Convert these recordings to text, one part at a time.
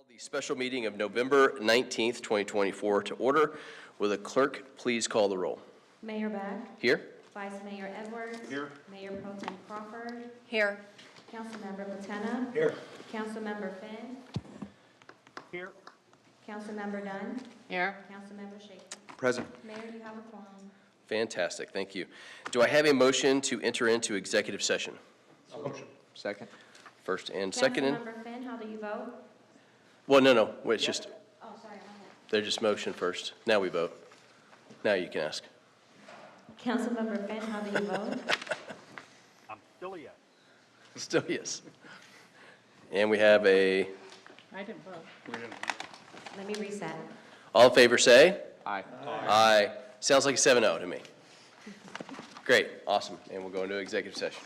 The special meeting of November 19th, 2024 to order. Will the clerk please call the roll? Mayor Beck. Here. Vice Mayor Edwards. Here. Mayor Pro Tem Crawford. Here. Councilmember Patena. Here. Councilmember Finn. Here. Councilmember Dunn. Here. Councilmember Shaker. Present. Mayor, you have a quorum. Fantastic. Thank you. Do I have a motion to enter into executive session? Motion. Second. First and second. Councilmember Finn, how do you vote? Well, no. Wait, it's just, Oh, sorry, my they're just motion first. Now we vote. Now you can ask. bad. Councilmember Finn, how do you vote? I'm still a yes. Still yes. And we have a, I didn't vote. Let me reset. all in favor say? Aye. Aye. Sounds like a 7-0 to me. Great, awesome. And we'll go into executive session.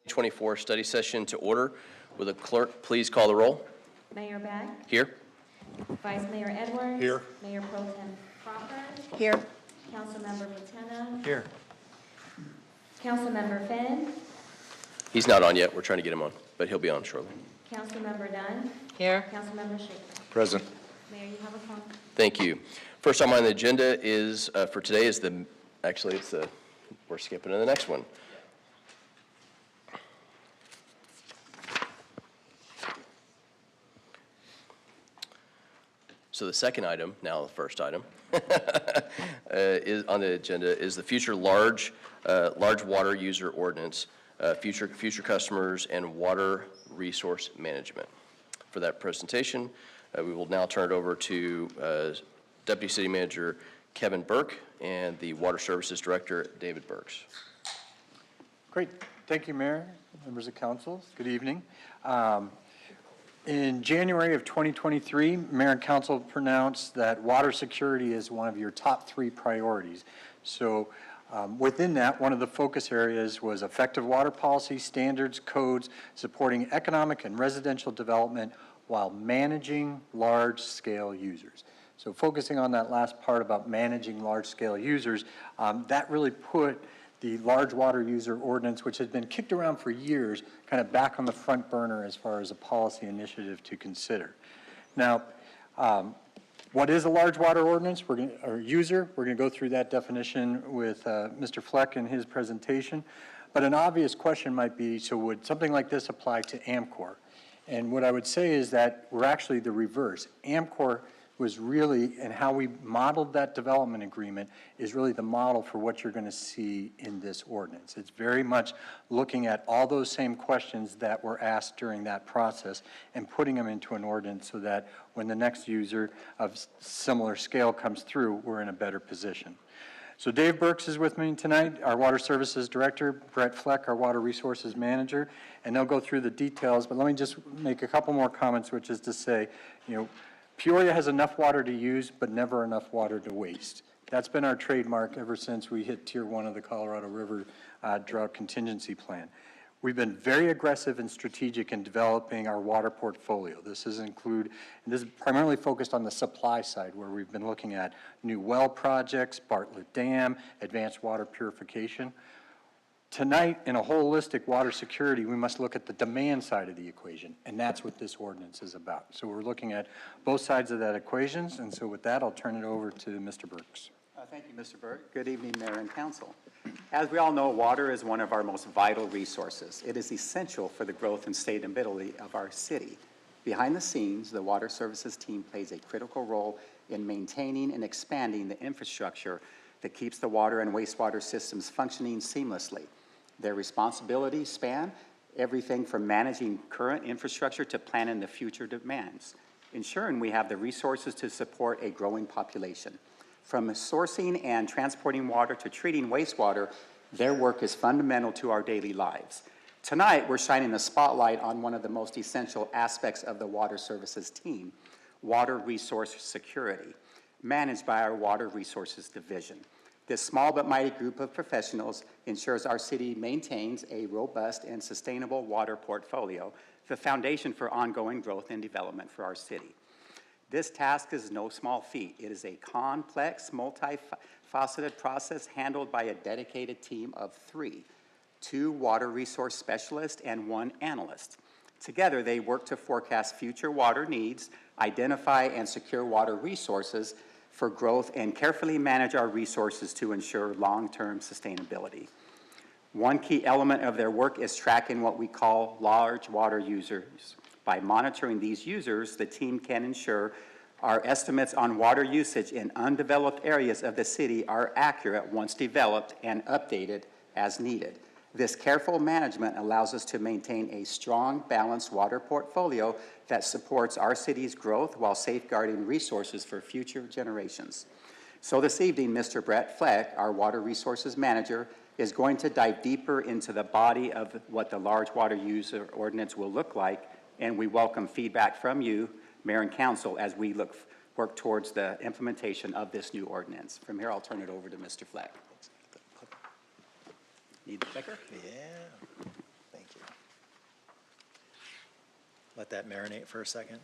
2024 study session to order. Will the clerk please call the roll? Mayor Beck, Here. Vice Mayor Edwards. Here. Mayor Pro Tem Crawford, Here. Councilmember Platena, Here. Councilmember Finn, He's not on yet. We're trying to get him on, but he'll be on shortly. Councilmember Dunn, Here. Councilmember Schaefer. Present. Mayor, you have a phone. Thank you. First item on the agenda is, for today is we're skipping to the next one. So the second item, now the first item, is on the agenda is the future large water user ordinance, future customers and water resource management. For that presentation, we will now turn it over to Deputy City Manager Kevin Burke and the Water Services Director David Burks. Great. Thank you, Mayor, members of council. Good evening. In January of 2023, Mayor and Council pronounced that water security is one of your top 3 priorities. So within that, one of the focus areas was effective water policy, standards, codes, supporting economic and residential development while managing large-scale users. So focusing on that last part about managing large-scale users, that really put the large water user ordinance, which has been kicked around for years, kind of back on the front burner as far as a policy initiative to consider. Now, what is a large water ordinance or user? We're going to go through that definition with Mr. Fleck in his presentation. But an obvious question might be, so would something like this apply to AMCOR? And what I would say is that we're actually the reverse. AMCOR was really, and how we modeled that development agreement is really the model for what you're going to see in this ordinance. It's very much looking at all those same questions that were asked during that process and putting them into an ordinance so that when the next user of similar scale comes through, we're in a better position. So Dave Burks is with me tonight, our Water Services Director, Brett Fleck, our Water Resources Manager, and they'll go through the details, but let me just make a couple more comments, which is to say, Peoria has enough water to use, but never enough water to waste. That's been our trademark ever since we hit Tier 1 of the Colorado River Drought Contingency Plan. We've been very aggressive and strategic in developing our water portfolio. This is primarily focused on the supply side, where we've been looking at new well projects, Bartlett Dam, advanced water purification. Tonight, in a holistic water security, we must look at the demand side of the equation, and that's what this ordinance is about. So we're looking at both sides of that equation, and so with that, I'll turn it over to Mr. Burks. Thank you, Mr. Burke. Good evening, Mayor and Council. As we all know, water is one of our most vital resources. It is essential for the growth and sustainability of our city. Behind the scenes, the Water Services team plays a critical role in maintaining and expanding the infrastructure that keeps the water and wastewater systems functioning seamlessly. Their responsibilities span everything from managing current infrastructure to planning the future demands, ensuring we have the resources to support a growing population. From sourcing and transporting water to treating wastewater, their work is fundamental to our daily lives. Tonight, we're shining a spotlight on one of the most essential aspects of the Water Services team, water resource security, managed by our Water Resources Division. This small but mighty group of professionals ensures our city maintains a robust and sustainable water portfolio, the foundation for ongoing growth and development for our city. This task is no small feat. It is a complex, multifaceted process handled by a dedicated team of 3, 2 water resource specialists and 1 analyst. Together, they work to forecast future water needs, identify and secure water resources for growth, and carefully manage our resources to ensure long-term sustainability. One key element of their work is tracking what we call large water users. By monitoring these users, the team can ensure our estimates on water usage in undeveloped areas of the city are accurate once developed and updated as needed. This careful management allows us to maintain a strong, balanced water portfolio that supports our city's growth while safeguarding resources for future generations. So this evening, Mr. Brett Fleck, our Water Resources Manager, is going to dive deeper into the body of what the large water user ordinance will look like, and we welcome feedback from you, Mayor and Council, as we work towards the implementation of this new ordinance. From here, I'll turn it over to Mr. Fleck. Need the clicker? Yeah, thank you. let that marinate for a second.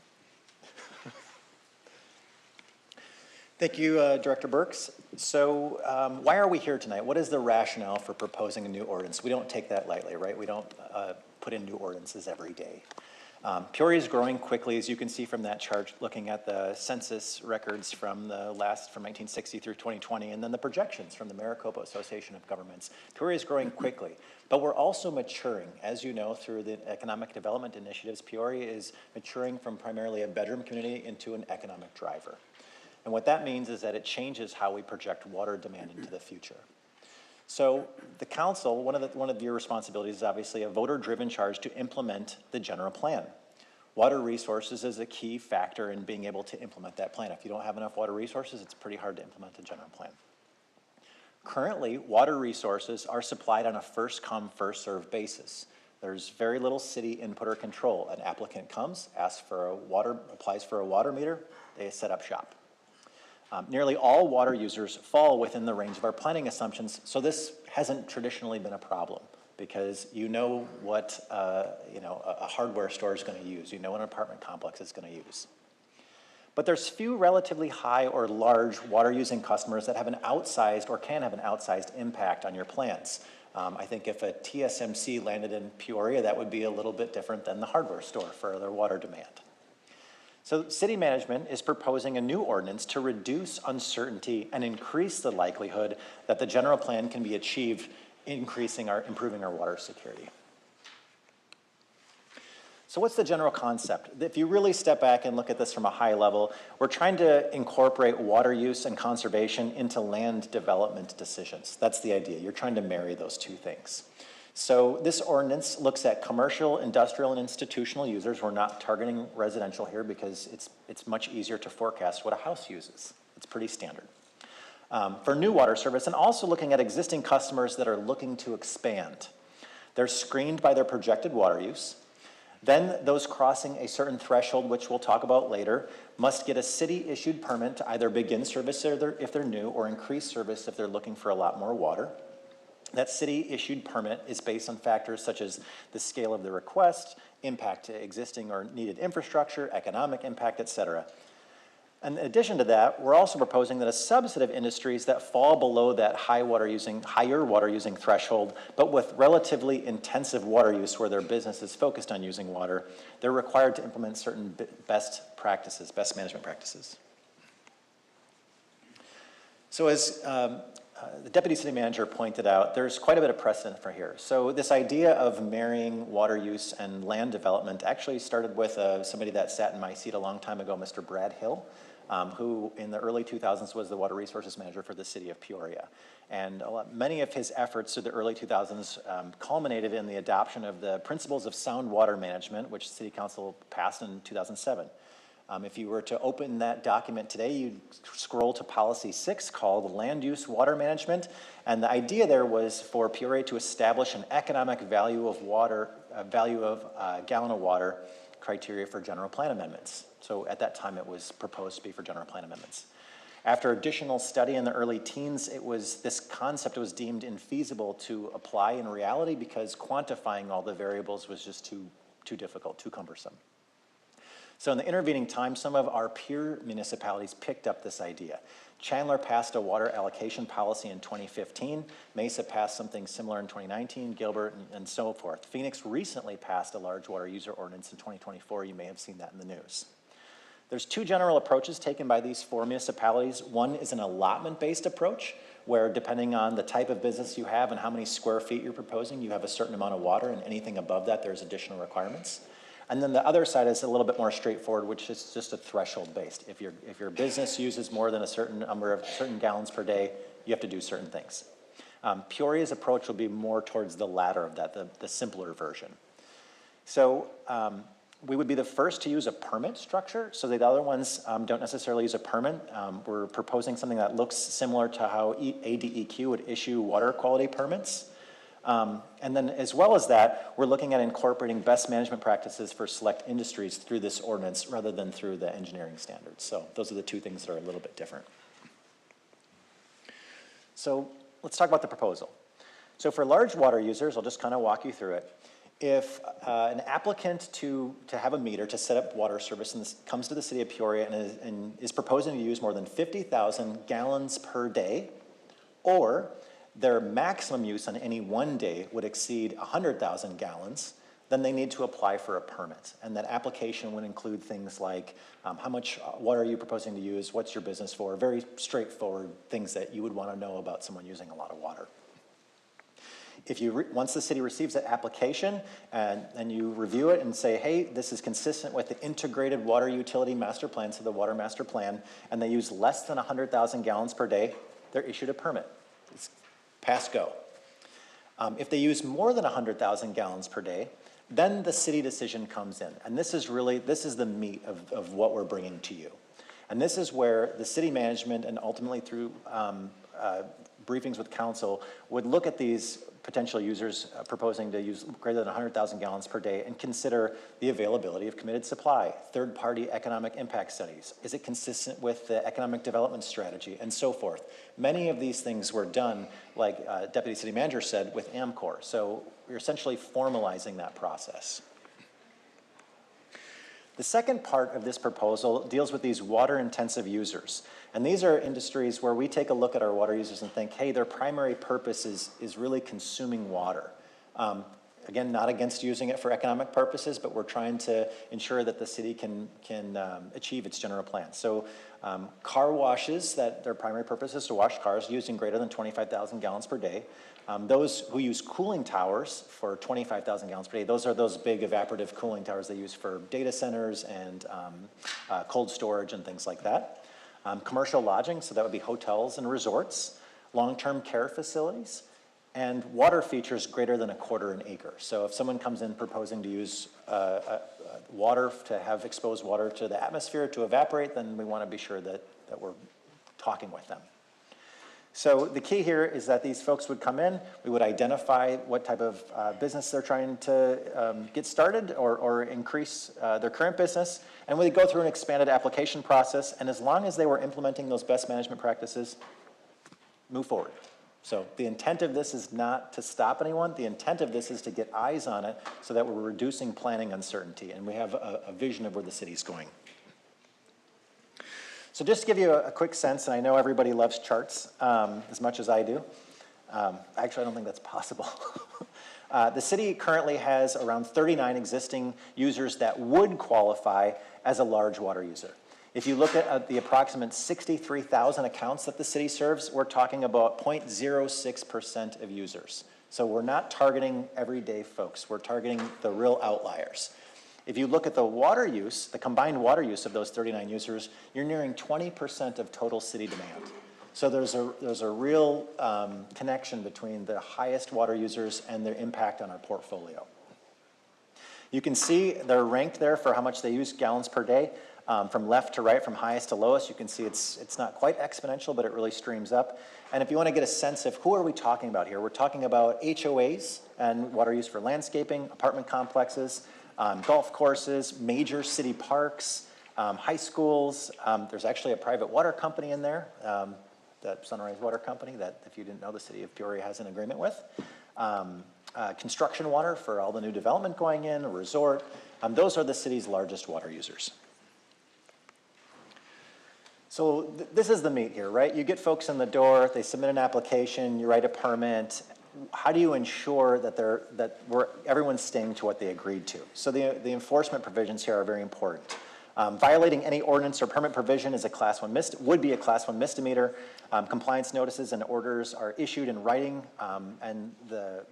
Thank you, Director Burks. So why are we here tonight? What is the rationale for proposing a new ordinance? We don't take that lightly, right? We don't put in new ordinances every day. Peoria is growing quickly, as you can see from that chart, looking at the census records from 1960 through 2020, and then the projections from the Maricopa Association of Governments. Peoria is growing quickly, but we're also maturing. As you know, through the economic development initiatives, Peoria is maturing from primarily a bedroom community into an economic driver. And what that means is that it changes how we project water demand into the future. So the council, one of your responsibilities is obviously a voter-driven charge to implement the general plan. Water resources is a key factor in being able to implement that plan. If you don't have enough water resources, it's pretty hard to implement the general plan. Currently, water resources are supplied on a first-come, first-served basis. There's very little city input or control. An applicant comes, applies for a water meter, they set up shop. Nearly all water users fall within the range of our planning assumptions, so this hasn't traditionally been a problem because you know what a hardware store is going to use. You know what an apartment complex is going to use. But there's few relatively high or large water-using customers that have an outsized or can have an outsized impact on your plans. I think if a TSMC landed in Peoria, that would be a little bit different than the hardware store for their water demand. So city management is proposing a new ordinance to reduce uncertainty and increase the likelihood that the general plan can be achieved, improving our water security. So what's the general concept? If you really step back and look at this from a high level, we're trying to incorporate water use and conservation into land development decisions. That's the idea. You're trying to marry those two things. So this ordinance looks at commercial, industrial, and institutional users. We're not targeting residential here because it's much easier to forecast what a house uses. It's pretty standard. For new water service, and also looking at existing customers that are looking to expand. They're screened by their projected water use. Then those crossing a certain threshold, which we'll talk about later, must get a city-issued permit to either begin service if they're new or increase service if they're looking for a lot more water. That city-issued permit is based on factors such as the scale of the request, impact to existing or needed infrastructure, economic impact, et cetera. And in addition to that, we're also proposing that a subset of industries that fall below that higher water using threshold, but with relatively intensive water use where their business is focused on using water, they're required to implement certain best management practices. So as the Deputy City Manager pointed out, there's quite a bit of precedent for here. So this idea of marrying water use and land development actually started with somebody that sat in my seat a long time ago, Mr. Brad Hill, who in the early 2000s was the Water Resources Manager for the city of Peoria. And many of his efforts through the early 2000s culminated in the adoption of the Principles of Sound Water Management, which City Council passed in 2007. If you were to open that document today, you'd scroll to Policy 6 called Land Use Water Management. And the idea there was for Peoria to establish an economic value of water, gallon of water criteria for general plan amendments. So at that time, it was proposed to be for general plan amendments. After additional study in the early teens, this concept was deemed infeasible to apply in reality because quantifying all the variables was just too difficult, too cumbersome. So in the intervening time, some of our peer municipalities picked up this idea. Chandler passed a water allocation policy in 2015. Mesa passed something similar in 2019, Gilbert, and so forth. Phoenix recently passed a large water user ordinance in 2024. You may have seen that in the news. There's two general approaches taken by these four municipalities. One is an allotment-based approach, where depending on the type of business you have and how many square feet you're proposing, you have a certain amount of water, and anything above that, there's additional requirements. And then the other side is a little bit more straightforward, which is just a threshold-based. If your business uses more than a certain number of gallons per day, you have to do certain things. Peoria's approach will be more towards the latter of that, the simpler version. So we would be the first to use a permit structure, so the other ones don't necessarily use a permit. We're proposing something that looks similar to how ADEQ would issue water quality permits. And then as well as that, we're looking at incorporating best management practices for select industries through this ordinance rather than through the engineering standards. So those are the two things that are a little bit different. So let's talk about the proposal. So for large water users, I'll just kind of walk you through it. If an applicant to have a meter to set up water service and comes to the city of Peoria and is proposing to use more than 50,000 gallons per day, or their maximum use on any one day would exceed 100,000 gallons, then they need to apply for a permit. And that application would include things like how much water are you proposing to use, what's your business for, very straightforward things that you would want to know about someone using a lot of water. If once the city receives that application and you review it and say, hey, this is consistent with the integrated water utility master plan, so the water master plan, and they use less than 100,000 gallons per day, they're issued a permit. It's pass go. If they use more than 100,000 gallons per day, then the city decision comes in. And this is the meat of what we're bringing to you. And this is where the city management and ultimately through briefings with council would look at these potential users proposing to use greater than 100,000 gallons per day and consider the availability of committed supply, third-party economic impact studies. Is it consistent with the economic development strategy, and so forth? Many of these things were done, like Deputy City Manager said, with AMCOR. So we're essentially formalizing that process. The second part of this proposal deals with these water-intensive users. And these are industries where we take a look at our water users and think, hey, their primary purpose is really consuming water. Again, not against using it for economic purposes, but we're trying to ensure that the city can achieve its general plan. So car washes, that their primary purpose is to wash cars, using greater than 25,000 gallons per day. Those who use cooling towers for 25,000 gallons per day, those are those big evaporative cooling towers they use for data centers and cold storage and things like that. Commercial lodging, so that would be hotels and resorts, long-term care facilities, and water features greater than 1/4 acre. So if someone comes in proposing to use water, to have exposed water to the atmosphere to evaporate, then we want to be sure that we're talking with them. So the key here is that these folks would come in, we would identify what type of business they're trying to get started or increase their current business, and we go through an expanded application process, and as long as they were implementing those best management practices, move forward. So the intent of this is not to stop anyone, the intent of this is to get eyes on it so that we're reducing planning uncertainty, and we have a vision of where the city's going. So just to give you a quick sense, and I know everybody loves charts as much as I do. Actually, I don't think that's possible. The city currently has around 39 existing users that would qualify as a large water user. If you look at the approximate 63,000 accounts that the city serves, we're talking about 0.06% of users. So we're not targeting everyday folks, we're targeting the real outliers. If you look at the water use, the combined water use of those 39 users, you're nearing 20% of total city demand. So there's a real connection between the highest water users and their impact on our portfolio. You can see they're ranked there for how much they use gallons per day. From left to right, from highest to lowest, you can see it's not quite exponential, but it really streams up. And if you want to get a sense of who are we talking about here, we're talking about HOAs and water use for landscaping, apartment complexes, golf courses, major city parks, high schools. There's actually a private water company in there, that Sunrise Water Company, that if you didn't know, the city of Peoria has an agreement with. Construction water for all the new development going in, a resort. Those are the city's largest water users. So this is the meat here, right? You get folks in the door, they submit an application, you write a permit. How do you ensure that everyone's staying to what they agreed to? So the enforcement provisions here are very important. Violating any ordinance or permit provision is would be a Class 1 misdemeanor. Compliance notices and orders are issued in writing, and the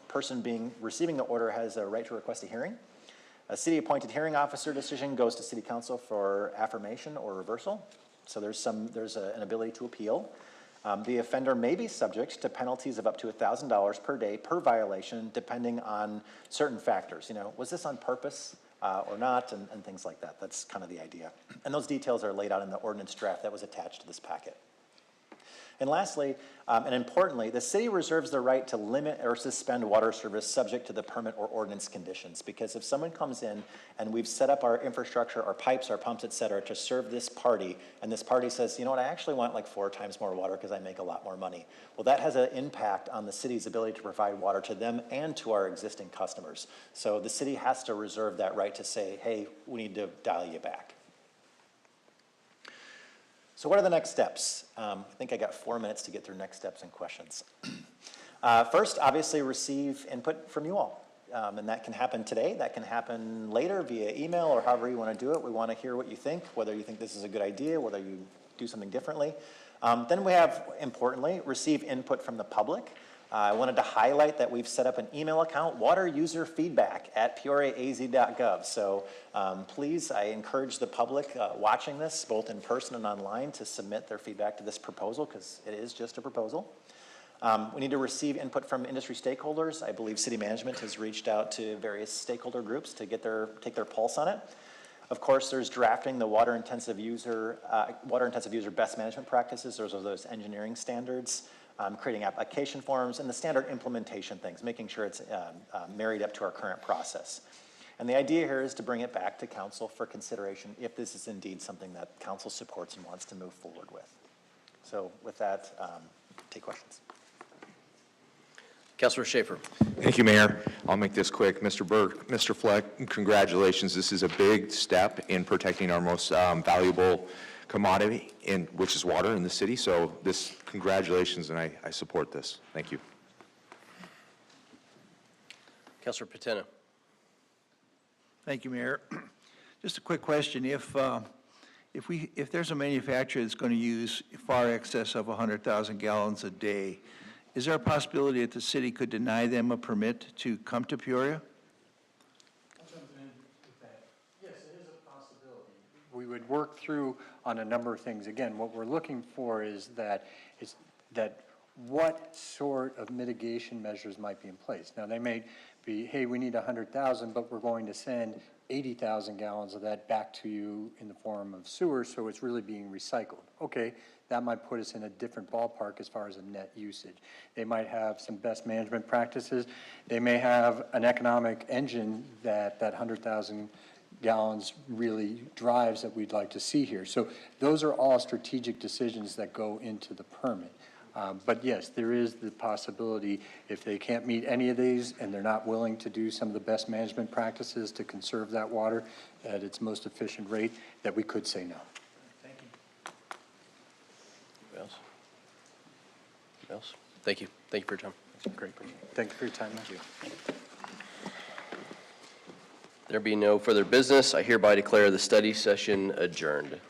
person receiving the order has a right to request a hearing. A city-appointed hearing officer decision goes to City Council for affirmation or reversal. So there's an ability to appeal. The offender may be subject to penalties of up to $1,000 per day per violation, depending on certain factors. Was this on purpose or not, and things like that. That's kind of the idea. And those details are laid out in the ordinance draft that was attached to this packet. And lastly, and importantly, the city reserves the right to limit or suspend water service subject to the permit or ordinance conditions. Because if someone comes in and we've set up our infrastructure, our pipes, our pumps, et cetera, to serve this party, and this party says, you know what, I actually want like 4 times more water because I make a lot more money. Well, that has an impact on the city's ability to provide water to them and to our existing customers. So the city has to reserve that right to say, hey, we need to dial you back. So what are the next steps? I think I got 4 minutes to get through next steps and questions. First, obviously, receive input from you all. And that can happen today, that can happen later via email or however you want to do it. We want to hear what you think, whether you think this is a good idea, whether you do something differently. Then we have, importantly, receive input from the public. I wanted to highlight that we've set up an email account, wateruserfeedback@peoriaaz.gov. So please, I encourage the public watching this, both in person and online, to submit their feedback to this proposal, because it is just a proposal. We need to receive input from industry stakeholders. I believe city management has reached out to various stakeholder groups to get take their pulse on it. Of course, there's drafting the water-intensive user best management practices. Those are those engineering standards. Creating application forms, and the standard implementation things, making sure it's married up to our current process. And the idea here is to bring it back to council for consideration if this is indeed something that council supports and wants to move forward with. So with that, take questions. Councilor Schaefer. Thank you, Mayor. I'll make this quick. Mr. Burke, Mr. Fleck, congratulations. This is a big step in protecting our most valuable commodity, which is water in the city. So congratulations, and I support this. Thank you. Councilor Patena. Thank you, Mayor. Just a quick question. If there's a manufacturer that's going to use far excess of 100,000 gallons a day, is there a possibility that the city could deny them a permit to come to Peoria? Yes, it is a possibility. We would work through on a number of things. Again, what we're looking for is that what sort of mitigation measures might be in place. Now, they may be, hey, we need 100,000, but we're going to send 80,000 gallons of that back to you in the form of sewer, so it's really being recycled. Okay, that might put us in a different ballpark as far as a net usage. They might have some best management practices. They may have an economic engine that 100,000 gallons really drives that we'd like to see here. So those are all strategic decisions that go into the permit. But yes, there is the possibility, if they can't meet any of these and they're not willing to do some of the best management practices to conserve that water at its most efficient rate, that we could say no. Thank you. Anybody else? Anybody else? Thank you. Thank you for your time. Great. Thank you for your time. Thank you. There being no further business, I hereby declare the study session adjourned.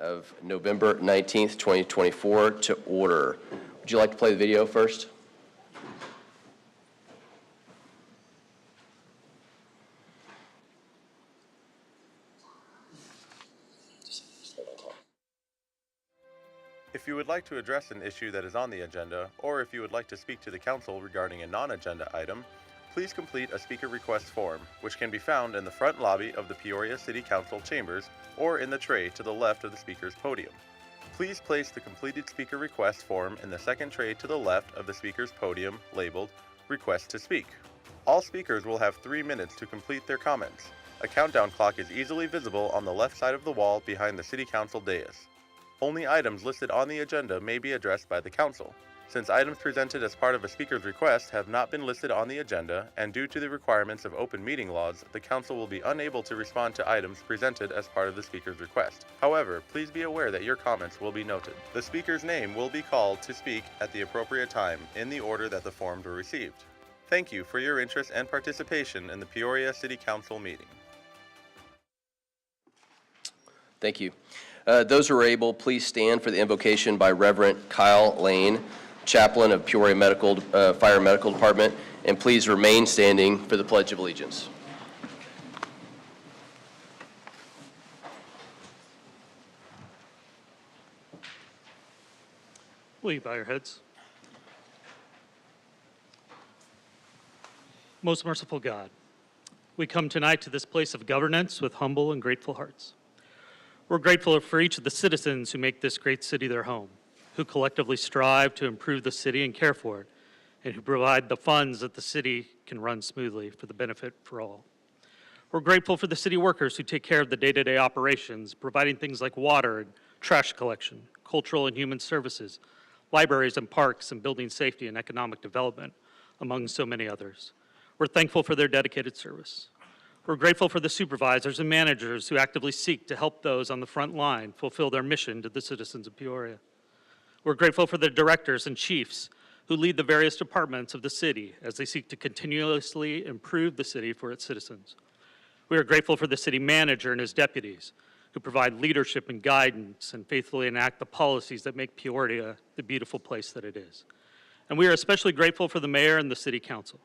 Of November 19th, 2024 to order. Would you like to play the video first? If you would like to address an issue that is on the agenda, or if you would like to speak to the council regarding a non-agenda item, please complete a speaker request form, which can be found in the front lobby of the Peoria City Council chambers or in the tray to the left of the speaker's podium. Please place the completed speaker request form in the second tray to the left of the speaker's podium labeled Request to Speak. All speakers will have 3 minutes to complete their comments. A countdown clock is easily visible on the left side of the wall behind the City Council dais. Only items listed on the agenda may be addressed by the council. Since items presented as part of a speaker's request have not been listed on the agenda, and due to the requirements of open meeting laws, the council will be unable to respond to items presented as part of the speaker's request. However, please be aware that your comments will be noted. The speaker's name will be called to speak at the appropriate time in the order that the forms were received. Thank you for your interest and participation in the Peoria City Council meeting. Thank you. Those who are able, please stand for the invocation by Reverend Kyle Lane, chaplain of Peoria Fire Medical Department, and please remain standing for the Pledge of Allegiance. Will you bow your heads? Most merciful God, we come tonight to this place of governance with humble and grateful hearts. We're grateful for each of the citizens who make this great city their home, who collectively strive to improve the city and care for it, and who provide the funds that the city can run smoothly for the benefit for all. We're grateful for the city workers who take care of the day-to-day operations, providing things like water and trash collection, cultural and human services, libraries and parks, and building safety and economic development, among so many others. We're thankful for their dedicated service. We're grateful for the supervisors and managers who actively seek to help those on the front line fulfill their mission to the citizens of Peoria. We're grateful for the directors and chiefs who lead the various departments of the city as they seek to continuously improve the city for its citizens. We are grateful for the city manager and his deputies who provide leadership and guidance and faithfully enact the policies that make Peoria the beautiful place that it is. And we are especially grateful for the mayor and the city council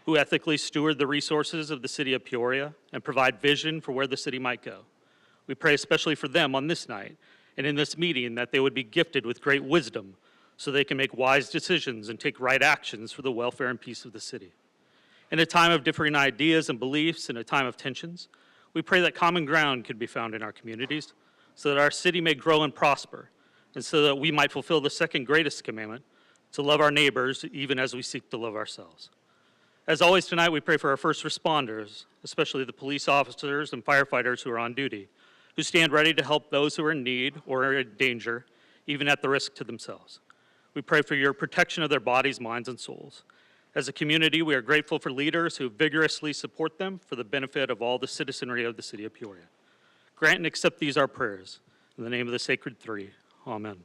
who ethically steward the resources of the city of Peoria and provide vision for where the city might go. We pray especially for them on this night and in this meeting that they would be gifted with great wisdom so they can make wise decisions and take right actions for the welfare and peace of the city. In a time of differing ideas and beliefs, in a time of tensions, we pray that common ground could be found in our communities so that our city may grow and prosper, and so that we might fulfill the second greatest commandment, to love our neighbors even as we seek to love ourselves. As always tonight, we pray for our first responders, especially the police officers and firefighters who are on duty, who stand ready to help those who are in need or are in danger, even at the risk to themselves. We pray for your protection of their bodies, minds, and souls. As a community, we are grateful for leaders who vigorously support them for the benefit of all the citizenry of the city of Peoria. Grant and accept these our prayers. In the name of the Sacred Three, amen.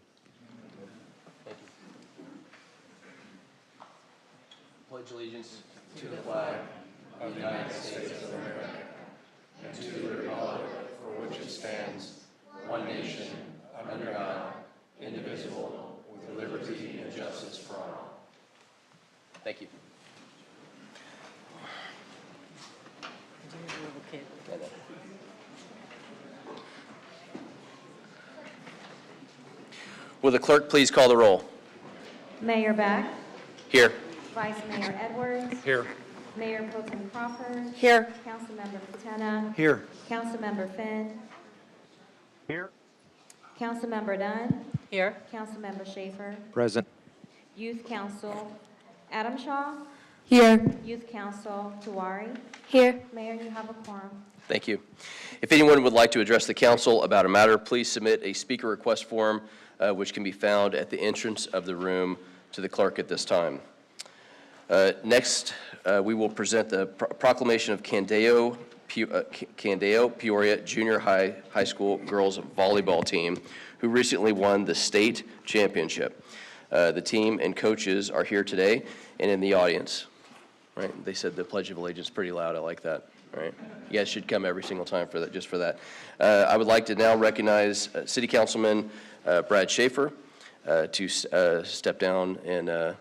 Thank you. Pledge allegiance to the flag of the United States of America and to the republic for which it stands, one nation, under God, indivisible, with liberty and justice for all. Thank you. Will the clerk please call the roll? Mayor Beck, Here. Vice Mayor Edwards, Here. Mayor Pro Tem Crawford, Here. Councilmember Patena, Here. Councilmember Finn, Here. Councilmember Dunn, Here. Councilmember Schaefer, Present. Youth Council Adam Shaw, Here. Youth Council Tawari. Here. Mayor, you have a quorum. Thank you. If anyone would like to address the council about a matter, please submit a speaker request form, which can be found at the entrance of the room to the clerk at this time. Next, we will present the proclamation of Candeo Peoria Junior High School girls volleyball team, who recently won the state championship. The team and coaches are here today and in the audience. Right? They said the Pledge of Allegiance pretty loud. I like that. Right? You guys should come every single time for that, just for that. I would like to now recognize City Councilman Brad Schaefer to step down and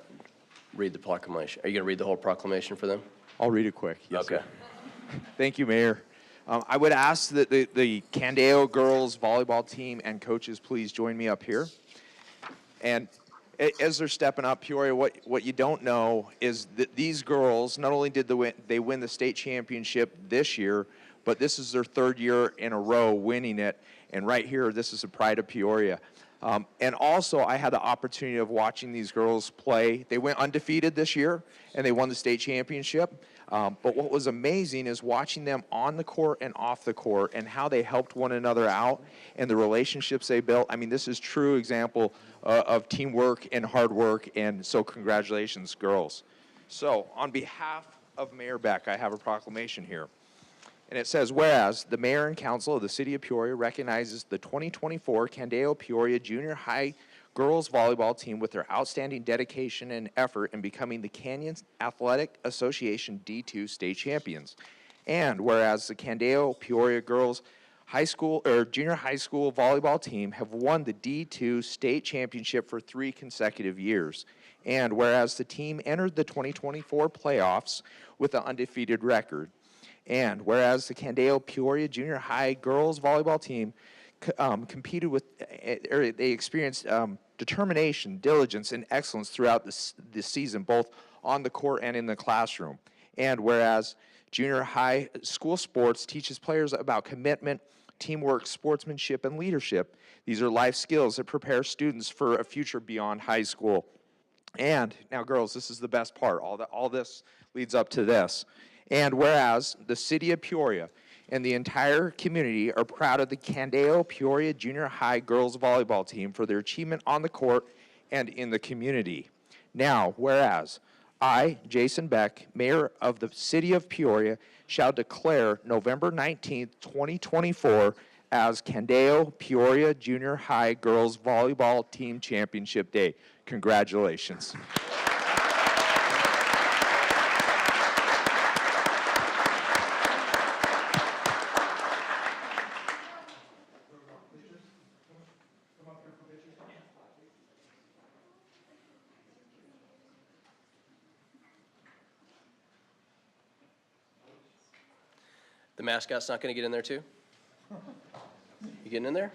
read the proclamation. Are you going to read the whole proclamation for them? I'll read it quick. Yes, Okay. sir. Thank you, Mayor. I would ask that the Candeo girls volleyball team and coaches please join me up here. And as they're stepping up, Peoria, what you don't know is that these girls, not only did they win the state championship this year, but this is their third year in a row winning it. And right here, this is the pride of Peoria. And also, I had the opportunity of watching these girls play. They went undefeated this year, and they won the state championship. But what was amazing is watching them on the court and off the court and how they helped one another out and the relationships they built. I mean, this is true example of teamwork and hard work, and so congratulations, girls. So on behalf of Mayor Beck, I have a proclamation here. And it says, whereas the mayor and council of the city of Peoria recognizes the 2024 Candeo Peoria Junior High girls volleyball team with their outstanding dedication and effort in becoming the Canyons Athletic Association D2 state champions. And whereas the Candeo Peoria girls high school or junior high school volleyball team have won the D2 state championship for 3 consecutive years. And whereas the team entered the 2024 playoffs with an undefeated record. And whereas the Candeo Peoria Junior High girls volleyball team competed with, or they experienced determination, diligence, and excellence throughout this season, both on the court and in the classroom. And whereas junior high school sports teaches players about commitment, teamwork, sportsmanship, and leadership. These are life skills that prepare students for a future beyond high school. And now, girls, this is the best part. All this leads up to this. And whereas the city of Peoria and the entire community are proud of the Candeo Peoria Junior High girls volleyball team for their achievement on the court and in the community. Now, whereas I, Jason Beck, Mayor of the City of Peoria, shall declare November 19th, 2024 as Candeo Peoria Junior High Girls Volleyball Team Championship Day. Congratulations. The mascot's not going to get in there too? You getting in there?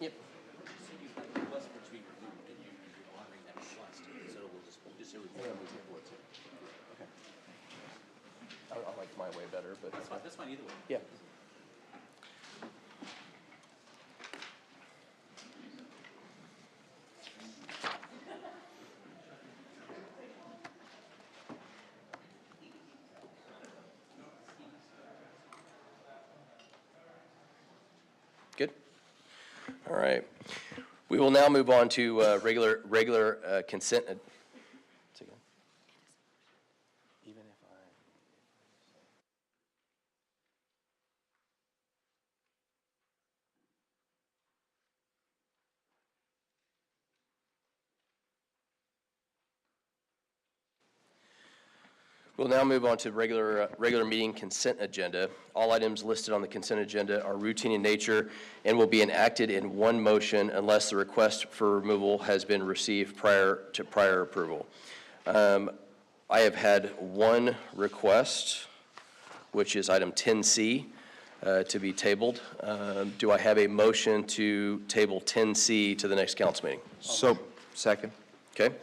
Yep. I like my way better, but. That's fine either way. Yeah. Good. All right. We will now move on to regular consent. Even if I. We'll now move on to regular meeting consent agenda. All items listed on the consent agenda are routine in nature and will be enacted in one motion unless the request for removal has been received prior approval. I have had one request, which is item 10C, to be tabled. Do I have a motion to table 10C to the next council meeting? So, second. Okay.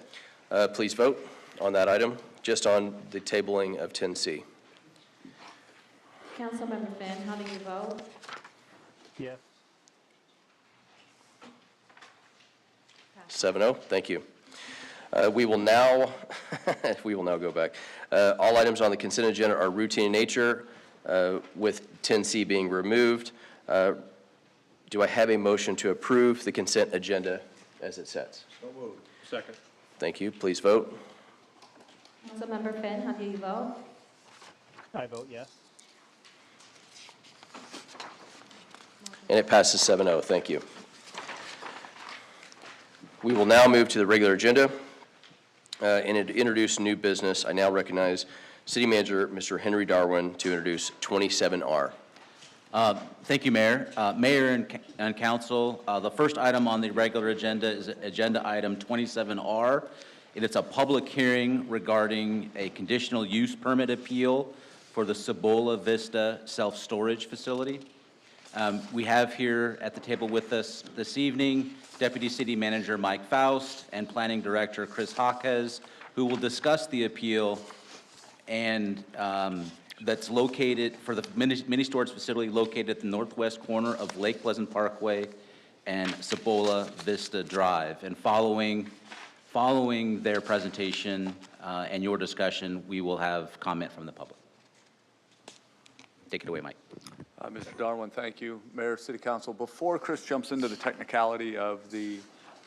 Please vote on that item, just on the tabling of 10C. Councilmember Finn, how do you vote? Yes. 7-0, thank you. We will now, we will now go back. All items on the consent agenda are routine in nature, with 10C being removed. Do I have a motion to approve the consent agenda as it sets? So moved. Second. Thank you. Please vote. Councilmember Finn, how do you vote? I vote yes. And it passes 7-0. Thank you. We will now move to the regular agenda. And to introduce new business, I now recognize City Manager, Mr. Henry Darwin, to introduce 27R. Thank you, Mayor. Mayor and Council, the first item on the regular agenda is Agenda Item 27R. It is a public hearing regarding a conditional use permit appeal for the Cibola Vista Self-Storage Facility. We have here at the table with us this evening Deputy City Manager Mike Faust and Planning Director Chris Hawkes, who will discuss the appeal and that's located for the mini storage facility located at the northwest corner of Lake Pleasant Parkway and Cibola Vista Drive. And following their presentation and your discussion, we will have comment from the public. Take it away, Mike. Mr. Darwin, thank you. Mayor, City Council, before Chris jumps into the technicality of the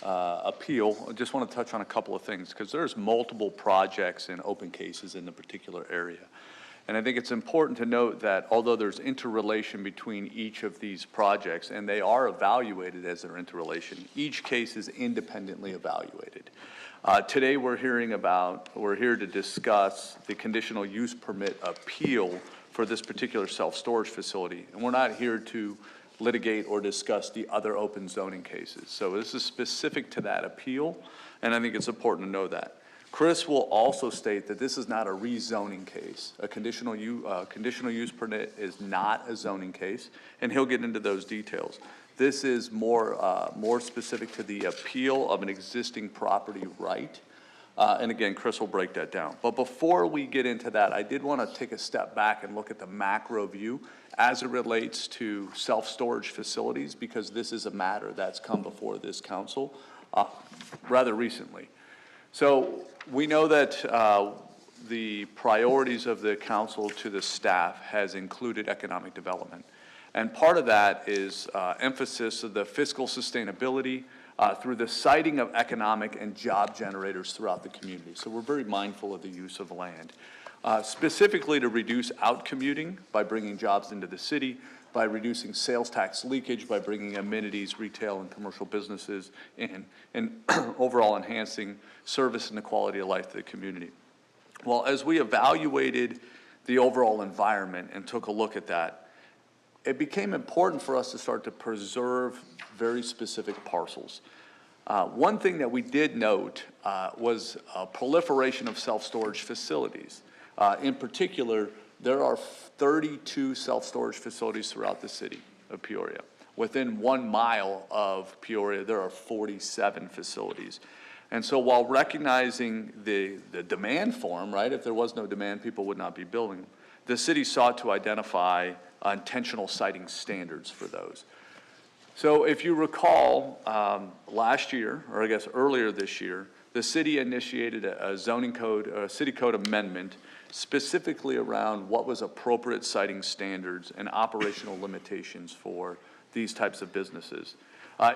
appeal, I just want to touch on a couple of things because there's multiple projects and open cases in the particular area. And I think it's important to note that although there's interrelation between each of these projects, and they are evaluated as their interrelation, each case is independently evaluated. Today we're here to discuss the conditional use permit appeal for this particular self-storage facility. And we're not here to litigate or discuss the other open zoning cases. So this is specific to that appeal, and I think it's important to know that. Chris will also state that this is not a rezoning case. A conditional use permit is not a zoning case, and he'll get into those details. This is more specific to the appeal of an existing property right. And again, Chris will break that down. But before we get into that, I did want to take a step back and look at the macro view as it relates to self-storage facilities, because this is a matter that's come before this council rather recently. So we know that the priorities of the council to the staff has included economic development. And part of that is emphasis of the fiscal sustainability through the siting of economic and job generators throughout the community. So we're very mindful of the use of land. Specifically to reduce out-commuting by bringing jobs into the city, by reducing sales tax leakage, by bringing amenities, retail and commercial businesses in, and overall enhancing service and the quality of life to the community. Well, as we evaluated the overall environment and took a look at that, it became important for us to start to preserve very specific parcels. One thing that we did note was a proliferation of self-storage facilities. In particular, there are 32 self-storage facilities throughout the city of Peoria. Within 1 mile of Peoria, there are 47 facilities. And so while recognizing the demand for them, right, if there was no demand, people would not be building them, the city sought to identify intentional siting standards for those. So if you recall, last year, or I guess earlier this year, the city initiated a zoning code, a city code amendment specifically around what was appropriate siting standards and operational limitations for these types of businesses.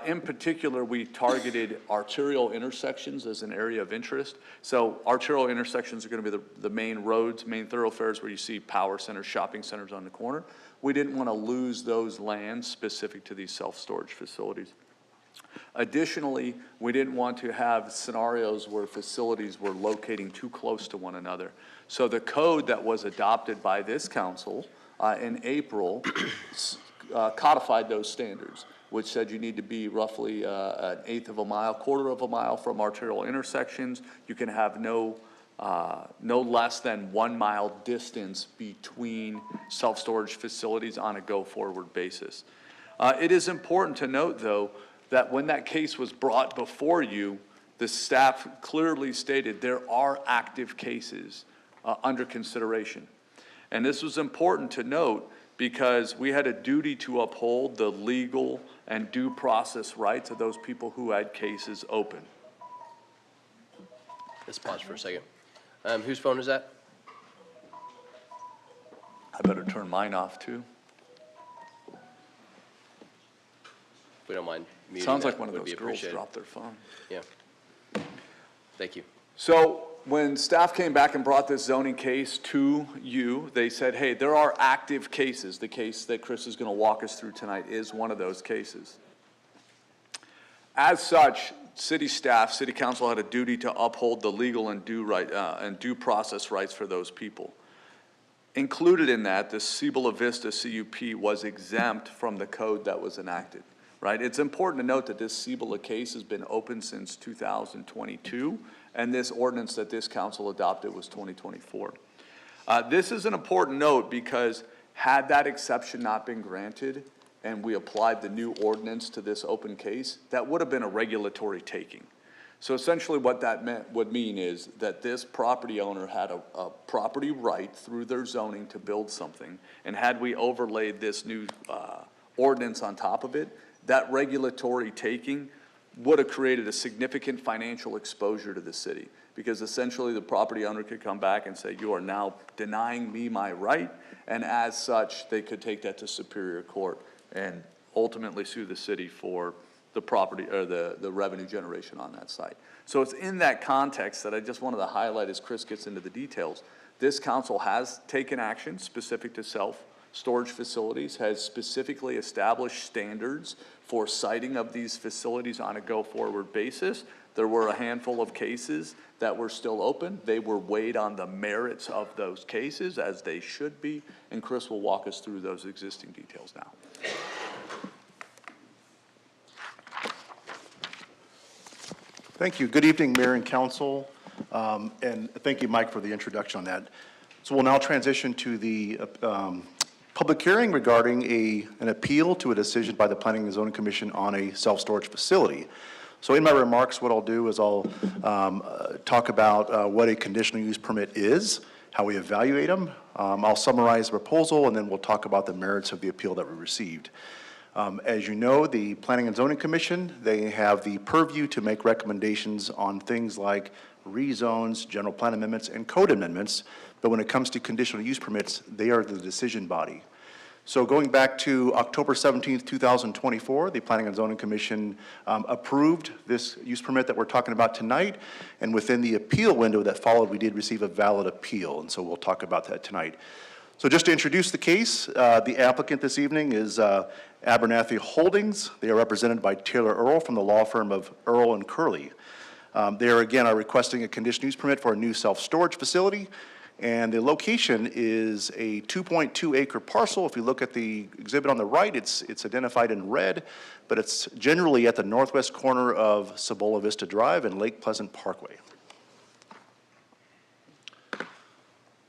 In particular, we targeted arterial intersections as an area of interest. So arterial intersections are going to be the main roads, main thoroughfares where you see power centers, shopping centers on the corner. We didn't want to lose those lands specific to these self-storage facilities. Additionally, we didn't want to have scenarios where facilities were locating too close to one another. So the code that was adopted by this council in April codified those standards, which said you need to be roughly an eighth of a mile, quarter of a mile from arterial intersections. You can have no less than 1 mile distance between self-storage facilities on a go-forward basis. It is important to note, though, that when that case was brought before you, the staff clearly stated there are active cases under consideration. And this was important to note because we had a duty to uphold the legal and due process rights of those people who had cases open. Let's pause for a second. Whose phone is that? I better turn mine off too. If we don't mind muting Sounds that, like one of would those be girls appreciated. dropped their phone. Yeah. Thank you. So when staff came back and brought this zoning case to you, they said, hey, there are active cases. The case that Chris is going to walk us through tonight is one of those cases. As such, city staff, city council had a duty to uphold the legal and due process rights for those people. Included in that, the Cibola Vista CUP was exempt from the code that was enacted, right? It's important to note that this Cibola case has been open since 2022, and this ordinance that this council adopted was 2024. This is an important note because had that exception not been granted and we applied the new ordinance to this open case, that would have been a regulatory taking. So essentially what that would mean is that this property owner had a property right through their zoning to build something, and had we overlaid this new ordinance on top of it, that regulatory taking would have created a significant financial exposure to the city, because essentially the property owner could come back and say, you are now denying me my right, and as such, they could take that to Superior Court and ultimately sue the city for the property or the revenue generation on that site. So it's in that context that I just wanted to highlight as Chris gets into the details. This council has taken action specific to self-storage facilities, has specifically established standards for siting of these facilities on a go-forward basis. There were a handful of cases that were still open. They were weighed on the merits of those cases, as they should be, and Chris will walk us through those existing details now. Thank you. Good evening, Mayor and Council, and thank you, Mike, for the introduction on that. So we'll now transition to the public hearing regarding an appeal to a decision by the Planning and Zoning Commission on a self-storage facility. So in my remarks, what I'll do is I'll talk about what a conditional use permit is, how we evaluate them. I'll summarize the proposal, and then we'll talk about the merits of the appeal that we received. As you know, the Planning and Zoning Commission, they have the purview to make recommendations on things like rezones, general plan amendments, and code amendments, but when it comes to conditional use permits, they are the decision body. So going back to October 17th, 2024, the Planning and Zoning Commission approved this use permit that we're talking about tonight, and within the appeal window that followed, we did receive a valid appeal, and so we'll talk about that tonight. So just to introduce the case, the applicant this evening is Abernathy Holdings. They are represented by Taylor Earl from the law firm of Earl and Curley. They are requesting a conditional use permit for a new self-storage facility, and the location is a 2.2 acre parcel. If you look at the exhibit on the right, it's identified in red, but it's generally at the northwest corner of Cibola Vista Drive and Lake Pleasant Parkway.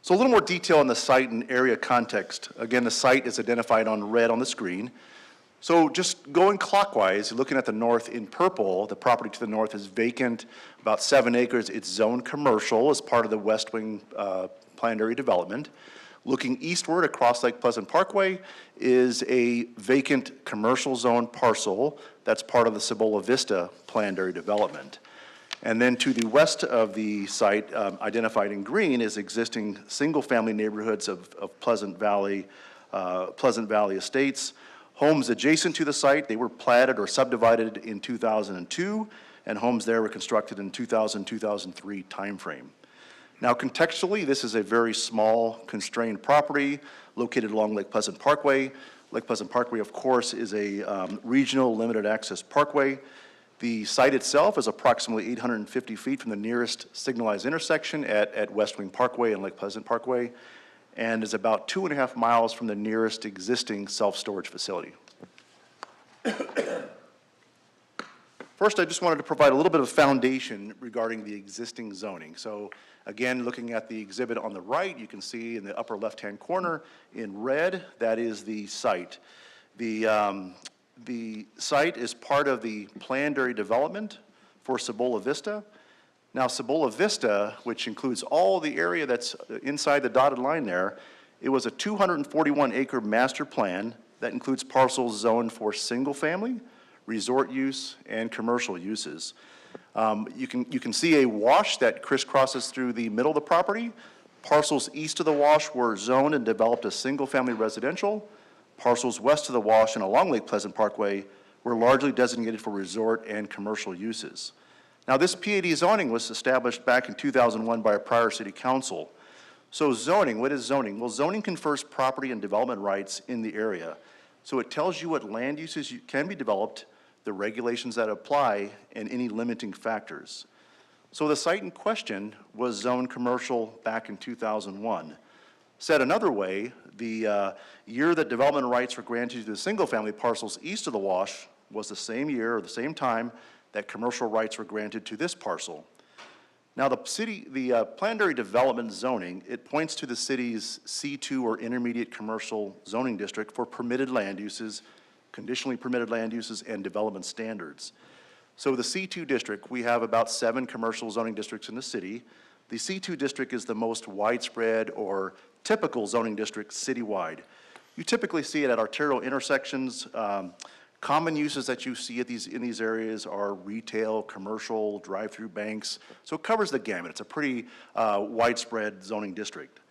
So a little more detail on the site and area context. Again, the site is identified on red on the screen. So just going clockwise, looking at the north in purple, the property to the north is vacant, about 7 acres. It's zoned commercial as part of the West Wing planned area development. Looking eastward across Lake Pleasant Parkway is a vacant commercial zone parcel that's part of the Cibola Vista planned area development. And then to the west of the site, identified in green, is existing single-family neighborhoods of Pleasant Valley Estates. Homes adjacent to the site, they were platted or subdivided in 2002, and homes there were constructed in 2000-2003 timeframe. Now contextually, this is a very small, constrained property located along Lake Pleasant Parkway. Lake Pleasant Parkway, of course, is a regional limited access parkway. The site itself is approximately 850 feet from the nearest signalized intersection at West Wing Parkway and Lake Pleasant Parkway, and is about 2.5 miles from the nearest existing self-storage facility. First, I just wanted to provide a little bit of foundation regarding the existing zoning. So again, looking at the exhibit on the right, you can see in the upper left-hand corner in red, that is the site. The site is part of the planned area development for Cibola Vista. Now, Cibola Vista, which includes all the area that's inside the dotted line there, it was a 241-acre master plan that includes parcels zoned for single-family, resort use, and commercial uses. You can see a wash that crisscrosses through the middle of the property. Parcels east of the wash were zoned and developed as single-family residential. Parcels west of the wash and along Lake Pleasant Parkway were largely designated for resort and commercial uses. Now, this PAD zoning was established back in 2001 by a prior city council. So zoning, what is zoning? Well, zoning confers property and development rights in the area. So it tells you what land uses can be developed, the regulations that apply, and any limiting factors. So the site in question was zoned commercial back in 2001. Said another way, the year that development rights were granted to the single-family parcels east of the wash was the same year or the same time that commercial rights were granted to this parcel. Now, the planned area development zoning, it points to the city's C2 or intermediate commercial zoning district for permitted land uses, conditionally permitted land uses, and development standards. So the C2 district, we have about 7 commercial zoning districts in the city. The C2 district is the most widespread or typical zoning district citywide. You typically see it at arterial intersections. Common uses that you see in these areas are retail, commercial, drive-through banks. So it covers the gamut. It's a pretty widespread zoning district.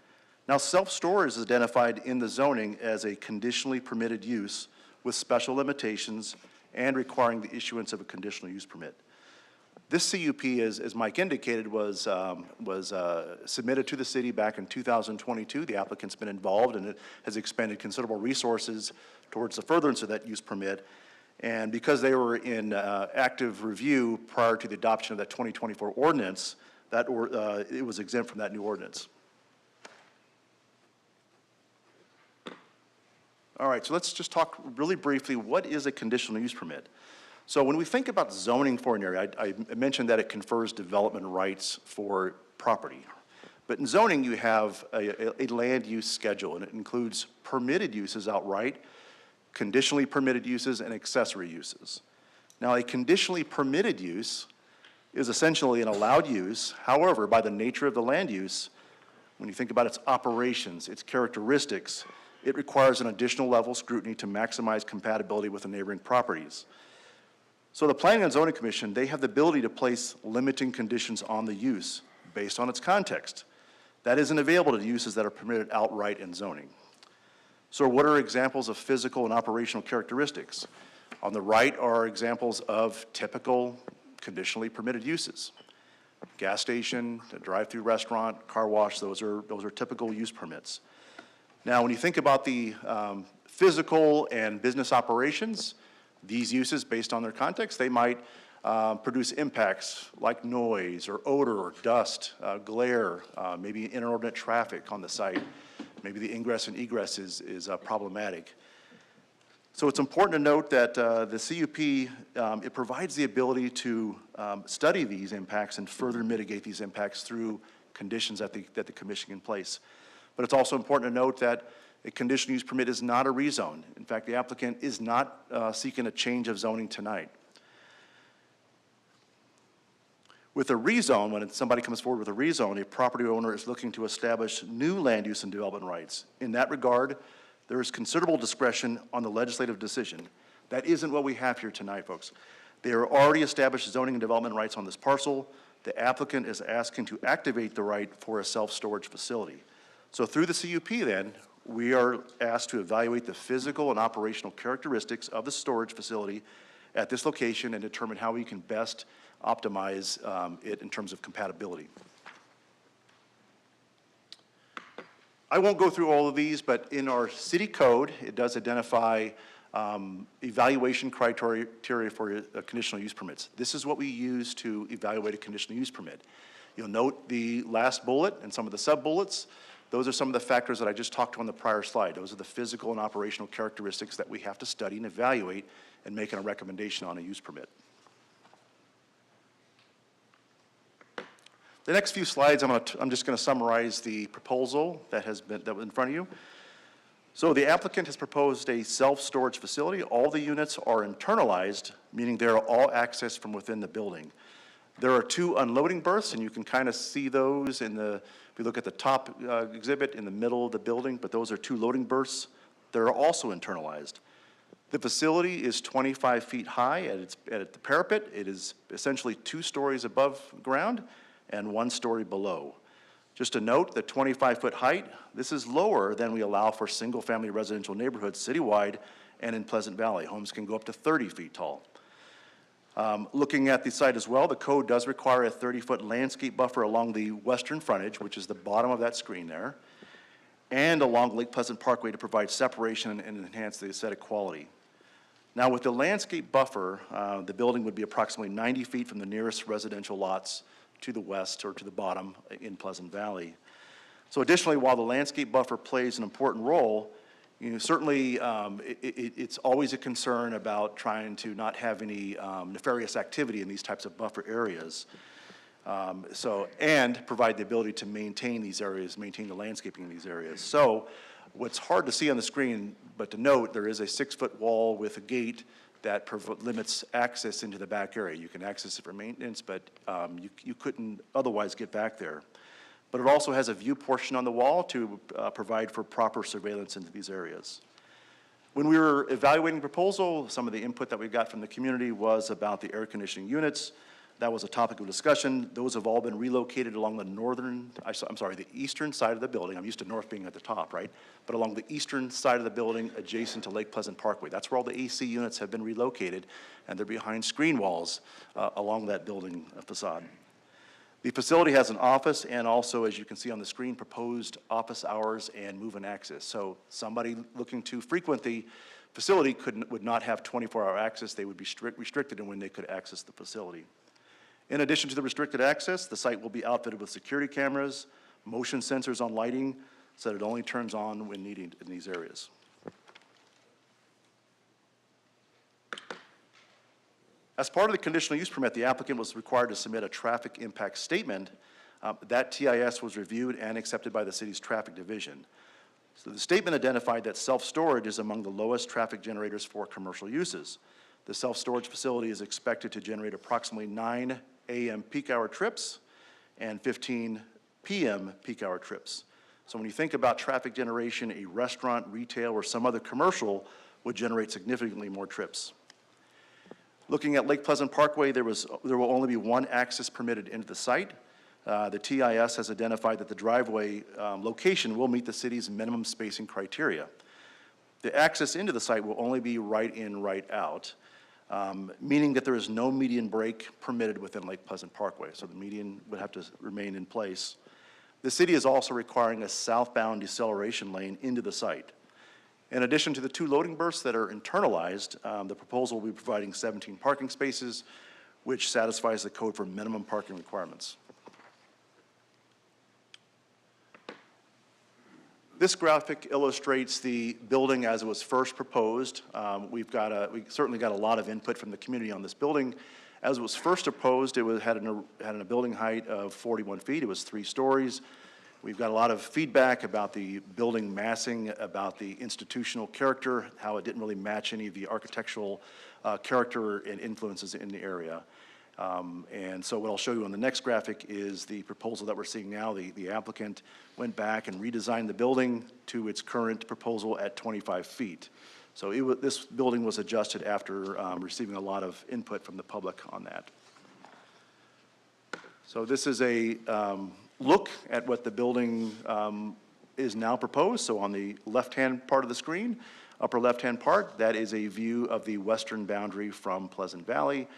Now, self-storage is identified in the zoning as a conditionally permitted use with special limitations and requiring the issuance of a conditional use permit. This CUP, as Mike indicated, was submitted to the city back in 2022. The applicant's been involved and it has expended considerable resources towards the furtherance of that use permit. And because they were in active review prior to the adoption of that 2024 ordinance, it was exempt from that new ordinance. All right, so let's just talk really briefly, what is a conditional use permit? So when we think about zoning for an area, I mentioned that it confers development rights for property. But in zoning, you have a land use schedule, and it includes permitted uses outright, conditionally permitted uses, and accessory uses. Now, a conditionally permitted use is essentially an allowed use. However, by the nature of the land use, when you think about its operations, its characteristics, it requires an additional level of scrutiny to maximize compatibility with the neighboring properties. So the Planning and Zoning Commission, they have the ability to place limiting conditions on the use based on its context. That isn't available to uses that are permitted outright in zoning. So what are examples of physical and operational characteristics? On the right are examples of typical conditionally permitted uses. Gas station, a drive-through restaurant, car wash, those are typical use permits. Now, when you think about the physical and business operations, these uses, based on their context, they might produce impacts like noise or odor or dust, glare, maybe inordinate traffic on the site. Maybe the ingress and egress is problematic. So it's important to note that the CUP, it provides the ability to study these impacts and further mitigate these impacts through conditions that the commission can place. But it's also important to note that a conditional use permit is not a rezone. In fact, the applicant is not seeking a change of zoning tonight. With a rezone, when somebody comes forward with a rezone, a property owner is looking to establish new land use and development rights. In that regard, there is considerable discretion on the legislative decision. That isn't what we have here tonight, folks. There are already established zoning and development rights on this parcel. The applicant is asking to activate the right for a self-storage facility. So through the CUP then, we are asked to evaluate the physical and operational characteristics of the storage facility at this location and determine how we can best optimize it in terms of compatibility. I won't go through all of these, but in our city code, it does identify evaluation criteria for conditional use permits. This is what we use to evaluate a conditional use permit. You'll note the last bullet and some of the sub-bullets. Those are some of the factors that I just talked to on the prior slide. Those are the physical and operational characteristics that we have to study and evaluate and make a recommendation on a use permit. The next few slides, I'm just going to summarize the proposal that was in front of you. So the applicant has proposed a self-storage facility. All the units are internalized, meaning they're all accessed from within the building. There are 2 unloading berths, and you can kind of see those if you look at the top exhibit in the middle of the building, but those are 2 loading berths. They're also internalized. The facility is 25 feet high at the parapet. It is essentially 2 stories above ground and 1 story below. Just to note, the 25-foot height, this is lower than we allow for single-family residential neighborhoods citywide and in Pleasant Valley. Homes can go up to 30 feet tall. Looking at the site as well, the code does require a 30-foot landscape buffer along the western frontage, which is the bottom of that screen there, and along Lake Pleasant Parkway to provide separation and enhance the aesthetic quality. Now, with the landscape buffer, the building would be approximately 90 feet from the nearest residential lots to the west or to the bottom in Pleasant Valley. So additionally, while the landscape buffer plays an important role, certainly it's always a concern about trying to not have any nefarious activity in these types of buffer areas. And provide the ability to maintain these areas, maintain the landscaping in these areas. So what's hard to see on the screen, but to note, there is a 6-foot wall with a gate that limits access into the back area. You can access it for maintenance, but you couldn't otherwise get back there. But it also has a view portion on the wall to provide for proper surveillance into these areas. When we were evaluating the proposal, some of the input that we got from the community was about the air conditioning units. That was a topic of discussion. Those have all been relocated along the eastern side of the building. I'm used to north being at the top, right? But along the eastern side of the building adjacent to Lake Pleasant Parkway. That's where all the AC units have been relocated, and they're behind screen walls along that building facade. The facility has an office and also, as you can see on the screen, proposed office hours and move-in access. So somebody looking to frequent the facility would not have 24-hour access. They would be restricted in when they could access the facility. In addition to the restricted access, the site will be outfitted with security cameras, motion sensors on lighting, so that it only turns on when needed in these areas. As part of the conditional use permit, the applicant was required to submit a traffic impact statement. That TIS was reviewed and accepted by the city's traffic division. So the statement identified that self-storage is among the lowest traffic generators for commercial uses. The self-storage facility is expected to generate approximately 9 a.m. peak hour trips and 15 p.m. peak hour trips. So when you think about traffic generation, a restaurant, retail, or some other commercial would generate significantly more trips. Looking at Lake Pleasant Parkway, there will only be 1 access permitted into the site. The TIS has identified that the driveway location will meet the city's minimum spacing criteria. The access into the site will only be right in, right out, meaning that there is no median break permitted within Lake Pleasant Parkway, so the median would have to remain in place. The city is also requiring a southbound deceleration lane into the site. In addition to the 2 loading berths that are internalized, the proposal will be providing 17 parking spaces, which satisfies the code for minimum parking requirements. This graphic illustrates the building as it was first proposed. We certainly got a lot of input from the community on this building. As it was first proposed, it had a building height of 41 feet. It was 3 stories. We've got a lot of feedback about the building massing, about the institutional character, how it didn't really match any of the architectural character and influences in the area. And so what I'll show you on the next graphic is the proposal that we're seeing now. The applicant went back and redesigned the building to its current proposal at 25 feet. So this building was adjusted after receiving a lot of input from the public on that. So this is a look at what the building is now proposed. So on the left-hand part of the screen, upper left-hand part, that is a view of the western boundary from Pleasant Valley.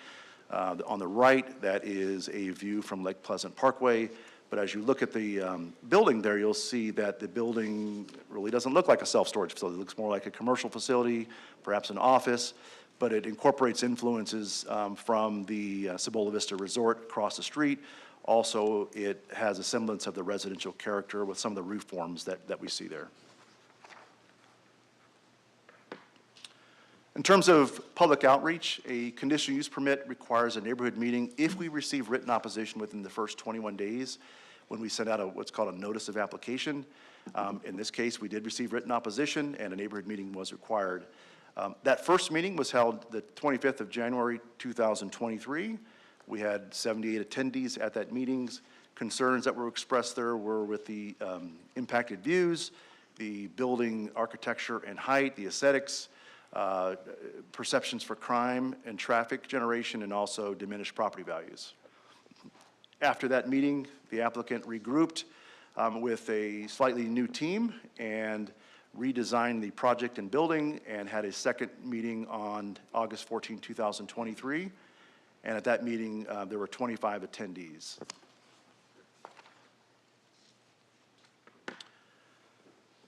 On the right, that is a view from Lake Pleasant Parkway. But as you look at the building there, you'll see that the building really doesn't look like a self-storage facility. It looks more like a commercial facility, perhaps an office, but it incorporates influences from the Cibola Vista Resort across the street. Also, it has a semblance of the residential character with some of the roof forms that we see there. In terms of public outreach, a conditional use permit requires a neighborhood meeting if we receive written opposition within the first 21 days when we send out what's called a notice of application. In this case, we did receive written opposition and a neighborhood meeting was required. That first meeting was held the 25th of January 2023. We had 78 attendees at that meetings. Concerns that were expressed there were with the impacted views, the building architecture and height, the aesthetics, perceptions for crime and traffic generation, and also diminished property values. After that meeting, the applicant regrouped with a slightly new team and redesigned the project and building, and had a second meeting on August 14, 2023. And at that meeting, there were 25 attendees.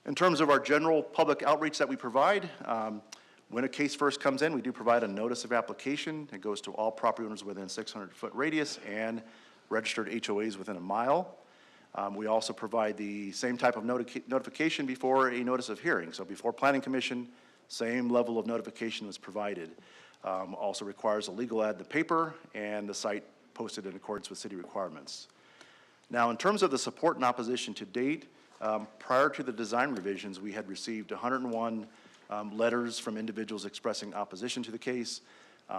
In terms of our general public outreach that we provide, when a case first comes in, we do provide a notice of application. It goes to all property owners within 600-foot radius and registered HOAs within a mile. We also provide the same type of notification before a notice of hearing. So before Planning Commission, same level of notification was provided. Also requires a legal ad in the paper and the site posted in accordance with city requirements. Now, in terms of the support and opposition to date, prior to the design revisions, we had received 101 letters from individuals expressing opposition to the case.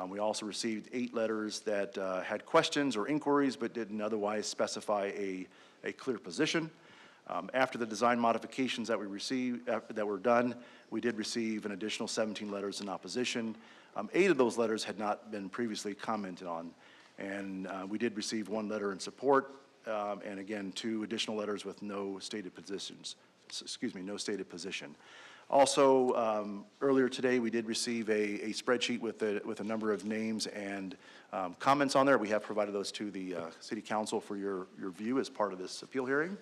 We also received 8 letters that had questions or inquiries but didn't otherwise specify a clear position. After the design modifications that we received, that were done, we did receive an additional 17 letters in opposition. 8 of those letters had not been previously commented on. And we did receive 1 letter in support, and again, 2 additional letters with no stated positions, no stated position. Also, earlier today, we did receive a spreadsheet with a number of names and comments on there. We have provided those to the City Council for your view as part of this appeal hearing.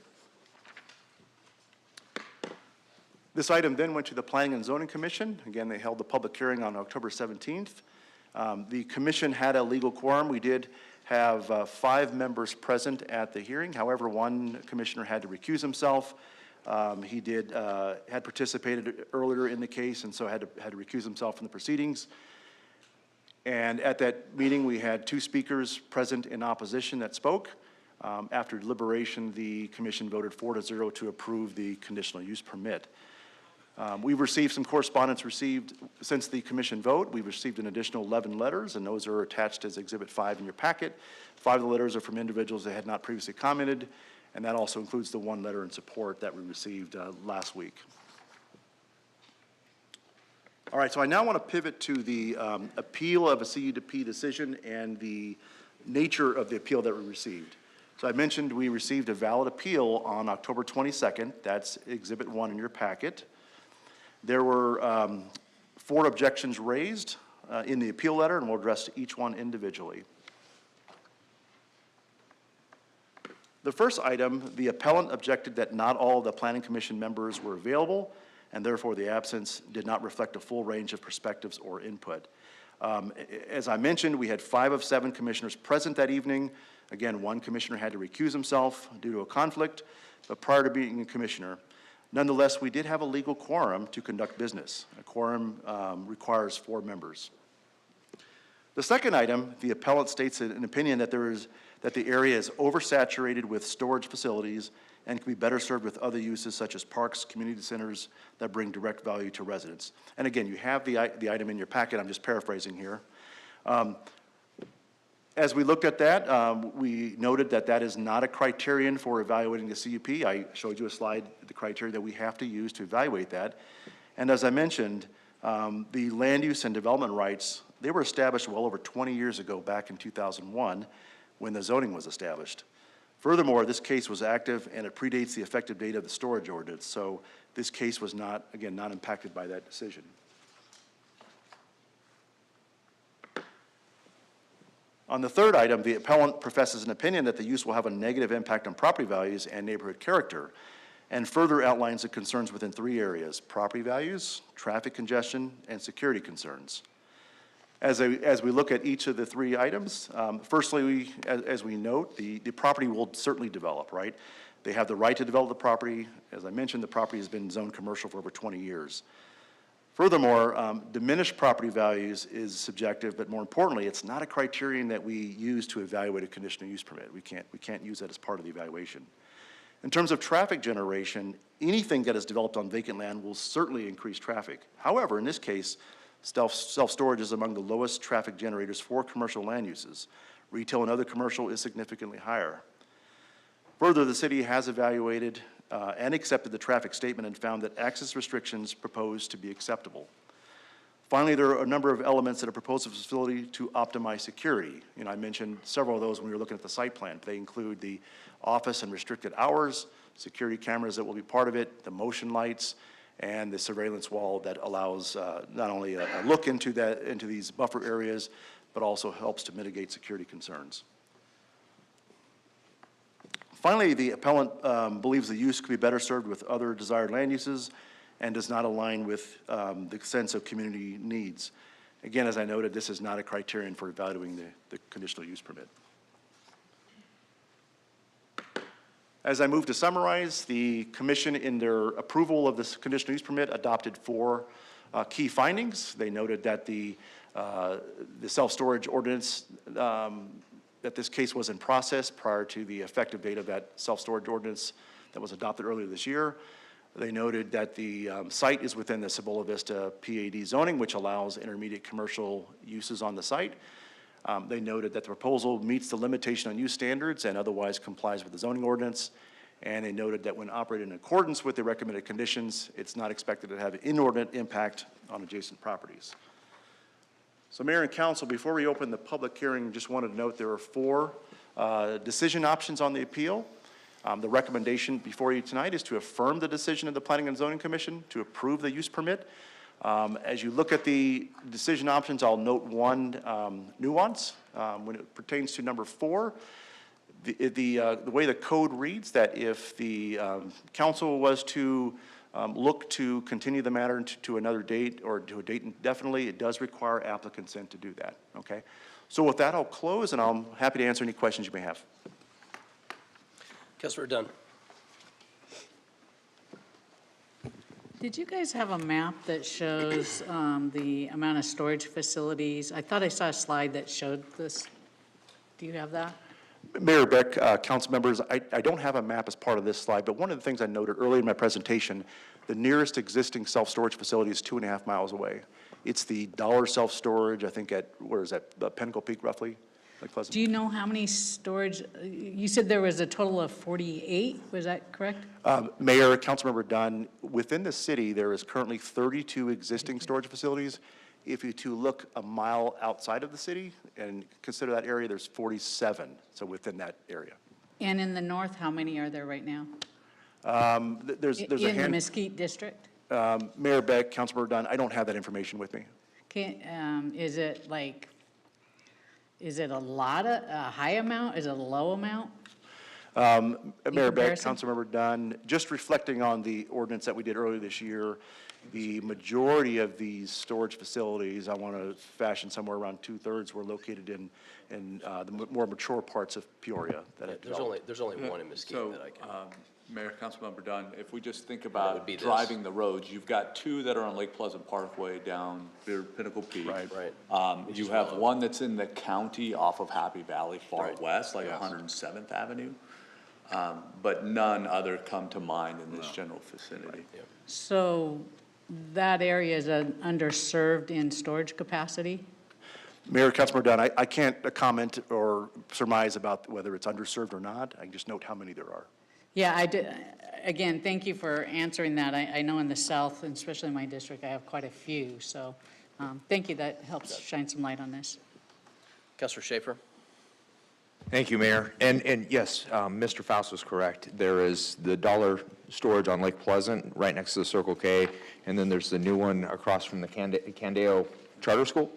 This item then went to the Planning and Zoning Commission. Again, they held the public hearing on October 17th. The commission had a legal quorum. We did have 5 members present at the hearing. However, 1 commissioner had to recuse himself. He had participated earlier in the case, and so had to recuse himself from the proceedings. And at that meeting, we had 2 speakers present in opposition that spoke. After deliberation, the commission voted 4-0 to approve the conditional use permit. We've received some correspondence since the commission vote. We've received an additional 11 letters, and those are attached as Exhibit 5 in your packet. 5 of the letters are from individuals that had not previously commented, and that also includes the 1 letter in support that we received last week. All right, so I now want to pivot to the appeal of a CUP decision and the nature of the appeal that we received. So I mentioned we received a valid appeal on October 22nd. That's Exhibit 1 in your packet. There were 4 objections raised in the appeal letter, and we'll address each one individually. The first item, the appellant objected that not all of the Planning Commission members were available, and therefore the absence did not reflect a full range of perspectives or input. As I mentioned, we had 5 of 7 commissioners present that evening. Again, 1 commissioner had to recuse himself due to a conflict, but prior to being a commissioner. Nonetheless, we did have a legal quorum to conduct business. A quorum requires 4 members. The second item, the appellant states an opinion that the area is oversaturated with storage facilities and can be better served with other uses such as parks, community centers that bring direct value to residents. And again, you have the item in your packet. I'm just paraphrasing here. As we looked at that, we noted that that is not a criterion for evaluating the CUP. I showed you a slide, the criteria that we have to use to evaluate that. And as I mentioned, the land use and development rights, they were established well over 20 years ago, back in 2001, when the zoning was established. Furthermore, this case was active and it predates the effective date of the storage ordinance. So this case was not, again, not impacted by that decision. On the third item, the appellant professes an opinion that the use will have a negative impact on property values and neighborhood character, and further outlines the concerns within 3 areas: property values, traffic congestion, and security concerns. As we look at each of the 3 items, firstly, as we note, the property will certainly develop, right? They have the right to develop the property. As I mentioned, the property has been zoned commercial for over 20 years. Furthermore, diminished property values is subjective, but more importantly, it's not a criterion that we use to evaluate a conditional use permit. We can't use that as part of the evaluation. In terms of traffic generation, anything that is developed on vacant land will certainly increase traffic. However, in this case, self-storage is among the lowest traffic generators for commercial land uses. Retail and other commercial is significantly higher. Further, the city has evaluated and accepted the traffic statement and found that access restrictions proposed to be acceptable. Finally, there are a number of elements that are proposed of the facility to optimize security. I mentioned several of those when we were looking at the site plan. They include the office and restricted hours, security cameras that will be part of it, the motion lights, and the surveillance wall that allows not only a look into these buffer areas, but also helps to mitigate security concerns. Finally, the appellant believes the use could be better served with other desired land uses and does not align with the sense of community needs. Again, as I noted, this is not a criterion for evaluating the conditional use permit. As I move to summarize, the commission in their approval of this conditional use permit adopted 4 key findings. They noted that the self-storage ordinance, that this case was in process prior to the effective date of that self-storage ordinance that was adopted earlier this year. They noted that the site is within the Cibola Vista PAD zoning, which allows intermediate commercial uses on the site. They noted that the proposal meets the limitation on use standards and otherwise complies with the zoning ordinance. And they noted that when operated in accordance with the recommended conditions, it's not expected to have an inordinate impact on adjacent properties. So Mayor and Council, before we open the public hearing, just wanted to note there are 4 decision options on the appeal. The recommendation before you tonight is to affirm the decision of the Planning and Zoning Commission to approve the use permit. As you look at the decision options, I'll note one nuance when it pertains to number 4. The way the code reads, that if the council was to look to continue the matter to another date or to a date indefinitely, it does require applicant consent to do that, okay? So with that, I'll close, and I'm happy to answer any questions you may have. Councilor Dunn. Did you guys have a map that shows the amount of storage facilities? I thought I saw a slide that showed this. Do you have that? Mayor Beck, council members, I don't have a map as part of this slide, but one of the things I noted earlier in my presentation, the nearest existing self-storage facility is 2.5 miles away. It's the Dollar Self-Storage, I think at, where is that, Pinnacle Peak roughly? Like Pleasant? Do you know how many storage, you said there was a total of 48, was that correct? Mayor, Councilmember Dunn, within the city, there is currently 32 existing storage facilities. If you to look a mile outside of the city and consider that area, there's 47, so within that area. And in the north, how many are there right now? There's a In the Mesquite district? Mayor Beck, Councilmember Dunn, I don't have that information with me. Is it like, is it a high amount? Is it a low amount? Mayor Beck, comparison? Councilmember Dunn, just reflecting on the ordinance that we did earlier this year, the majority of these storage facilities, I want to fashion somewhere around 2/3 were located in the more mature parts of Peoria that have developed. There's only one in Mesquite that I can. Mayor, Councilmember Dunn, if we just think would about be this. driving the roads, you've got 2 that are on Lake Pleasant Parkway down near Pinnacle Peak. Right. Right. You have one that's in the county off of Happy Valley far Right. west, like 107th Avenue. But none other come to mind in this general vicinity. So that area is underserved in storage capacity? Mayor, Councilmember Dunn, I can't comment or surmise about whether it's underserved or not. I can just note how many there are. Yeah, I did. Again, thank you for answering that. I know in the south, and especially in my district, I have quite a few. So thank you. That helps shine some light on this. Councilor Schaefer. Thank you, Mayor. And yes, Mr. Faust was correct. There is the Dollar Storage on Lake Pleasant, right next to the Circle K, and then there's the new one across from the Candeo Charter School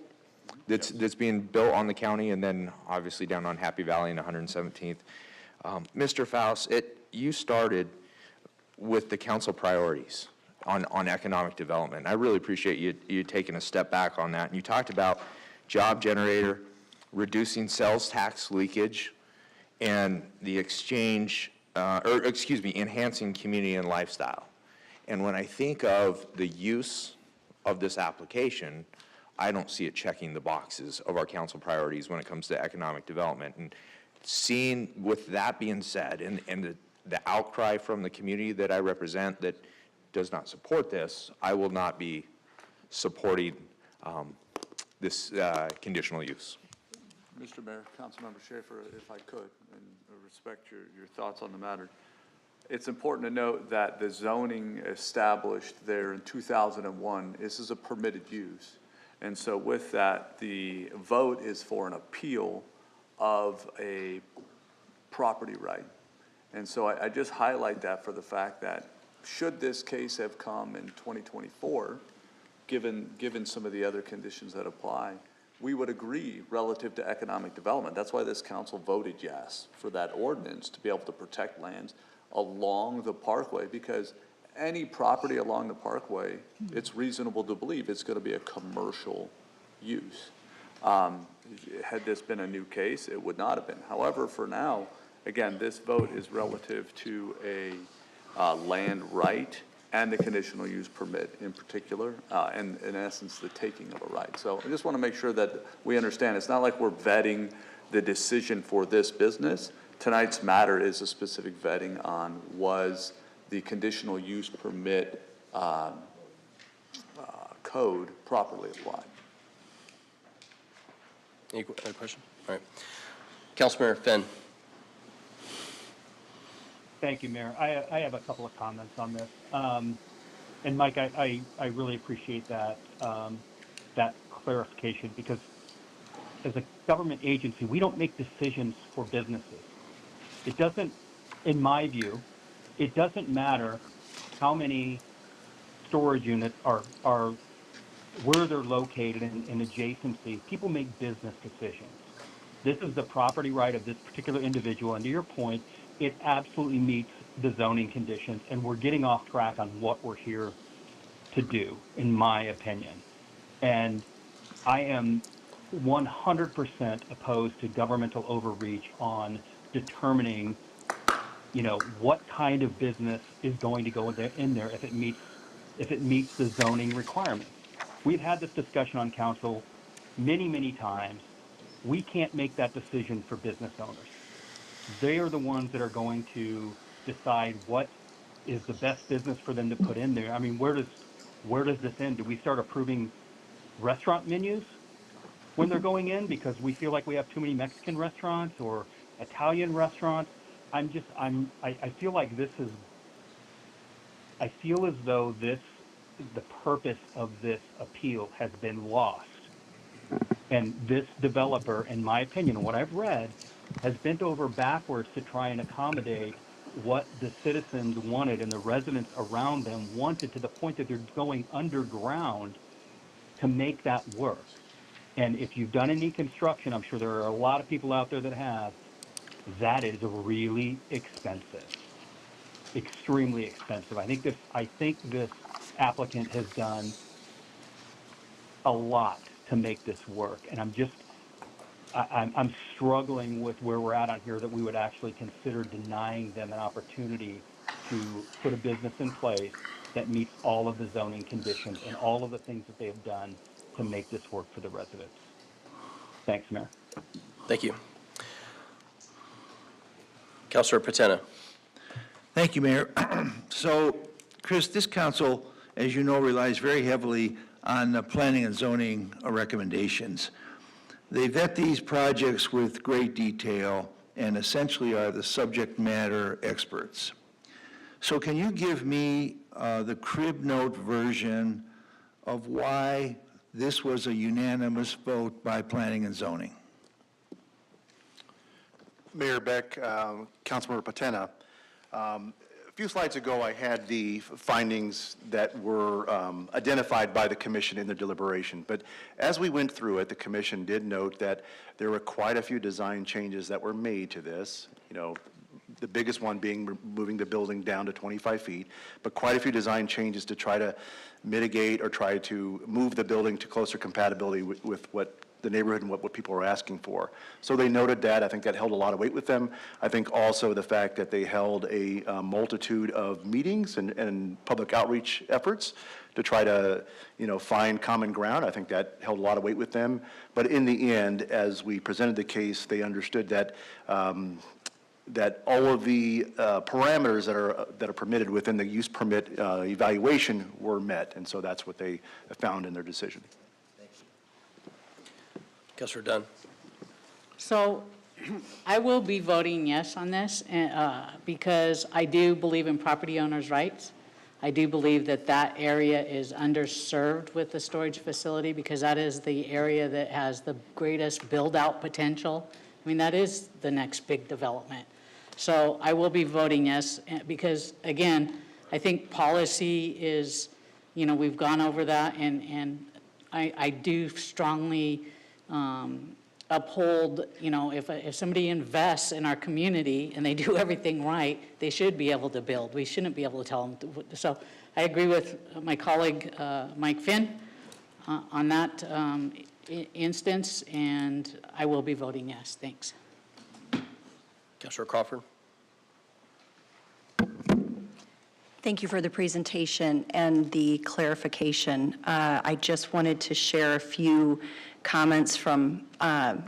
that's being built on the county, and then obviously down on Happy Valley and 117th. Mr. Faust, you started with the council priorities on economic development. I really appreciate you taking a step back on that. And you talked about job generator, reducing sales tax leakage, and the enhancing community and lifestyle. And when I think of the use of this application, I don't see it checking the boxes of our council priorities when it comes to economic development. And seeing, with that being said, and the outcry from the community that I represent that does not support this, I will not be supporting this conditional use. Mr. Mayor, Councilmember Schaefer, if I could, and respect your thoughts on the matter. It's important to note that the zoning established there in 2001, this is a permitted use. And so with that, the vote is for an appeal of a property right. And so I just highlight that for the fact that should this case have come in 2024, given some of the other conditions that apply, we would agree relative to economic development. That's why this council voted yes for that ordinance, to be able to protect lands along the parkway, because any property along the parkway, it's reasonable to believe it's going to be a commercial use. Had this been a new case, it would not have been. However, for now, again, this vote is relative to a land right and the conditional use permit in particular, and in essence, the taking of a right. So I just want to make sure that we understand, it's not like we're vetting the decision for this business. Tonight's matter is a specific vetting on was the conditional use permit code properly applied. Any other question? All right. Councilmember Finn. Thank you, Mayor. I have a couple of comments on this. And Mike, I really appreciate that, that clarification, because as a government agency, we don't make decisions for businesses. It doesn't, in my view, it doesn't matter how many storage units are where they're located in adjacency. People make business decisions. This is the property right of this particular individual, and to your point, it absolutely meets the zoning conditions, and we're getting off track on what we're here to do, in my opinion. And I am 100% opposed to governmental overreach on determining, what kind of business is going to go in there if it meets the zoning requirements. We've had this discussion on council many, many times. We can't make that decision for business owners. They are the ones that are going to decide what is the best business for them to put in there. I mean, where does this end? Do we start approving restaurant menus when they're going in because we feel like we have too many Mexican restaurants or Italian restaurants? I feel like I feel as though the purpose of this appeal has been lost. And this developer, in my opinion, what I've read, has bent over backwards to try and accommodate what the citizens wanted and the residents around them wanted, to the point that they're going underground to make that work. And if you've done any construction, I'm sure there are a lot of people out there that have, that is really expensive, extremely expensive. I think this applicant has done a lot to make this work, and I'm struggling with where we're at on here, that we would actually consider denying them an opportunity to put a business in place that meets all of the zoning conditions and all of the things that they've done to make this work for the residents. Thanks, Mayor. Thank you. Councilor Patena. Thank you, Mayor. So, Chris, this council, as you know, relies very heavily on the planning and zoning recommendations. They vet these projects with great detail and essentially are the subject matter experts. So can you give me the crib note version of why this was a unanimous vote by planning and zoning? Mayor Beck, Councilmember Patena, a few slides ago I had the findings that were identified by the commission in their deliberation. But as we went through it, the commission did note that there were quite a few design changes that were made to this. The biggest one being moving the building down to 25 feet, but quite a few design changes to try to mitigate or try to move the building to closer compatibility with what the neighborhood and what people are asking for. So they noted that. I think that held a lot of weight with them. I think also the fact that they held a multitude of meetings and public outreach efforts to try to, find common ground. I think that held a lot of weight with them. But in the end, as we presented the case, they understood that that all of the parameters that are permitted within the use permit evaluation were met, and so that's what they found in their decision. Councilor Dunn. So I will be voting yes on this because I do believe in property owners' rights. I do believe that that area is underserved with the storage facility because that is the area that has the greatest build-out potential. I mean, that is the next big development. So I will be voting yes because, again, I think policy is, you know, we've gone over that, and I do strongly uphold, you know, if somebody invests in our community and they do everything right, they should be able to build. We shouldn't be able to tell them to. So I agree with my colleague, Mike Finn, on that instance, and I will be voting yes. Thanks. Councilor Crawford? Thank you for the presentation and the clarification. I just wanted to share a few comments from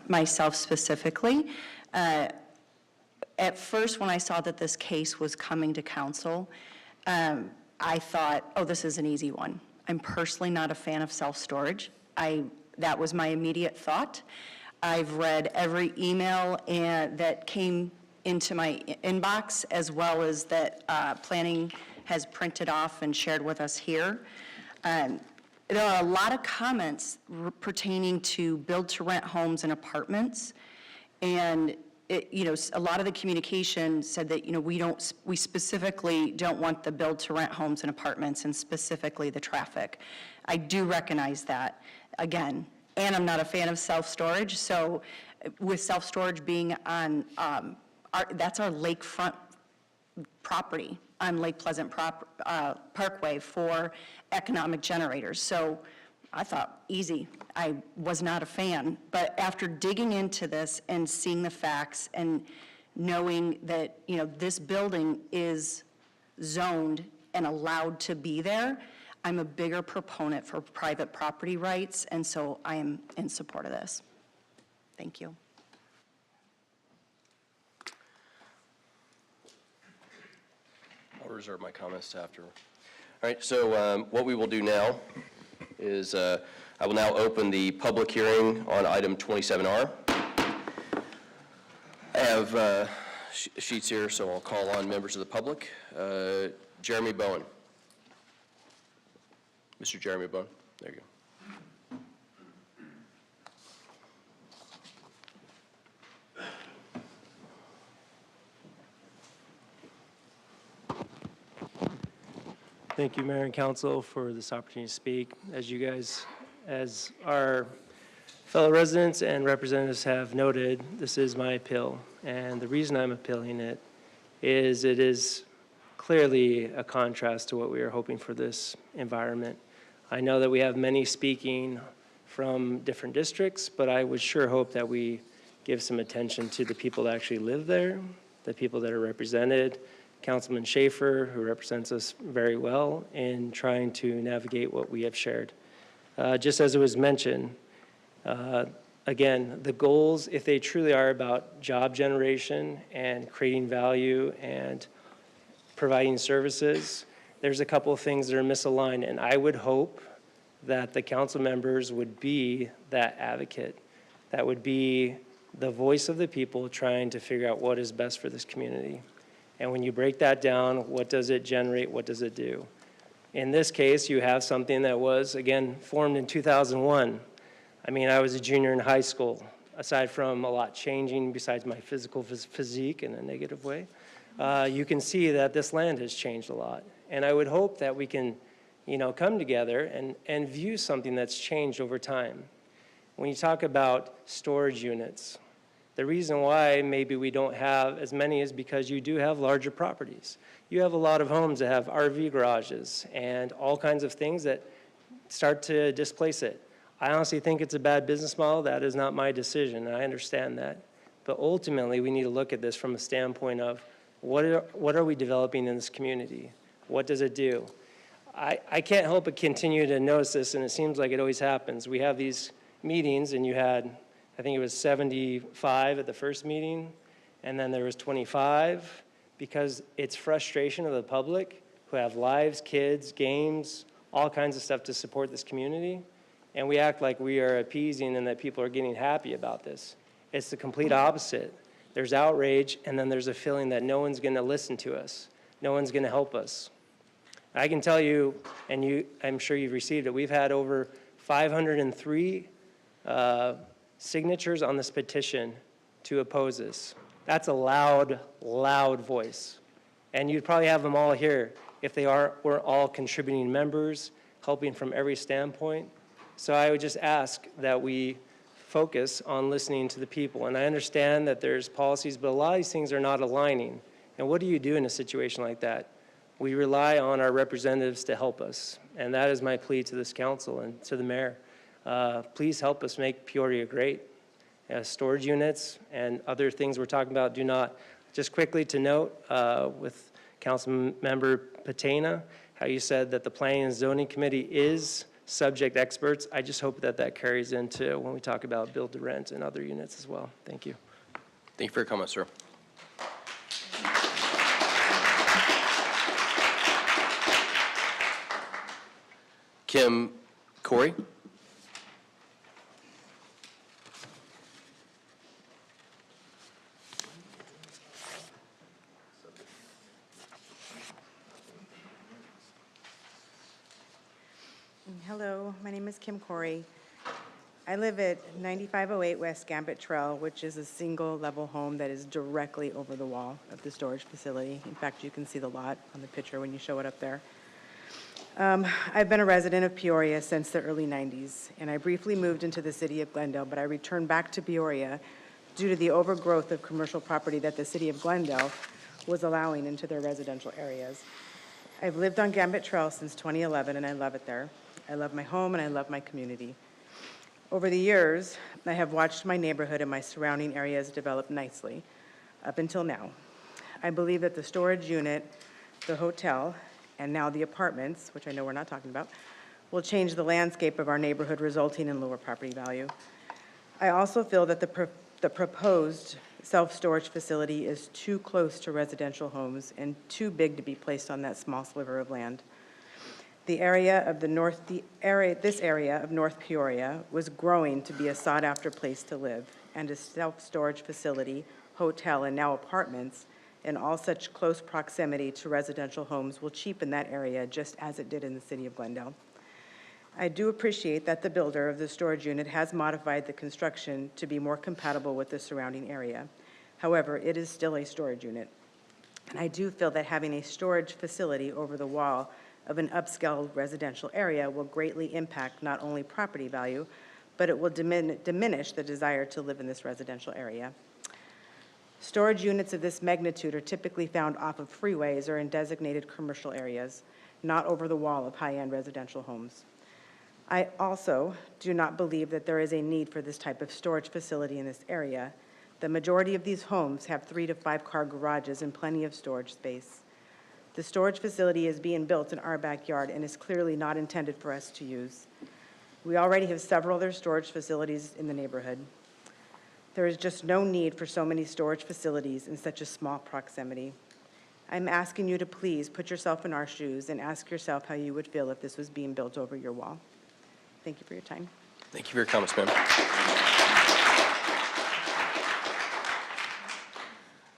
myself specifically. At first, when I saw that this case was coming to council, I thought, oh, this is an easy one. I'm personally not a fan of self-storage. That was my immediate thought. I've read every email that came into my inbox, as well as that planning has printed off and shared with us here. There are a lot of comments pertaining to build-to-rent homes and apartments, and you know, a lot of the communication said that, you know, we specifically don't want the build-to-rent homes and apartments, and specifically the traffic. I do recognize that, again, and I'm not a fan of self-storage, so with self-storage being on, that's our lakefront property on Lake Pleasant Parkway for economic generators. So I thought, easy. I was not a fan. But after digging into this and seeing the facts and knowing that, you know, this building is zoned and allowed to be there, I'm a bigger proponent for private property rights, and so I am in support of this. Thank you. I'll reserve my comments to after. All right, so what we will do now is I will now open the public hearing on item 27R. I have sheets here, so I'll call on members of the public. Jeremy Bowen. Mr. Jeremy Bowen, there you go. Thank you, Mayor and Council, for this opportunity to speak. As our fellow residents and representatives have noted, this is my appeal. And the reason I'm appealing it is clearly a contrast to what we are hoping for this environment. I know that we have many speaking from different districts, but I would sure hope that we give some attention to the people that actually live there, the people that are represented, Councilman Schaefer, who represents us very well in trying to navigate what we have shared. Just as it was mentioned, again, the goals, if they truly are about job generation and creating value and providing services, there's a couple of things that are misaligned, and I would hope that the council members would be that advocate, that would be the voice of the people trying to figure out what is best for this community. And when you break that down, what does it generate? What does it do? In this case, you have something that was, again, formed in 2001. I mean, I was a junior in high school. Aside from a lot changing besides my physical physique in a negative way, you can see that this land has changed a lot. And I would hope that we can, you know, come together and view something that's changed over time. When you talk about storage units, the reason why maybe we don't have as many is because you do have larger properties. You have a lot of homes that have RV garages and all kinds of things that start to displace it. I honestly think it's a bad business model. That is not my decision. I understand that. But ultimately, we need to look at this from a standpoint of what are we developing in this community? What does it do? I can't help but continue to notice this, and it seems like it always happens. We have these meetings, and you had, I think it was 75 at the first meeting, and then there was 25, because it's frustration of the public who have lives, kids, games, all kinds of stuff to support this community, and we act like we are appeasing and that people are getting happy about this. It's the complete opposite. There's outrage, and then there's a feeling that no one's going to listen to us. No one's going to help us. I can tell you, and I'm sure you've received it, we've had over 503 signatures on this petition to oppose this. That's a loud, loud voice. And you'd probably have them all here if they were all contributing members, helping from every standpoint. So I would just ask that we focus on listening to the people. And I understand that there's policies, but a lot of these things are not aligning. And what do you do in a situation like that? We rely on our representatives to help us. And that is my plea to this council and to the mayor. Please help us make Peoria great. Storage units and other things we're talking about do not. Just quickly to note with Council Member Patena, how you said that the Planning and Zoning Committee is subject experts. I just hope that that carries into when we talk about build to rent and other units as well. Thank you. Thank you for your comment, sir. Kim Corey. Hello, my name is Kim Corey. I live at 9508 West Gambit Trail, which is a single-level home that is directly over the wall of the storage facility. In fact, you can see the lot on the picture when you show it up there. I've been a resident of Peoria since the early 90s, and I briefly moved into the city of Glendale, but I returned back to Peoria due to the overgrowth of commercial property that the city of Glendale was allowing into their residential areas. I've lived on Gambit Trail since 2011, and I love it there. I love my home, and I love my community. Over the years, I have watched my neighborhood and my surrounding areas develop nicely, up until now. I believe that the storage unit, the hotel, and now the apartments, which I know we're not talking about, will change the landscape of our neighborhood, resulting in lower property value. I also feel that the proposed self-storage facility is too close to residential homes and too big to be placed on that small sliver of land. This area of North Peoria was growing to be a sought-after place to live, and a self-storage facility, hotel, and now apartments in all such close proximity to residential homes will cheapen that area just as it did in the city of Glendale. I do appreciate that the builder of the storage unit has modified the construction to be more compatible with the surrounding area. However, it is still a storage unit. And I do feel that having a storage facility over the wall of an upscale residential area will greatly impact not only property value, but it will diminish the desire to live in this residential area. Storage units of this magnitude are typically found off of freeways or in designated commercial areas, not over the wall of high-end residential homes. I also do not believe that there is a need for this type of storage facility in this area. The majority of these homes have 3 to 5 car garages and plenty of storage space. The storage facility is being built in our backyard and is clearly not intended for us to use. We already have several other storage facilities in the neighborhood. There is just no need for so many storage facilities in such a small proximity. I'm asking you to please put yourself in our shoes and ask yourself how you would feel if this was being built over your wall. Thank you for your time. Thank you for your comments, ma'am.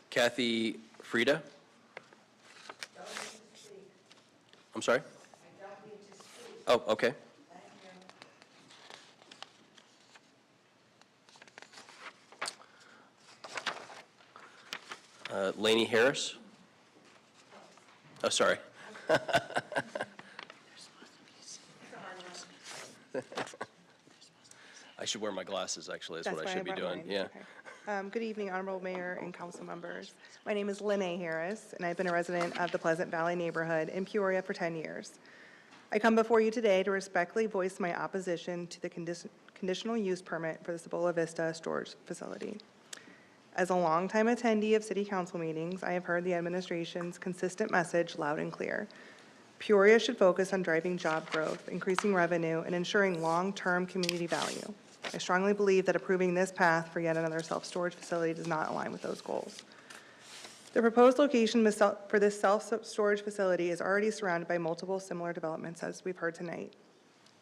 Kathy Frieda. I'm sorry? I don't need to speak. Oh, okay. Laney Harris. Oh, sorry. I should wear my glasses, actually. That's what I should be doing. Yeah. Good evening, Honorable Mayor and council members. My name is Lynne Harris, and I've been a resident of the Pleasant Valley neighborhood in Peoria for 10 years. I come before you today to respectfully voice my opposition to the conditional use permit for the Cibola Vista storage facility. As a longtime attendee of city council meetings, I have heard the administration's consistent message loud and clear. Peoria should focus on driving job growth, increasing revenue, and ensuring long-term community value. I strongly believe that approving this path for yet another self-storage facility does not align with those goals. The proposed location for this self-storage facility is already surrounded by multiple similar developments, as we've heard tonight.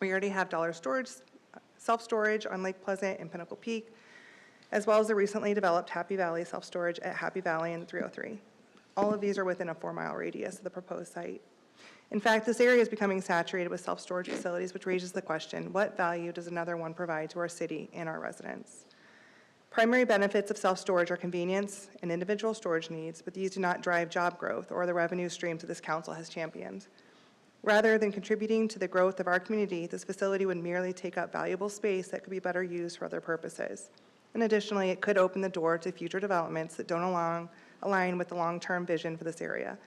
We already have Dollar Storage, self-storage on Lake Pleasant and Pinnacle Peak, as well as the recently developed Happy Valley self-storage at Happy Valley and 303. All of these are within a 4-mile radius of the proposed site. In fact, this area is becoming saturated with self-storage facilities, which raises the question, what value does another one provide to our city and our residents? Primary benefits of self-storage are convenience and individual storage needs, but these do not drive job growth or the revenue streams that this council has championed. Rather than contributing to the growth of our community, this facility would merely take up valuable space that could be better used for other purposes. And additionally, it could open the door to future developments that don't align with the long-term vision for this area,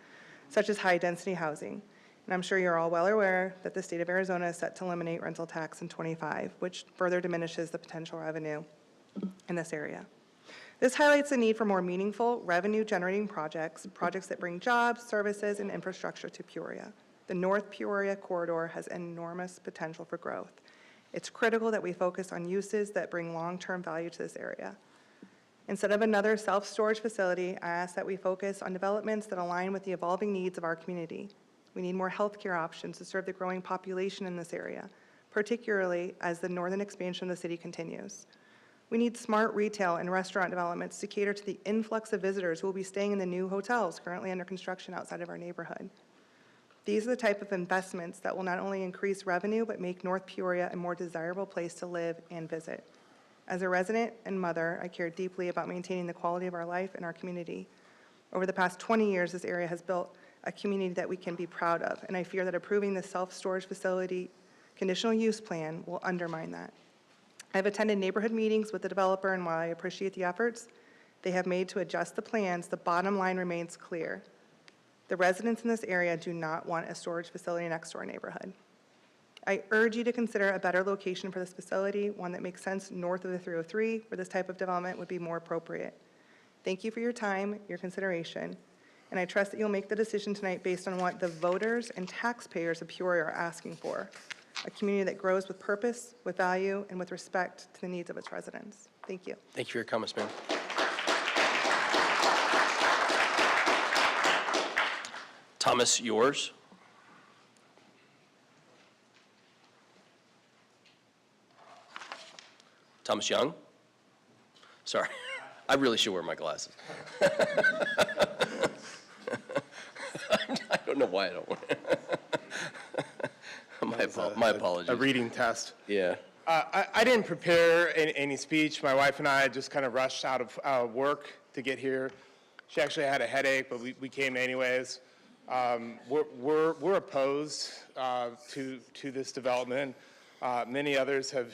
such as high-density housing. And I'm sure you're all well aware that the state of Arizona is set to eliminate rental tax in '25, which further diminishes the potential revenue in this area. This highlights the need for more meaningful, revenue-generating projects that bring jobs, services, and infrastructure to Peoria. The North Peoria corridor has enormous potential for growth. It's critical that we focus on uses that bring long-term value to this area. Instead of another self-storage facility, I ask that we focus on developments that align with the evolving needs of our community. We need more healthcare options to serve the growing population in this area, particularly as the northern expansion of the city continues. We need smart retail and restaurant developments to cater to the influx of visitors who will be staying in the new hotels currently under construction outside of our neighborhood. These are the type of investments that will not only increase revenue, but make North Peoria a more desirable place to live and visit. As a resident and mother, I care deeply about maintaining the quality of our life in our community. Over the past 20 years, this area has built a community that we can be proud of, and I fear that approving the self-storage facility conditional use plan will undermine that. I've attended neighborhood meetings with the developer, and while I appreciate the efforts they have made to adjust the plans, the bottom line remains clear. The residents in this area do not want a storage facility next to our neighborhood. I urge you to consider a better location for this facility, one that makes sense north of the 303, where this type of development would be more appropriate. Thank you for your time, your consideration, and I trust that you'll make the decision tonight based on what the voters and taxpayers of Peoria are asking for, a community that grows with purpose, with value, and with respect to the needs of its residents. Thank you. Thank you for your comments, ma'am. Thomas, yours? Thomas Young? Sorry, I really should wear my glasses. I don't know why I don't wear my apologies. A reading test. Yeah. I didn't prepare any speech. My wife and I just kind of rushed out of work to get here. She actually had a headache, but we came anyways. We're opposed to this development. Many others have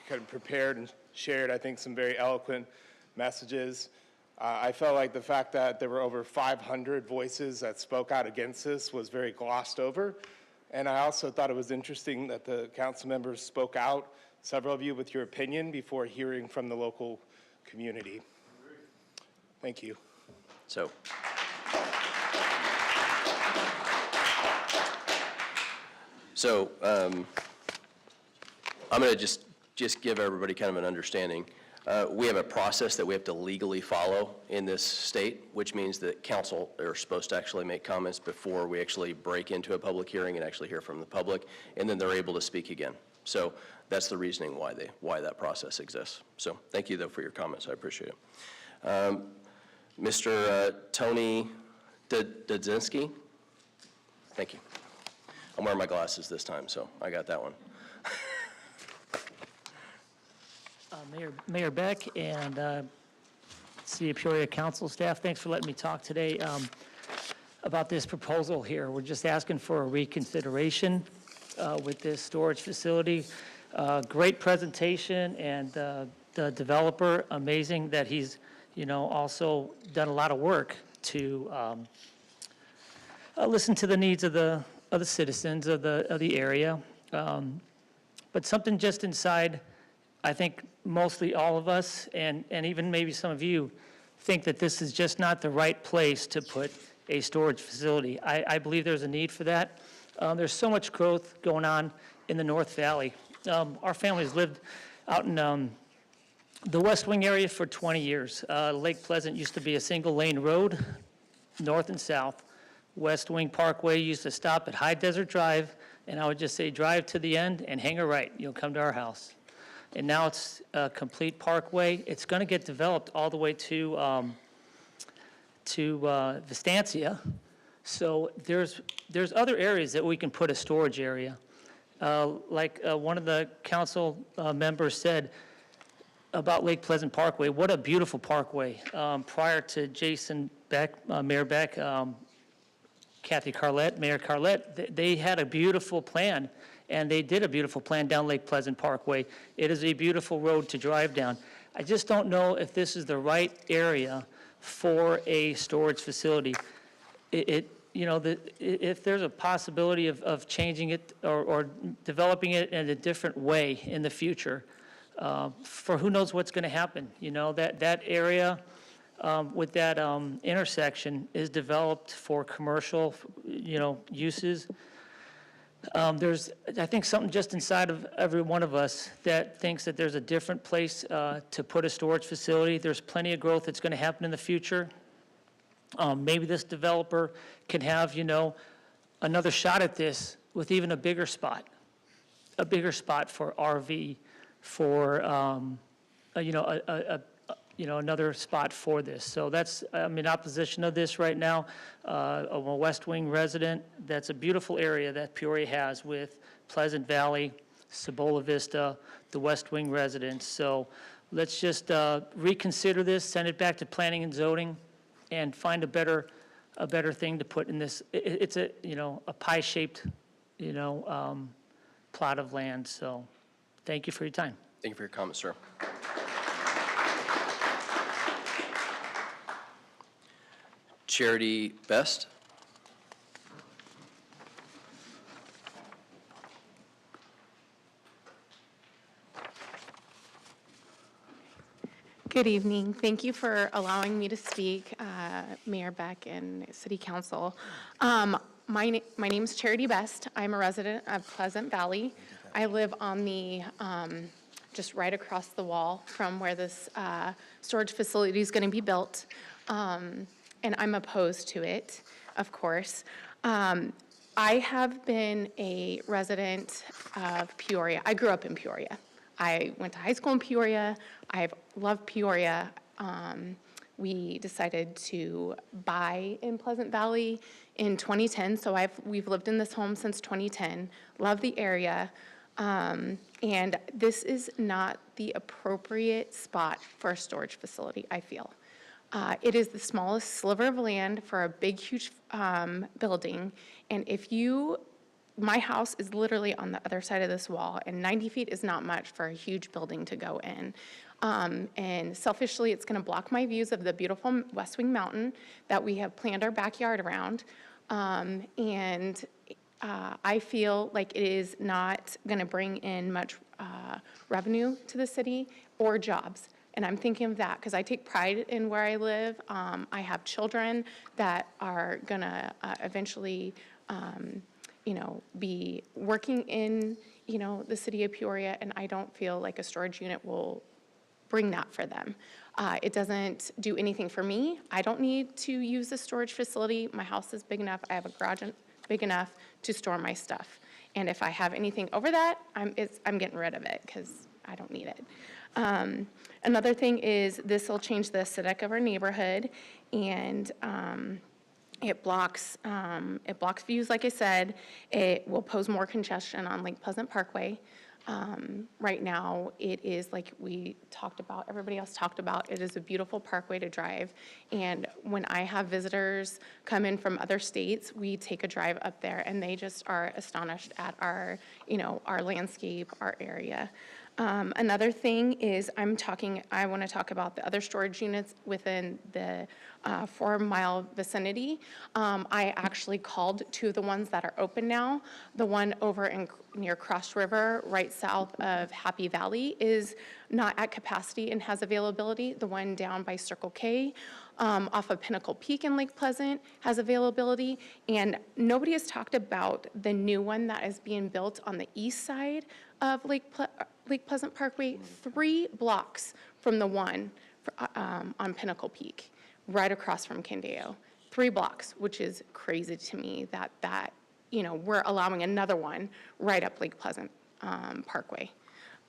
kind of prepared and shared, I think, some very eloquent messages. I felt like the fact that there were over 500 voices that spoke out against this was very glossed over. And I also thought it was interesting that the council members spoke out, several of you, with your opinion before hearing from the local community. Thank you. So. I'm going to just give everybody kind of an understanding. We have a process that we have to legally follow in this state, which means that council are supposed to actually make comments before we actually break into a public hearing and actually hear from the public, and then they're able to speak again. So that's the reasoning why that process exists. So thank you, though, for your comments. I appreciate it. Mr. Tony Dudzinski? Thank you. I'm wearing my glasses this time, so I got that one. Mayor Beck and City of Peoria Council staff, thanks for letting me talk today about this proposal here. We're just asking for a reconsideration with this storage facility. Great presentation, and the developer, amazing that he's, also done a lot of work to listen to the needs of the citizens of the area. But something just inside, I think mostly all of us, and even maybe some of you, think that this is just not the right place to put a storage facility. I believe there's a need for that. There's so much growth going on in the North Valley. Our family's lived out in the West Wing area for 20 years. Lake Pleasant used to be a single-lane road, north and south. West Wing Parkway used to stop at High Desert Drive, and I would just say drive to the end and hang a right. You'll come to our house. and now it's a complete parkway. It's going to get developed all the way to Vistancia. So there's other areas that we can put a storage area. Like one of the council members said about Lake Pleasant Parkway, what a beautiful parkway. Prior to Jason Beck, Mayor Beck, Kathy Carlett, Mayor Carlett, they had a beautiful plan, and they did a beautiful plan down Lake Pleasant Parkway. It is a beautiful road to drive down. I just don't know if this is the right area for a storage facility. If there's a possibility of changing it or developing it in a different way in the future, for who knows what's going to happen. That area with that intersection is developed for commercial, uses. There's, I think, something just inside of every one of us that thinks that there's a different place to put a storage facility. There's plenty of growth that's going to happen in the future. Maybe this developer can have, another shot at this with even a bigger spot for RV, for, another spot for this. So I'm in opposition of this right now. I'm a West Wing resident. That's a beautiful area that Peoria has with Pleasant Valley, Cibola Vista, the West Wing residents. So let's just reconsider this, send it back to planning and zoning, and find a better thing to put in this. It's a pie-shaped, plot of land. So thank you for your time. Thank you for your comments, sir. Charity Best. Good evening. Thank you for allowing me to speak, Mayor Beck and City Council. My name is Charity Best. I'm a resident of Pleasant Valley. I live on the, just right across the wall from where this storage facility is going to be built. And I'm opposed to it, of course. I have been a resident of Peoria. I grew up in Peoria. I went to high school in Peoria. I've loved Peoria. We decided to buy in Pleasant Valley in 2010, so we've lived in this home since 2010. Love the area, and this is not the appropriate spot for a storage facility, I feel. It is the smallest sliver of land for a big, huge building, and my house is literally on the other side of this wall, and 90 feet is not much for a huge building to go in. And selfishly, it's going to block my views of the beautiful West Wing Mountain that we have planned our backyard around. And I feel like it is not going to bring in much revenue to the city or jobs. And I'm thinking of that because I take pride in where I live. I have children that are going to eventually be working in, the city of Peoria, and I don't feel like a storage unit will bring that for them. It doesn't do anything for me. I don't need to use a storage facility. My house is big enough. I have a garage big enough to store my stuff. And if I have anything over that, I'm getting rid of it because I don't need it. Another thing is this will change the aesthetic of our neighborhood, and it blocks views, like I said. It will pose more congestion on Lake Pleasant Parkway. Right now, it is, like we talked about, everybody else talked about, it is a beautiful parkway to drive. And when I have visitors come in from other states, we take a drive up there, and they just are astonished at our landscape, our area. Another thing is I want to talk about the other storage units within the 4-mile vicinity. I actually called 2 of the ones that are open now. The one over near Cross River, right south of Happy Valley, is not at capacity and has availability. The one down by Circle K off of Pinnacle Peak in Lake Pleasant has availability. And nobody has talked about the new one that is being built on the east side of Lake Pleasant Parkway, 3 blocks from the one on Pinnacle Peak, right across from Candeo. 3 blocks, which is crazy to me that we're allowing another one right up Lake Pleasant Parkway.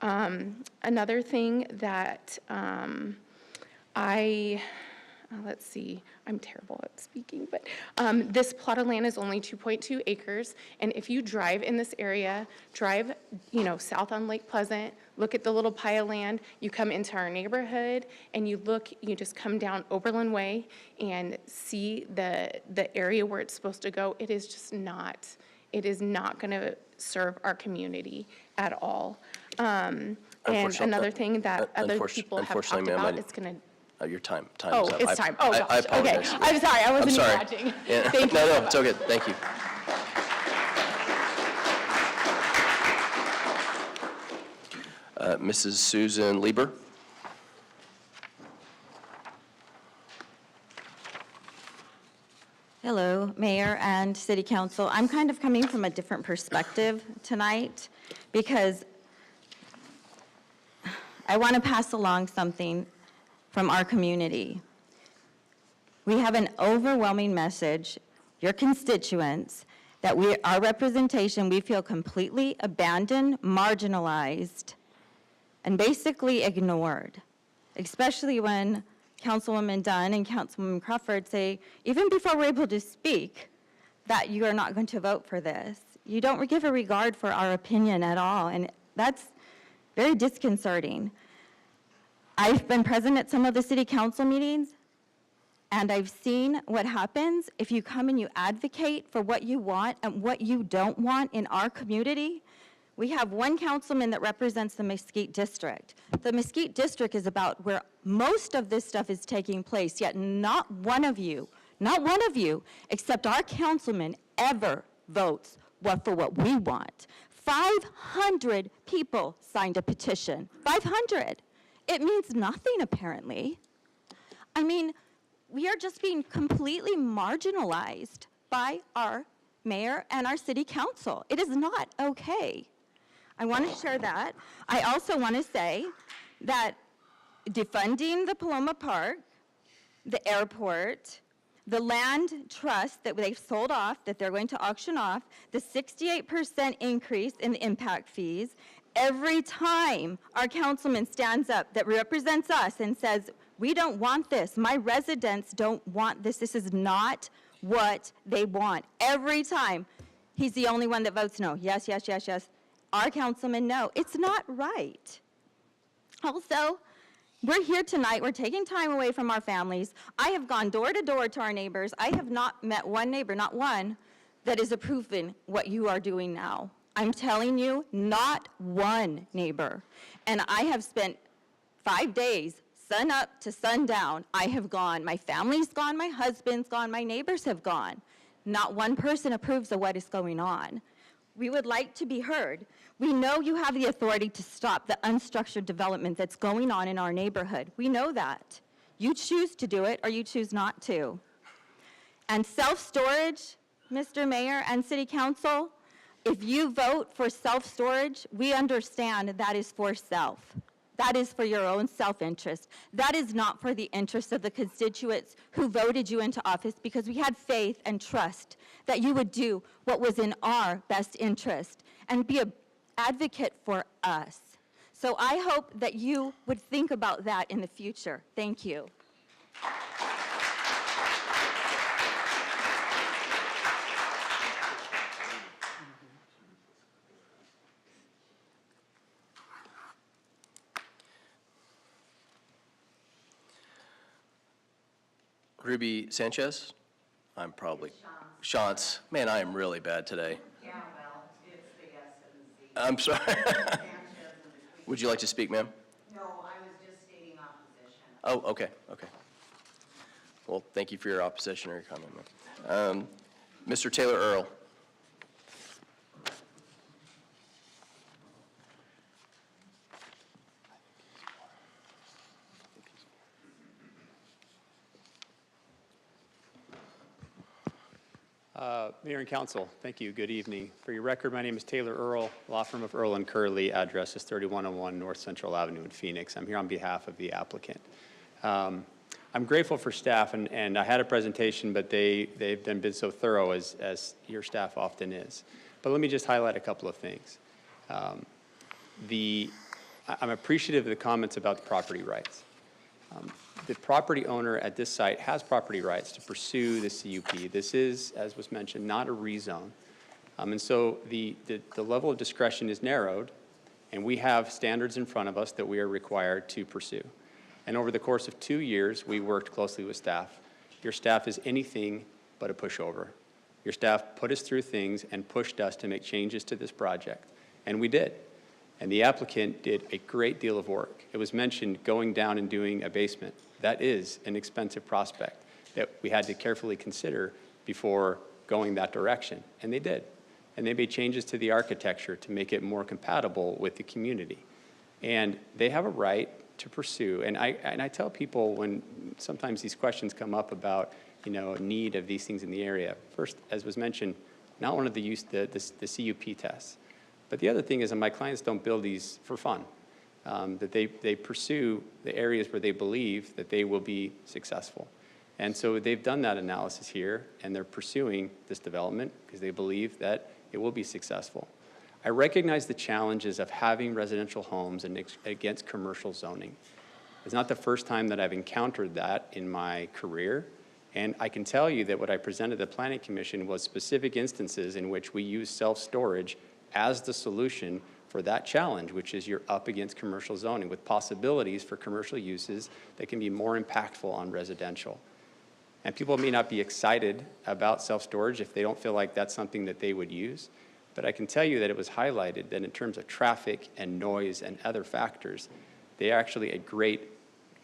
Another thing that let's see, I'm terrible at speaking, but this plot of land is only 2.2 acres, and if you drive in this area, drive, south on Lake Pleasant, look at the little pie of land, you come into our neighborhood, and you just come down Oberlin Way and see the area where it's supposed to go. It is just not, it is not going to serve our community at all. And another thing that other people have talked about is going to. Your time is Oh, up. it's time. Oh, I gosh. Okay. apologize. I'm sorry. I wasn't sorry. watching. Yeah. Thank you. No, it's okay. Thank you. Mrs. Susan Lieber. Hello, Mayor and City Council. I'm kind of coming from a different perspective tonight because I want to pass along something from our community. We have an overwhelming message, your constituents, that our representation, we feel completely abandoned, marginalized, and basically ignored, especially when Councilwoman Dunn and Councilwoman Crawford say, even before we're able to speak, that you are not going to vote for this. You don't give a regard for our opinion at all, and that's very disconcerting. I've been present at some of the city council meetings, and I've seen what happens if you come and you advocate for what you want and what you don't want in our community. We have one councilman that represents the Mesquite District. The Mesquite District is about where most of this stuff is taking place, yet not one of you, except our councilman ever votes for what we want. 500 people signed a petition. 500. It means nothing, apparently. I mean, we are just being completely marginalized by our mayor and our city council. It is not okay. I want to share that. I also want to say that defunding the Paloma Park, the airport, the land trust that they've sold off, that they're going to auction off, the 68% increase in the impact fees, every time our councilman stands up that represents us and says, we don't want this, my residents don't want this, this is not what they want. Every time, he's the only one that votes no. Yes, yes, yes, yes. Our councilman, no. It's not right. Also, we're here tonight, we're taking time away from our families. I have gone door to door to our neighbors. I have not met one neighbor, not one, that is approving what you are doing now. I'm telling you, not one neighbor. And I have spent 5 days, sun up to sundown. I have gone, my family's gone, my husband's gone, my neighbors have gone. Not one person approves of what is going on. We would like to be heard. We know you have the authority to stop the unstructured development that's going on in our neighborhood. We know that. You choose to do it or you choose not to. And self-storage, Mr. Mayor and City Council, if you vote for self-storage, we understand that is for self. That is for your own self-interest. That is not for the interest of the constituents who voted you into office, because we had faith and trust that you would do what was in our best interest and be an advocate for us. So I hope that you would think about that in the future. Thank you. Ruby Sanchez? I'm probably, Shantz. Man, I am really bad today. Yeah, well, it's the S and the Z. I'm sorry. Would you like to speak, ma'am? No, I was just stating opposition. Oh, okay, okay. Well, thank you for your opposition or your comment, ma'am. Mr. Taylor Earl. Mayor and Council, thank you. Good evening. For your record, my name is Taylor Earl, law firm of Earl & Curley. Address is 3101 North Central Avenue in Phoenix. I'm here on behalf of the applicant. I'm grateful for staff, and I had a presentation, but they've been so thorough as your staff often is. But let me just highlight a couple of things. The I'm appreciative of the comments about the property rights. The property owner at this site has property rights to pursue the CUP. This is, as was mentioned, not a rezone. And so the level of discretion is narrowed, and we have standards in front of us that we are required to pursue. And over the course of 2 years, we worked closely with staff. Your staff is anything but a pushover. Your staff put us through things and pushed us to make changes to this project, and we did. And the applicant did a great deal of work. It was mentioned going down and doing a basement. That is an expensive prospect that we had to carefully consider before going that direction, and they did. And they made changes to the architecture to make it more compatible with the community. And they have a right to pursue, and I tell people when sometimes these questions come up about, need of these things in the area. First, as was mentioned, not one of the CUP tests. But the other thing is that my clients don't build these for fun, that they pursue the areas where they believe that they will be successful. And so they've done that analysis here, and they're pursuing this development because they believe that it will be successful. I recognize the challenges of having residential homes against commercial zoning. It's not the first time that I've encountered that in my career, and I can tell you that what I presented to the Planning Commission was specific instances in which we use self-storage as the solution for that challenge, which is you're up against commercial zoning with possibilities for commercial uses that can be more impactful on residential. And people may not be excited about self-storage if they don't feel like that's something that they would use. But I can tell you that it was highlighted that in terms of traffic and noise and other factors, they are actually a great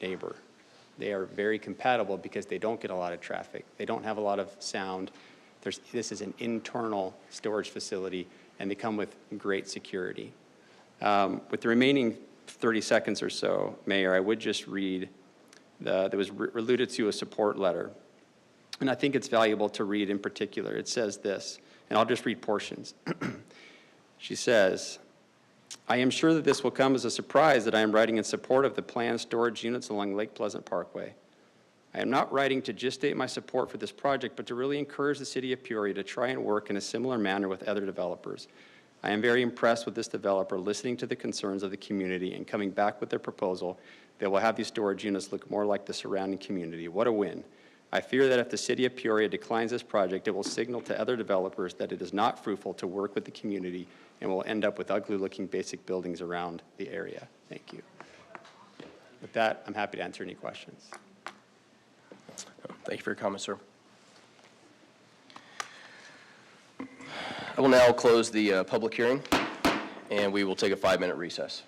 neighbor. They are very compatible because they don't get a lot of traffic. They don't have a lot of sound. This is an internal storage facility, and they come with great security. With the remaining 30 seconds or so, Mayor, I would just read, there was alluded to a support letter. And I think it's valuable to read in particular. It says this, and I'll just read portions. She says, I am sure that this will come as a surprise that I am writing in support of the planned storage units along Lake Pleasant Parkway. I am not writing to just state my support for this project, but to really encourage the city of Peoria to try and work in a similar manner with other developers. I am very impressed with this developer listening to the concerns of the community and coming back with their proposal that will have these storage units look more like the surrounding community. What a win. I fear that if the city of Peoria declines this project, it will signal to other developers that it is not fruitful to work with the community and will end up with ugly-looking basic buildings around the area. Thank you. With that, I'm happy to answer any questions. Thank you for your comments, sir. I will now close the public hearing, and we will take a 5-minute recess.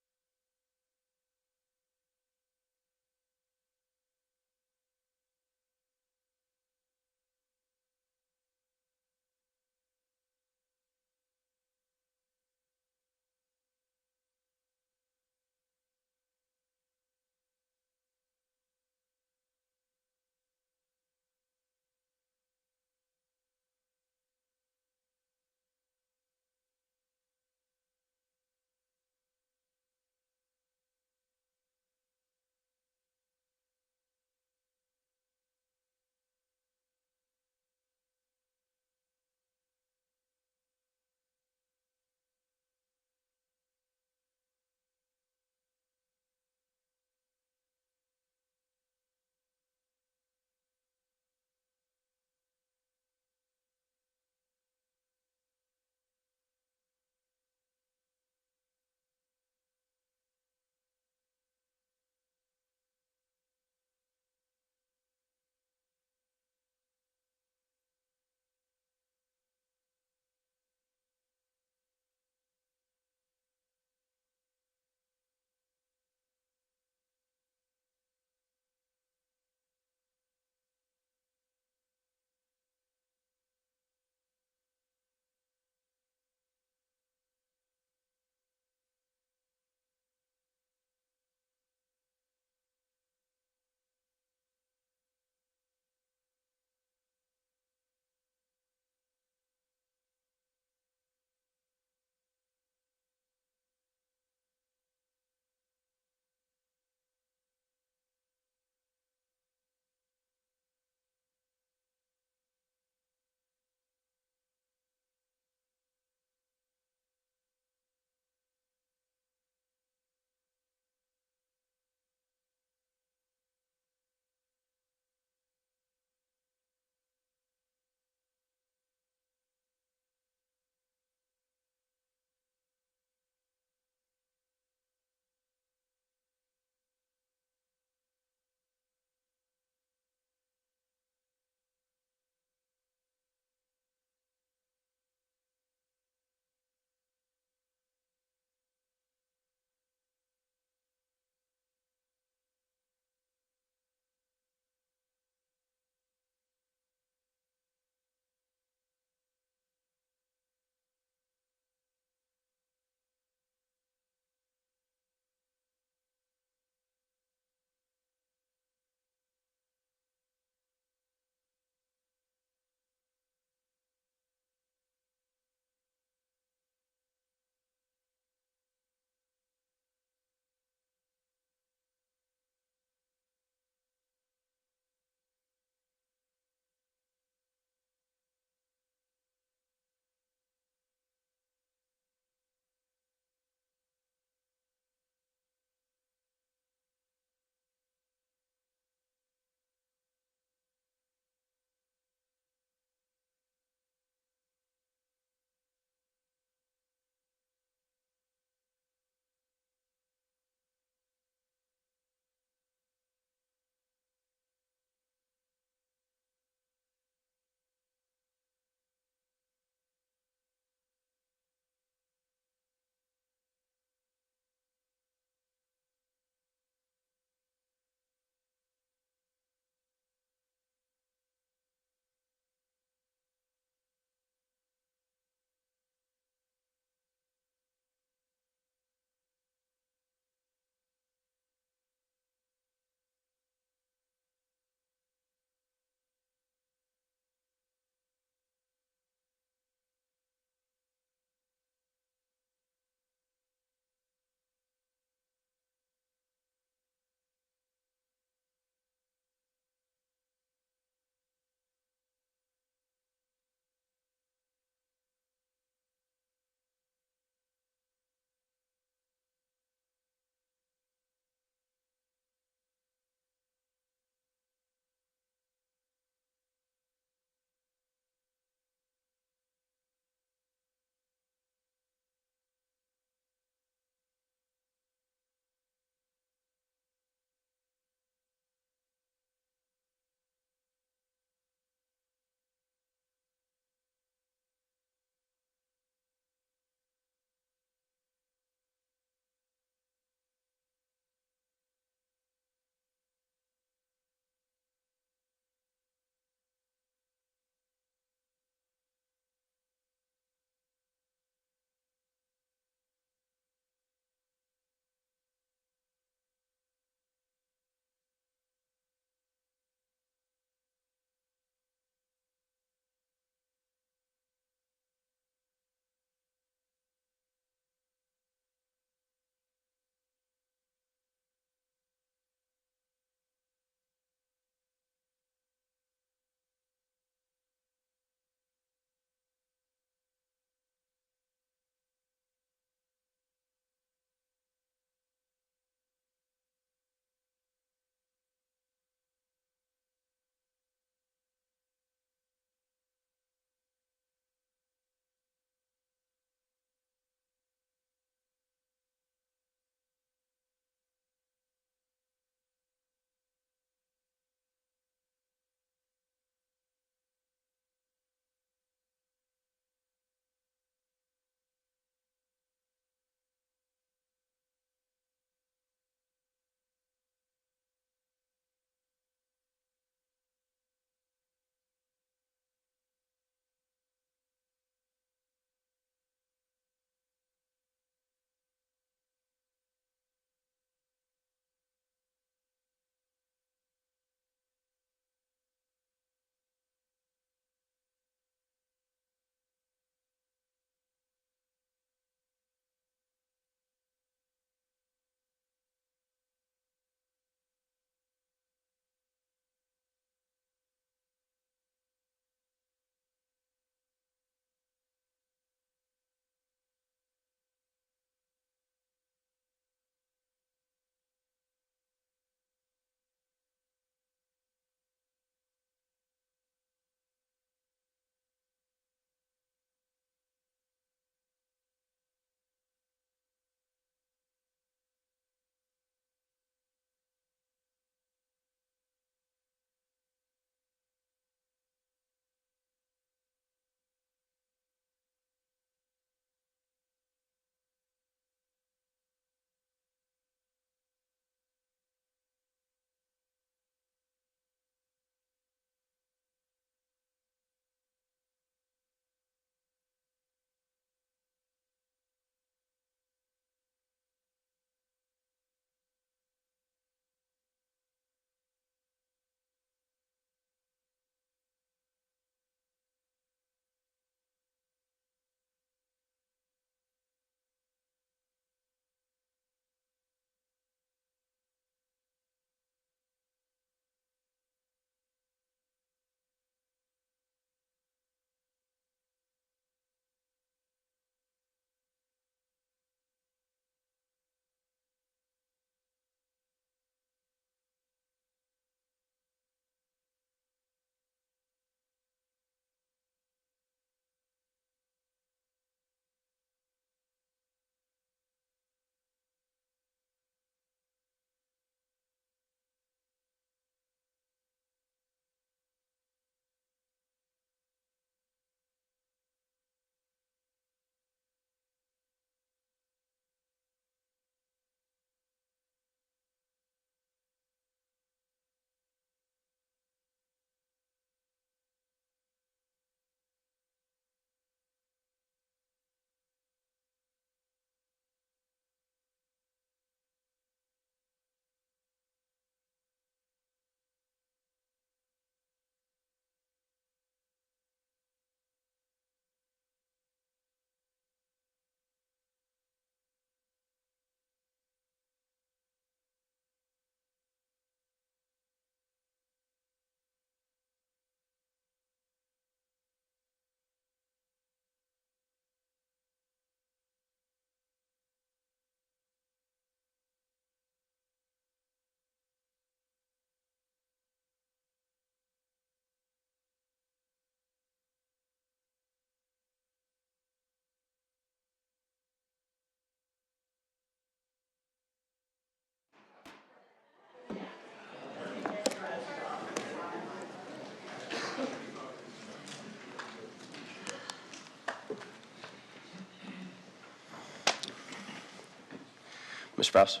Mr. Faust?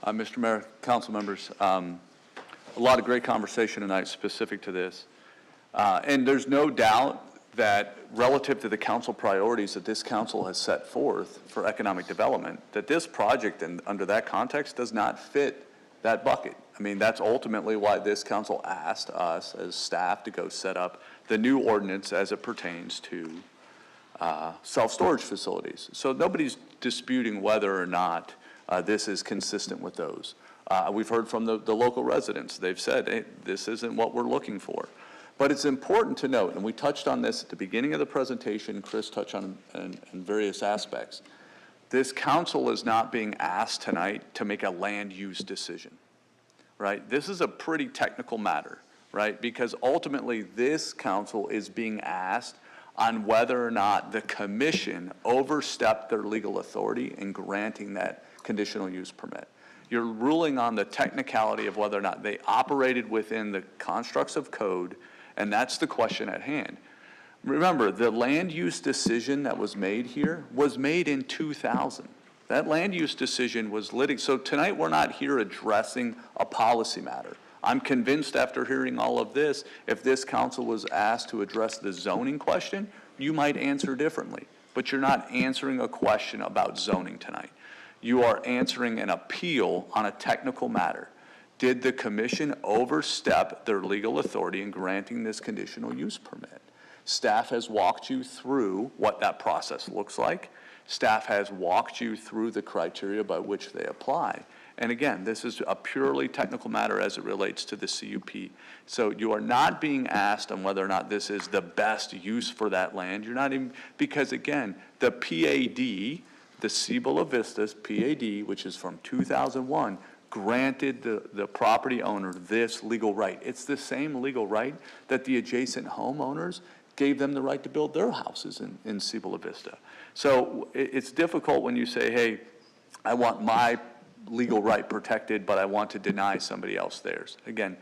Mr. Mayor, council members, a lot of great conversation tonight specific to this. And there's no doubt that relative to the council priorities that this council has set forth for economic development, that this project and under that context does not fit that bucket. I mean, that's ultimately why this council asked us as staff to go set up the new ordinance as it pertains to self-storage facilities. So nobody's disputing whether or not this is consistent with those. We've heard from the local residents. They've said, hey, this isn't what we're looking for. But it's important to note, and we touched on this at the beginning of the presentation, Chris touched on in various aspects. This council is not being asked tonight to make a land use decision, right? This is a pretty technical matter, right? Because ultimately this council is being asked on whether or not the commission overstepped their legal authority in granting that conditional use permit. You're ruling on the technicality of whether or not they operated within the constructs of code, and that's the question at hand. Remember, the land use decision that was made here was made in 2000. That land use decision was litigated. So tonight we're not here addressing a policy matter. I'm convinced after hearing all of this, if this council was asked to address the zoning question, you might answer differently. But you're not answering a question about zoning tonight. You are answering an appeal on a technical matter. Did the commission overstep their legal authority in granting this conditional use permit? Staff has walked you through what that process looks like. Staff has walked you through the criteria by which they apply. And again, this is a purely technical matter as it relates to the CUP. So you are not being asked on whether or not this is the best use for that land. You're not even, because again, the PAD, the Cibola Vistas PAD, which is from 2001, granted the property owner this legal right. It's the same legal right that the adjacent homeowners gave them the right to build their houses in Cibola Vista. So it's difficult when you say, hey, I want my legal right protected, but I want to deny somebody else theirs. Again,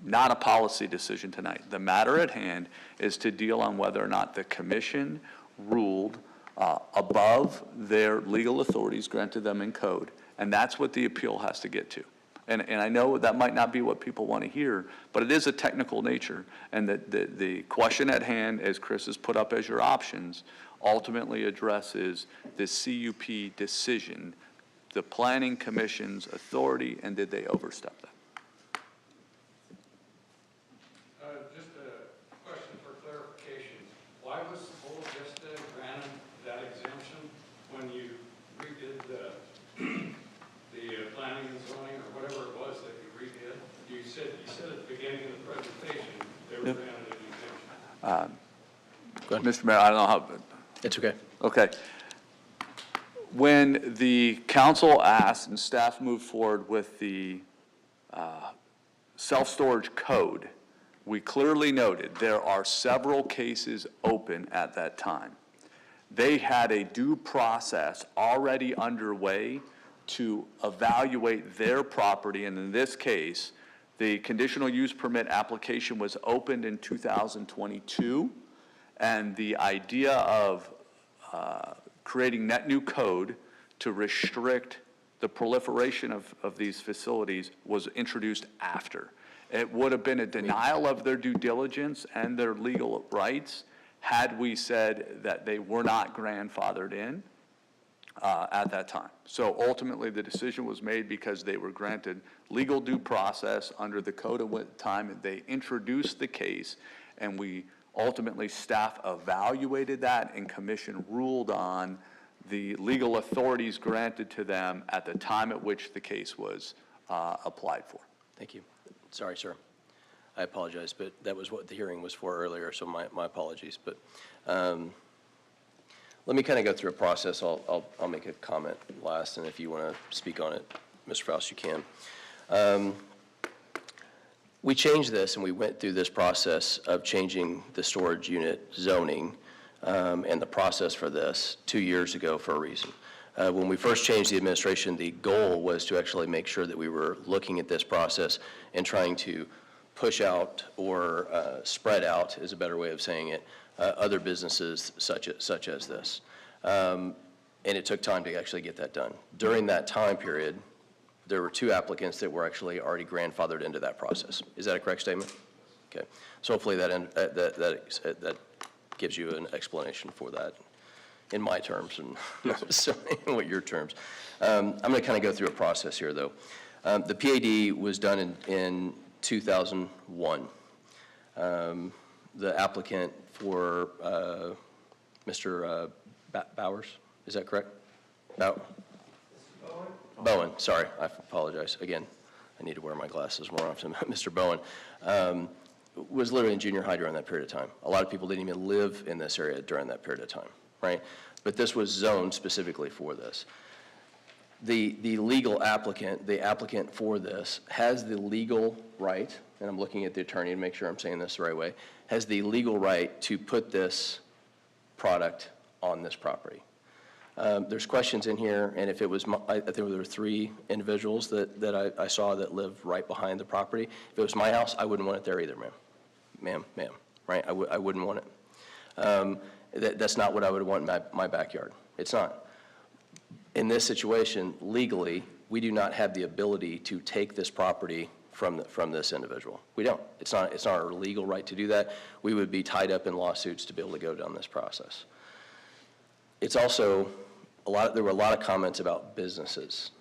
not a policy decision tonight. The matter at hand is to deal on whether or not the commission ruled above their legal authorities granted them in code. And that's what the appeal has to get to. And I know that might not be what people want to hear, but it is a technical nature. And the question at hand, as Chris has put up as your options, ultimately addresses the CUP decision, the Planning Commission's authority, and did they overstep that? Just a question for clarification. Why was Cibola Vista granted that exemption when you redid the planning and zoning or whatever it was that you redid? You said at the beginning of the presentation they were granted an exemption. Go ahead. Mr. Mayor, I don't know how. It's okay. Okay. When the council asked and staff moved forward with the self-storage code, we clearly noted there are several cases open at that time. They had a due process already underway to evaluate their property, and in this case, the conditional use permit application was opened in 2022, and the idea of creating net new code to restrict the proliferation of these facilities was introduced after. It would have been a denial of their due diligence and their legal rights had we said that they were not grandfathered in at that time. So ultimately, the decision was made because they were granted legal due process under the code at the time. They introduced the case, and we ultimately, staff evaluated that, and commission ruled on the legal authorities granted to them at the time at which the case was applied for. Thank you. Sorry, sir. I apologize, but that was what the hearing was for earlier, so my apologies. But let me kind of go through a process. I'll make a comment last, and if you want to speak on it, Mr. Faust, you can. We changed this, and we went through this process of changing the storage unit zoning and the process for this 2 years ago for a reason. When we first changed the administration, the goal was to actually make sure that we were looking at this process and trying to push out or spread out, is a better way of saying it, other businesses such as this. And it took time to actually get that done. During that time period, there were 2 applicants that were actually already grandfathered into that process. Is that a correct statement? Okay. So hopefully that gives you an explanation for that in my terms and so in what your terms. I'm going to kind of go through a process here, though. The PAD was done in 2001. The applicant for Mr. Bowers, is that correct? Bowen, sorry, I apologize. Again, I need to wear my glasses more often. Mr. Bowen was literally in junior high during that period of time. A lot of people didn't even live in this area during that period of time, right? But this was zoned specifically for this. The legal applicant, the applicant for this, has the legal right, and I'm looking at the attorney to make sure I'm saying this the right way, has the legal right to put this product on this property. There's questions in here, and if it was, I think there were 3 individuals that I saw that live right behind the property. If it was my house, I wouldn't want it there either, ma'am, right? I wouldn't want it. That's not what I would want in my backyard. It's not. In this situation, legally, we do not have the ability to take this property from this individual. We don't. It's not our legal right to do that. We would be tied up in lawsuits to be able to go down this process. It's also there were a lot of comments about businesses.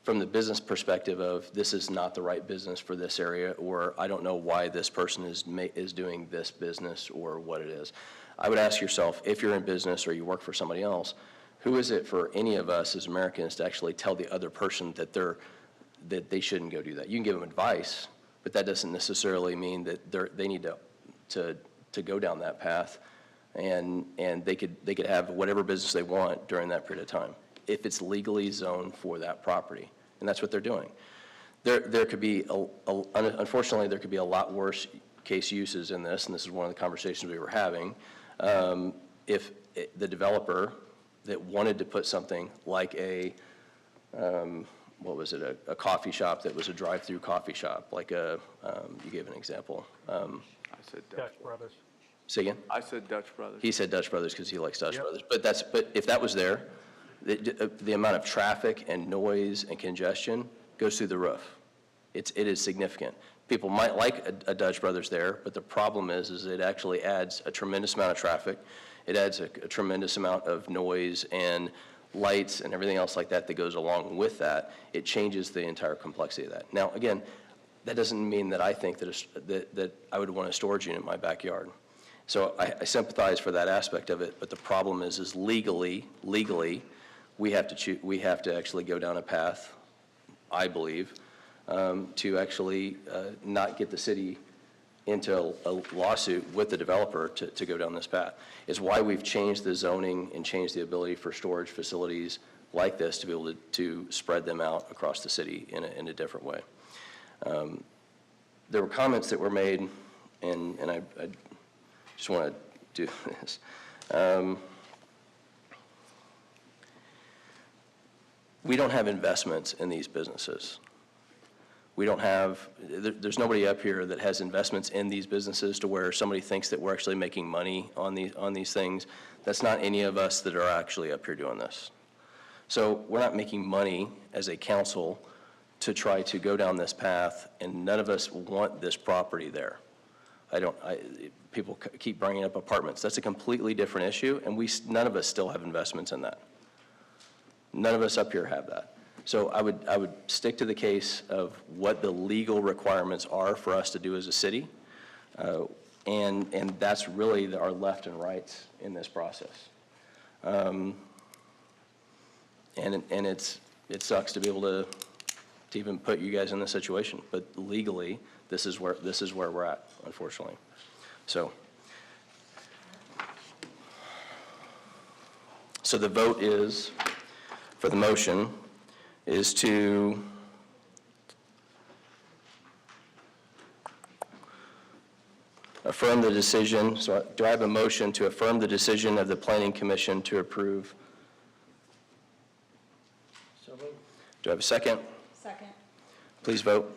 From the business perspective of this is not the right business for this area, or I don't know why this person is doing this business or what it is. I would ask yourself, if you're in business or you work for somebody else, who is it for any of us as Americans to actually tell the other person that they shouldn't go do that? You can give them advice, but that doesn't necessarily mean that they need to go down that path, and they could have whatever business they want during that period of time, if it's legally zoned for that property, and that's what they're doing. There could be, unfortunately, there could be a lot worse case uses in this, and this is one of the conversations we were having. If the developer that wanted to put something like a coffee shop that was a drive-through coffee shop, like you gave an example. I said Dutch Brothers. Say again? I said Dutch Brothers. He said Dutch Brothers because he likes Dutch Brothers. But if that was there, the amount of traffic and noise and congestion goes through the roof. It is significant. People might like a Dutch Brothers there, but the problem is it actually adds a tremendous amount of traffic. It adds a tremendous amount of noise and lights and everything else like that goes along with that. It changes the entire complexity of that. Now, again, that doesn't mean that I think that I would want a storage unit in my backyard. So I sympathize for that aspect of it, but the problem is legally, we have to actually go down a path, I believe, to actually not get the city into a lawsuit with the developer to go down this path. It's why we've changed the zoning and changed the ability for storage facilities like this to be able to spread them out across the city in a different way. There were comments that were made, and I just want to do this. We don't have investments in these businesses. We don't have, there's nobody up here that has investments in these businesses to where somebody thinks that we're actually making money on these things. That's not any of us that are actually up here doing this. So we're not making money as a council to try to go down this path, and none of us want this property there. People keep bringing up apartments. That's a completely different issue, and none of us still have investments in that. None of us up here have that. So I would stick to the case of what the legal requirements are for us to do as a city, and that's really our left and rights in this process. And it sucks to be able to even put you guys in this situation, but legally, this is where we're at, unfortunately. So the vote is, for the motion, is to affirm the decision. So do I have a motion to affirm the decision of the Planning Commission to approve? So moved. Do I have a second? Second. Please vote.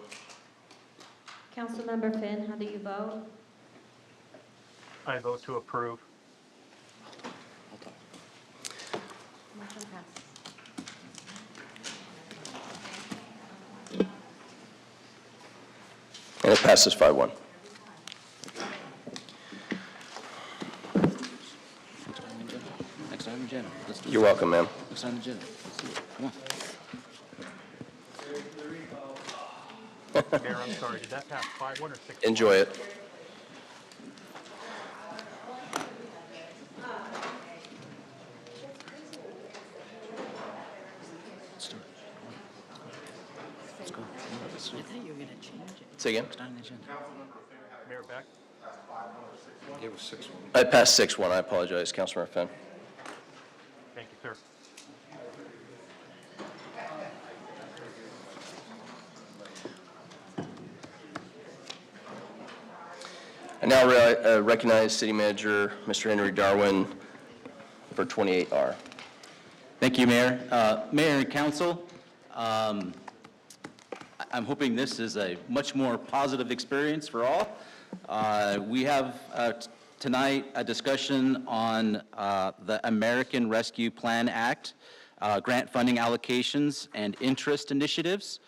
Councilmember Finn, how do you vote? I vote to approve. Motion passes. And it passes 5-1. Next item agenda. Let's do it. You're welcome, ma'am. Next item agenda. Let's do it. Come on. Mayor, I'm sorry, did that pass 5-1 or 6-1? Enjoy it. Let's go. I thought you were going to change it. Say again? Next item agenda. Mayor Beck? It was 6-1. I passed 6-1. I apologize, Councilmember Finn. Thank you, sir. I now recognize City Manager Mr. Henry Darwin for 28R. Thank you, Mayor. Mayor and council, I'm hoping this is a much more positive experience for all. We have tonight a discussion on the American Rescue Plan Act, grant funding allocations, and interest initiatives.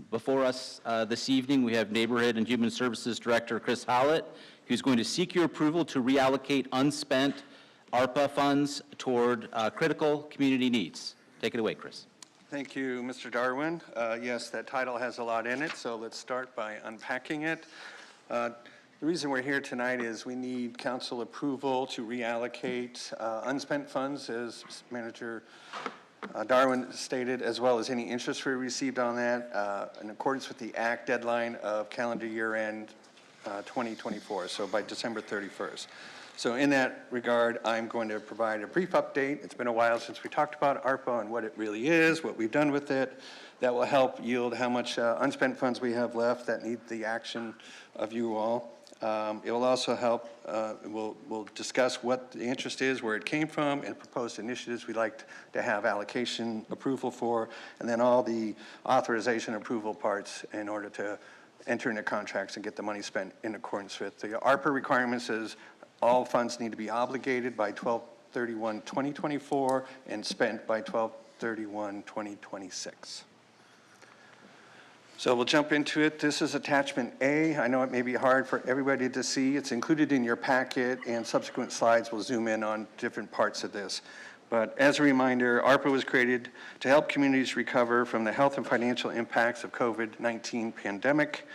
Before us this evening, we have Neighborhood and Human Services Director Chris Howlett, who's going to seek your approval to reallocate unspent ARPA funds toward critical community needs. Take it away, Chris. Thank you, Mr. Darwin. Yes, that title has a lot in it, so let's start by unpacking it. The reason we're here tonight is we need council approval to reallocate unspent funds, as Manager Darwin stated, as well as any interest we received on that in accordance with the Act deadline of calendar year end 2024, so by December 31st. So in that regard, I'm going to provide a brief update. It's been a while since we talked about ARPA and what it really is, what we've done with it. That will help yield how much unspent funds we have left that need the action of you all. It will also help, we'll discuss what the interest is, where it came from, and proposed initiatives we'd like to have allocation approval for, and then all the authorization approval parts in order to enter into contracts and get the money spent in accordance with. The ARPA requirements is all funds need to be obligated by 12/31/2024 and spent by 12/31/2026. So we'll jump into it. This is attachment A. I know it may be hard for everybody to see. It's included in your packet, and subsequent slides will zoom in on different parts of this. But as a reminder, ARPA was created to help communities recover from the health and financial impacts of COVID-19 pandemic.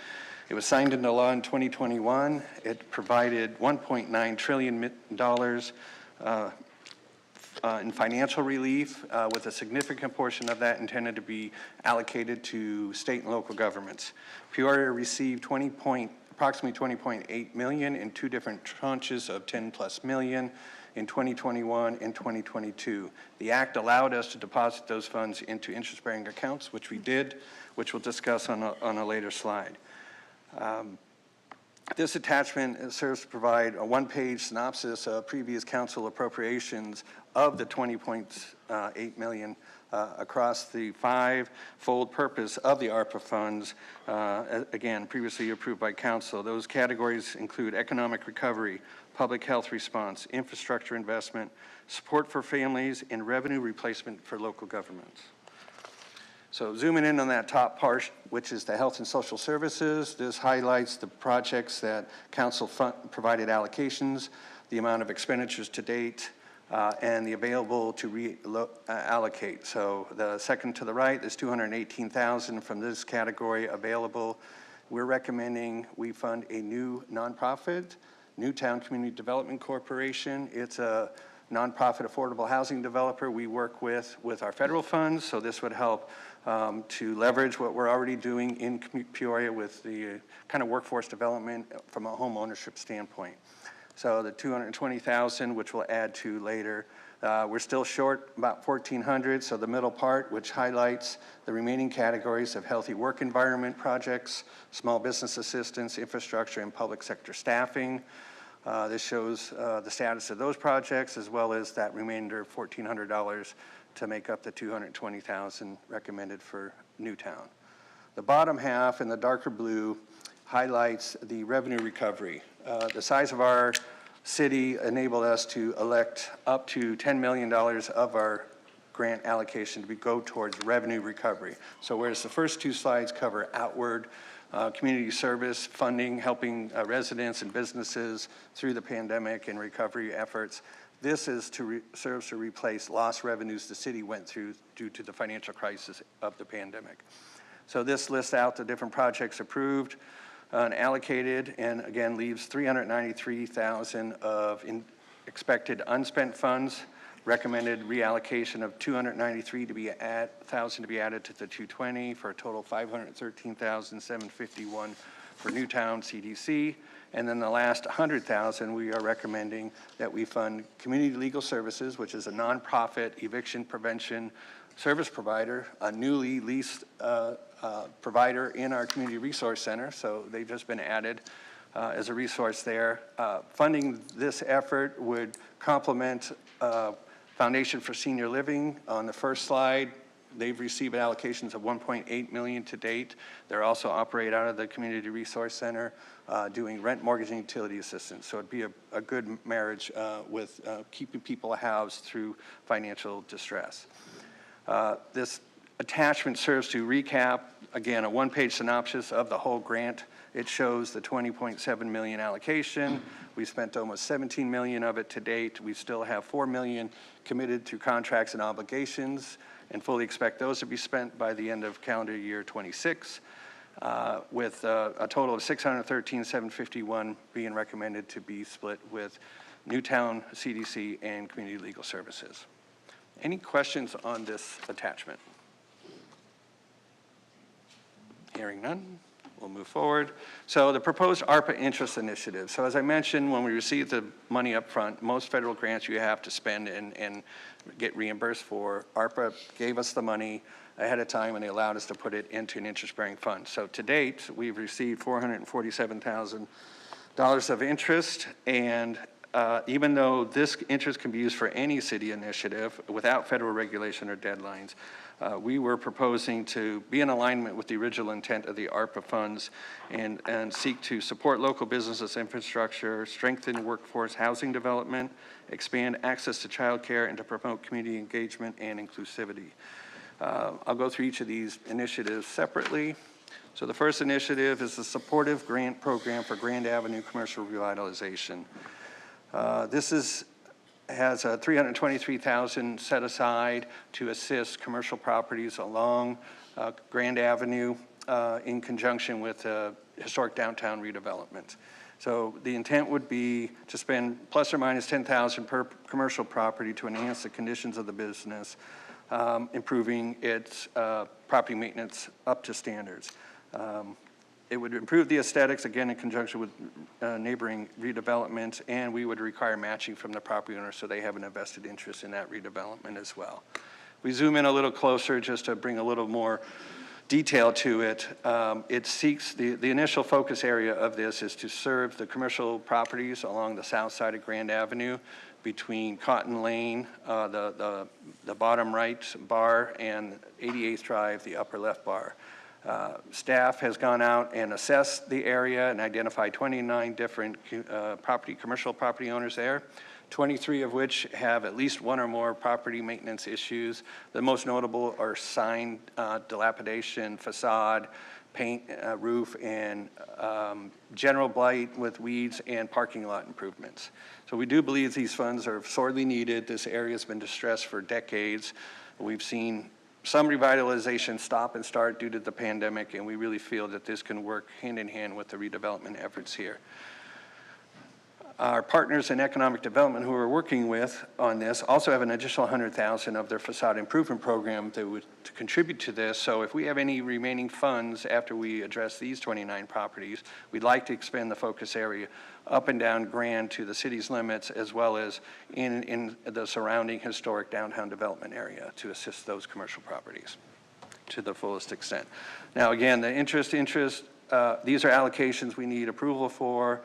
It was signed into law in 2021. It provided $1.9 trillion in financial relief, with a significant portion of that intended to be allocated to state and local governments. Peoria received approximately $20.8 million in two different tranches of $10+ million in 2021 and 2022. The act allowed us to deposit those funds into interest-bearing accounts, which we did, which we'll discuss on a later slide. This attachment serves to provide a one-page synopsis of previous council appropriations of the $20.8 million across the five-fold purpose of the ARPA funds, again, previously approved by council. Those categories include economic recovery, public health response, infrastructure investment, support for families, and revenue replacement for local governments. So zooming in on that top part, which is the health and social services, this highlights the projects that council provided allocations, the amount of expenditures to date, and the available to allocate. So the second to the right is $218,000 from this category available. We're recommending we fund a new nonprofit, Newtown Community Development Corporation. It's a nonprofit affordable housing developer we work with our federal funds, so this would help to leverage what we're already doing in Peoria with the kind of workforce development from a home ownership standpoint. So the $220,000, which we'll add to later. We're still short about $1,400, so the middle part, which highlights the remaining categories of healthy work environment projects, small business assistance, infrastructure, and public sector staffing. This shows the status of those projects, as well as that remainder of $1,400 to make up the $220,000 recommended for Newtown. The bottom half in the darker blue highlights the revenue recovery. The size of our city enabled us to elect up to $10 million of our grant allocation to go towards revenue recovery. So whereas the first two slides cover outward community service funding, helping residents and businesses through the pandemic and recovery efforts, this is serves to replace lost revenues the city went through due to the financial crisis of the pandemic. So this lists out the different projects approved and allocated, and again leaves $393,000 of expected unspent funds, recommended reallocation of $293,000 to be added to the 220 for a total of $513,751 for Newtown CDC. And then the last $100,000 we are recommending that we fund Community Legal Services, which is a nonprofit eviction prevention service provider, a newly leased provider in our Community Resource Center. So they've just been added as a resource there. Funding this effort would complement Foundation for Senior Living. On the first slide, they've received allocations of $1.8 million to date. They're also operate out of the Community Resource Center doing rent, mortgage, and utility assistance. So it'd be a good marriage with keeping people housed through financial distress. This attachment serves to recap, again, a one-page synopsis of the whole grant. It shows the $20.7 million allocation. We spent almost $17 million of it to date. We still have $4 million committed through contracts and obligations, and fully expect those to be spent by the end of calendar year 26, with a total of $613,751 being recommended to be split with Newtown CDC and Community Legal Services. Any questions on this attachment? Hearing none, we'll move forward. So the proposed ARPA interest initiative. So as I mentioned, when we receive the money up front, most federal grants you have to spend and get reimbursed for. ARPA gave us the money ahead of time and they allowed us to put it into an interest-bearing fund. So to date, we've received $447,000 of interest, and even though this interest can be used for any city initiative without federal regulation or deadlines, we were proposing to be in alignment with the original intent of the ARPA funds and seek to support local businesses infrastructure, strengthen workforce housing development, expand access to childcare, and to promote community engagement and inclusivity. I'll go through each of these initiatives separately. So the first initiative is the supportive grant program for Grand Avenue commercial revitalization. This has $323,000 set aside to assist commercial properties along Grand Avenue in conjunction with historic downtown redevelopment. So the intent would be to spend plus or minus $10,000 per commercial property to enhance the conditions of the business, improving its property maintenance up to standards. It would improve the aesthetics, again, in conjunction with neighboring redevelopment, and we would require matching from the property owner so they have an invested interest in that redevelopment as well. We zoom in a little closer just to bring a little more detail to it. It seeks, the initial focus area of this is to serve the commercial properties along the south side of Grand Avenue between Cotton Lane, the bottom right bar, and 88th Drive, the upper left bar. Staff has gone out and assessed the area and identified 29 different commercial property owners there, 23 of which have at least one or more property maintenance issues. The most notable are sign dilapidation, facade, paint, roof, and general blight with weeds and parking lot improvements. So we do believe these funds are sorely needed. This area has been distressed for decades. We've seen some revitalization stop and start due to the pandemic, and we really feel that this can work hand in hand with the redevelopment efforts here. Our partners in economic development who we're working with on this also have an additional $100,000 of their facade improvement program to contribute to this. So if we have any remaining funds after we address these 29 properties, we'd like to expand the focus area up and down Grand to the city's limits, as well as in the surrounding historic downtown development area to assist those commercial properties to the fullest extent. Now again, the interest, these are allocations we need approval for.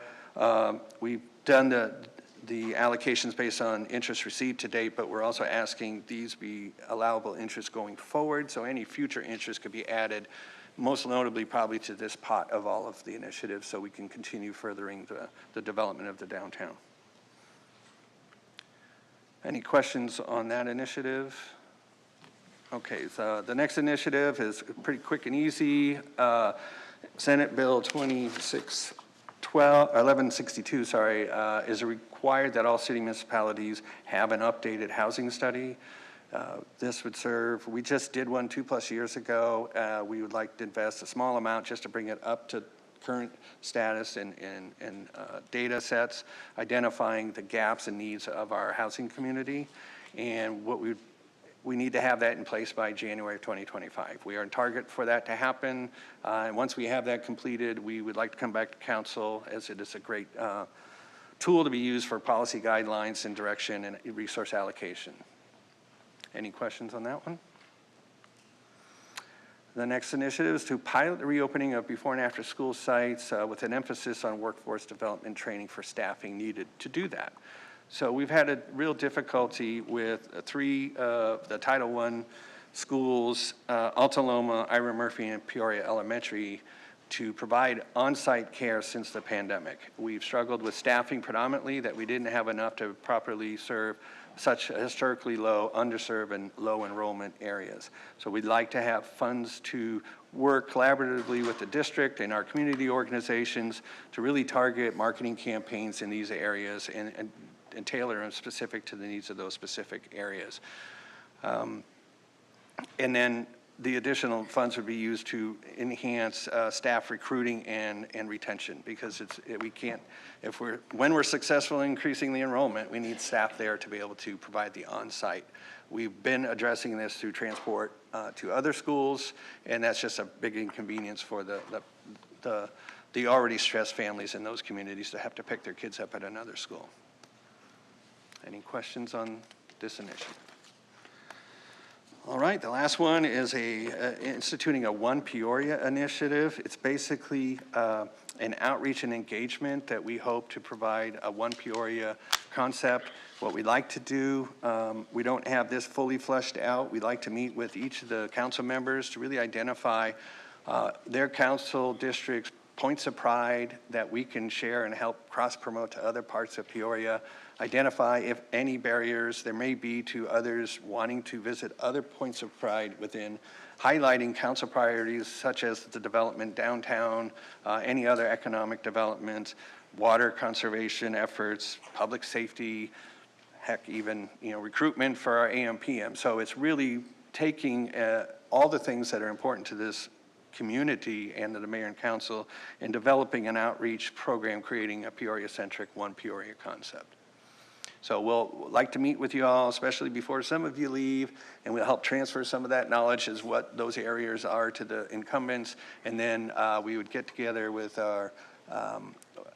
We've done the allocations based on interest received to date, but we're also asking these be allowable interest going forward, so any future interest could be added, most notably probably to this pot of all of the initiatives, so we can continue furthering the development of the downtown. Any questions on that initiative? Okay, so the next initiative is pretty quick and easy. Senate Bill 1162, is required that all city municipalities have an updated housing study. This would serve, we just did one 2+ years ago. We would like to invest a small amount just to bring it up to current status and data sets, identifying the gaps and needs of our housing community. And what we need to have that in place by January of 2025. We are on target for that to happen. And once we have that completed, we would like to come back to council, as it is a great tool to be used for policy guidelines and direction and resource allocation. Any questions on that one? The next initiative is to pilot the reopening of before and after school sites with an emphasis on workforce development training for staffing needed to do that. So we've had a real difficulty with three of the Title I schools, Alta Loma, Ira Murphy, and Peoria Elementary, to provide on-site care since the pandemic. We've struggled with staffing predominantly, that we didn't have enough to properly serve such historically low, underserved, and low enrollment areas. So we'd like to have funds to work collaboratively with the district and our community organizations to really target marketing campaigns in these areas and tailor them specific to the needs of those specific areas. And then the additional funds would be used to enhance staff recruiting and retention, because we can't, when we're successful in increasing the enrollment, we need staff there to be able to provide the on-site. We've been addressing this through transport to other schools, and that's just a big inconvenience for the already stressed families in those communities to have to pick their kids up at another school. Any questions on this initiative? All right, the last one is instituting a One Peoria initiative. It's basically an outreach and engagement that we hope to provide a One Peoria concept. What we'd like to do, we don't have this fully fleshed out. We'd like to meet with each of the council members to really identify their council districts' points of pride that we can share and help cross-promote to other parts of Peoria, identify if any barriers there may be to others wanting to visit other points of pride within, highlighting council priorities such as the development downtown, any other economic development, water conservation efforts, public safety, heck, even recruitment for our AM/PM. So it's really taking all the things that are important to this community and to the mayor and council and developing an outreach program, creating a Peoria-centric One Peoria concept. So we'll like to meet with you all, especially before some of you leave, and we'll help transfer some of that knowledge as what those areas are to the incumbents. And then we would get together with our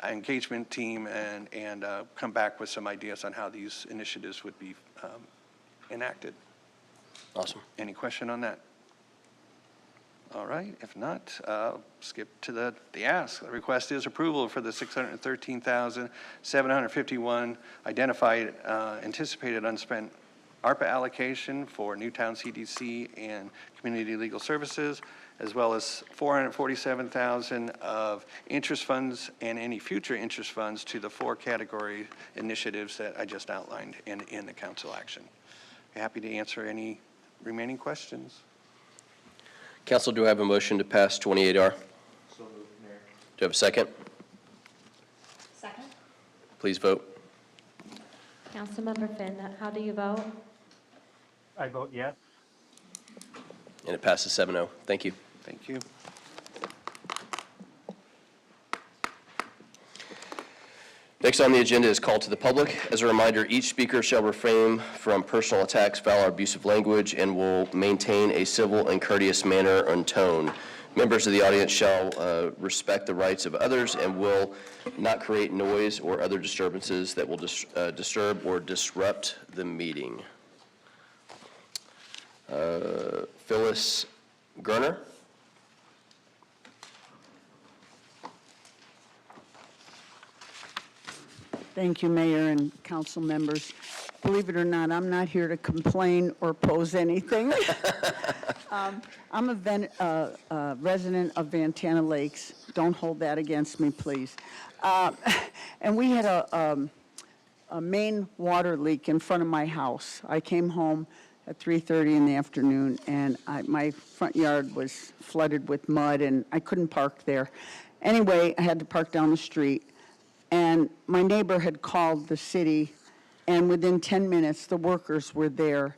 engagement team and come back with some ideas on how these initiatives would be enacted. Awesome. Any question on that? All right, if not, skip to the ask. The request is approval for the $613,751 identified anticipated unspent ARPA allocation for Newtown CDC and Community Legal Services, as well as $447,000 of interest funds and any future interest funds to the 4 category initiatives that I just outlined in the council action. Happy to answer any remaining questions. Council, do I have a motion to pass 28R? So moved, Mayor. Do I have a second? Second. Please vote. Councilmember Finn, how do you vote? I vote yes. And it passes 7-0. Thank you. Thank you. Next on the agenda is call to the public. As a reminder, each speaker shall refrain from personal attacks, foul, or abusive language, and will maintain a civil and courteous manner and tone. Members of the audience shall respect the rights of others and will not create noise or other disturbances that will disturb or disrupt the meeting. Phyllis Gerner. Thank you, Mayor and council members. Believe it or not, I'm not here to complain or pose anything. I'm a resident of Ventana Lakes. Don't hold that against me, please. And we had a a main water leak in front of my house. I came home at 3:30 in the afternoon, and my front yard was flooded with mud, and I couldn't park there. Anyway, I had to park down the street, and my neighbor had called the city, and within 10 minutes, the workers were there,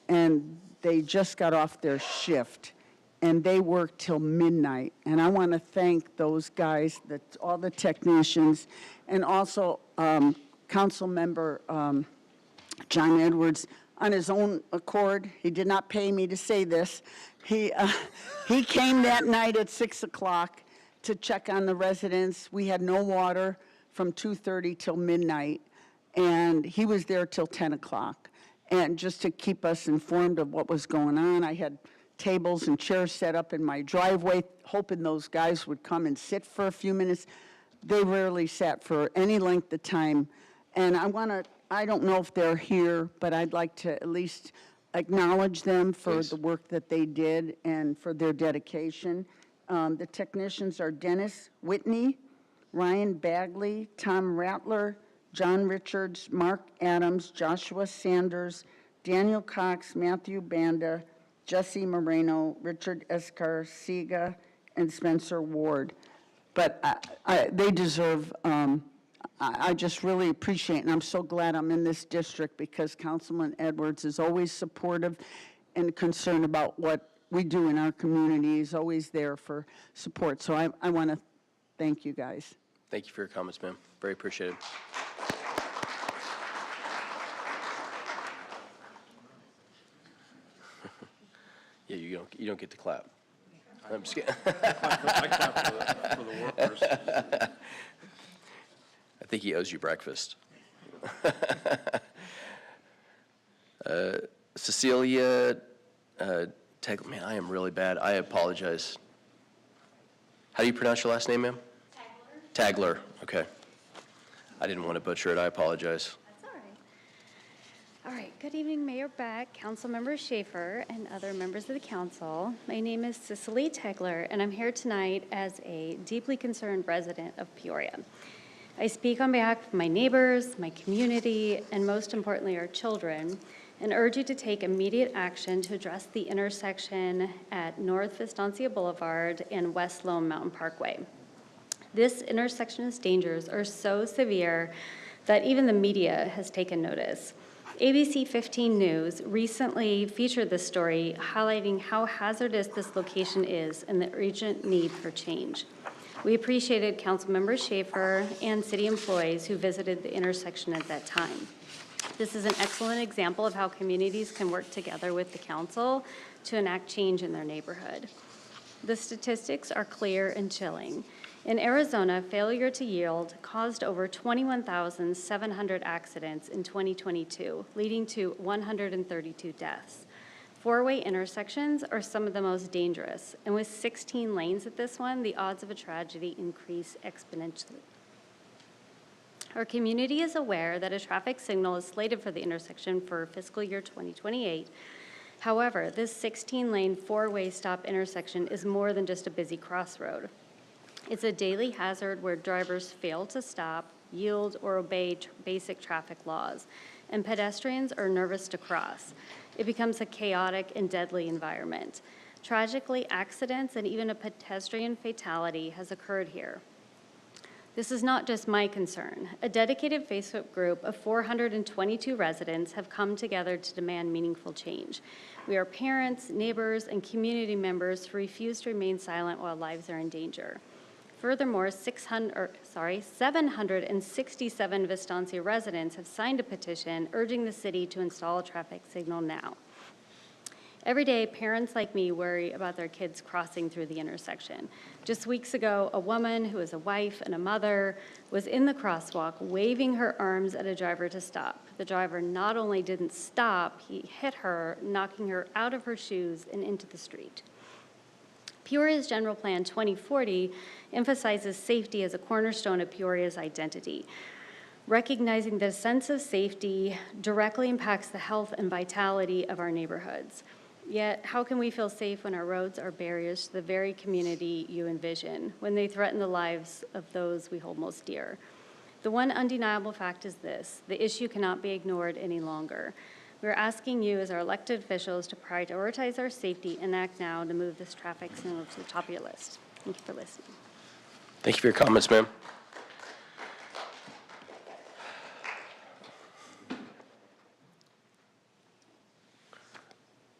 and they just got off their shift, and they worked till midnight. And I want to thank those guys, all the technicians, and also Council Member John Edwards, on his own accord. He did not pay me to say this. He came that night at 6 o'clock to check on the residents. We had no water from 2:30 till midnight, and he was there till 10 o'clock. And just to keep us informed of what was going on, I had tables and chairs set up in my driveway, hoping those guys would come and sit for a few minutes. They rarely sat for any length of time. And I don't know if they're here, but I'd like to at least acknowledge them for the work that they did and for their dedication. The technicians are Dennis Whitney, Ryan Bagley, Tom Rattler, John Richards, Mark Adams, Joshua Sanders, Daniel Cox, Matthew Banda, Jesse Moreno, Richard Escarcega, and Spencer Ward. But they deserve, I just really appreciate, and I'm so glad I'm in this district because Councilman Edwards is always supportive and concerned about what we do in our community. He's always there for support. So I want to thank you guys. Thank you for your comments, ma'am. Very appreciated. Yeah, you don't get to clap. I'm just kidding. I clap for the workers. I think he owes you breakfast. Cecilia, man, I am really bad. I apologize. How do you pronounce your last name, ma'am? Tagler. Okay. I didn't want to butcher it. I apologize. That's all right. All right. Good evening, Mayor Beck, Councilmember Schaefer, and other members of the council. My name is Cicely Tegler, and I'm here tonight as a deeply concerned resident of Peoria. I speak on behalf of my neighbors, my community, and most importantly, our children, and urge you to take immediate action to address the intersection at North Estancia Boulevard and West Lone Mountain Parkway. This intersection's dangers are so severe that even the media has taken notice. ABC 15 News recently featured this story highlighting how hazardous this location is and the urgent need for change. We appreciated Councilmember Schaefer and city employees who visited the intersection at that time. This is an excellent example of how communities can work together with the council to enact change in their neighborhood. The statistics are clear and chilling. In Arizona, failure to yield caused over 21,700 accidents in 2022, leading to 132 deaths. Four-way intersections are some of the most dangerous, and with 16 lanes at this one, the odds of a tragedy increase exponentially. Our community is aware that a traffic signal is slated for the intersection for fiscal year 2028. However, this 16-lane four-way stop intersection is more than just a busy crossroad. It's a daily hazard where drivers fail to stop, yield, or obey basic traffic laws, and pedestrians are nervous to cross. It becomes a chaotic and deadly environment. Tragically, accidents and even a pedestrian fatality has occurred here. This is not just my concern. A dedicated Facebook group of 422 residents have come together to demand meaningful change. We are parents, neighbors, and community members who refuse to remain silent while lives are in danger. Furthermore, 767 Vistancia residents have signed a petition urging the city to install a traffic signal now. Every day, parents like me worry about their kids crossing through the intersection. Just weeks ago, a woman who is a wife and a mother was in the crosswalk waving her arms at a driver to stop. The driver not only didn't stop, he hit her, knocking her out of her shoes and into the street. Peoria's General Plan 2040 emphasizes safety as a cornerstone of Peoria's identity. Recognizing that a sense of safety directly impacts the health and vitality of our neighborhoods. Yet, how can we feel safe when our roads are barriers to the very community you envision, when they threaten the lives of those we hold most dear? The one undeniable fact is this: the issue cannot be ignored any longer. We're asking you as our elected officials to prioritize our safety and act now to move this traffic signal to the top of your list. Thank you for listening. Thank you for your comments, ma'am.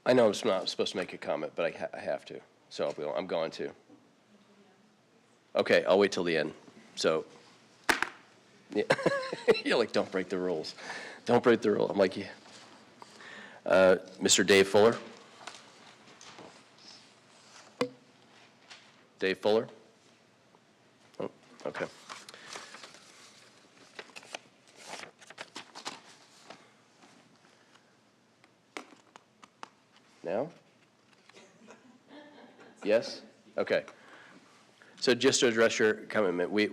I know I'm not supposed to make a comment, but I have to, so I'm going to. Okay, I'll wait till the end. So, yeah. You're like, don't break the rules. Don't break the rule. I'm like, yeah. Mr. Dave Fuller. Dave Fuller? Oh, okay. Now? Yes? Okay. So just to address your comment, we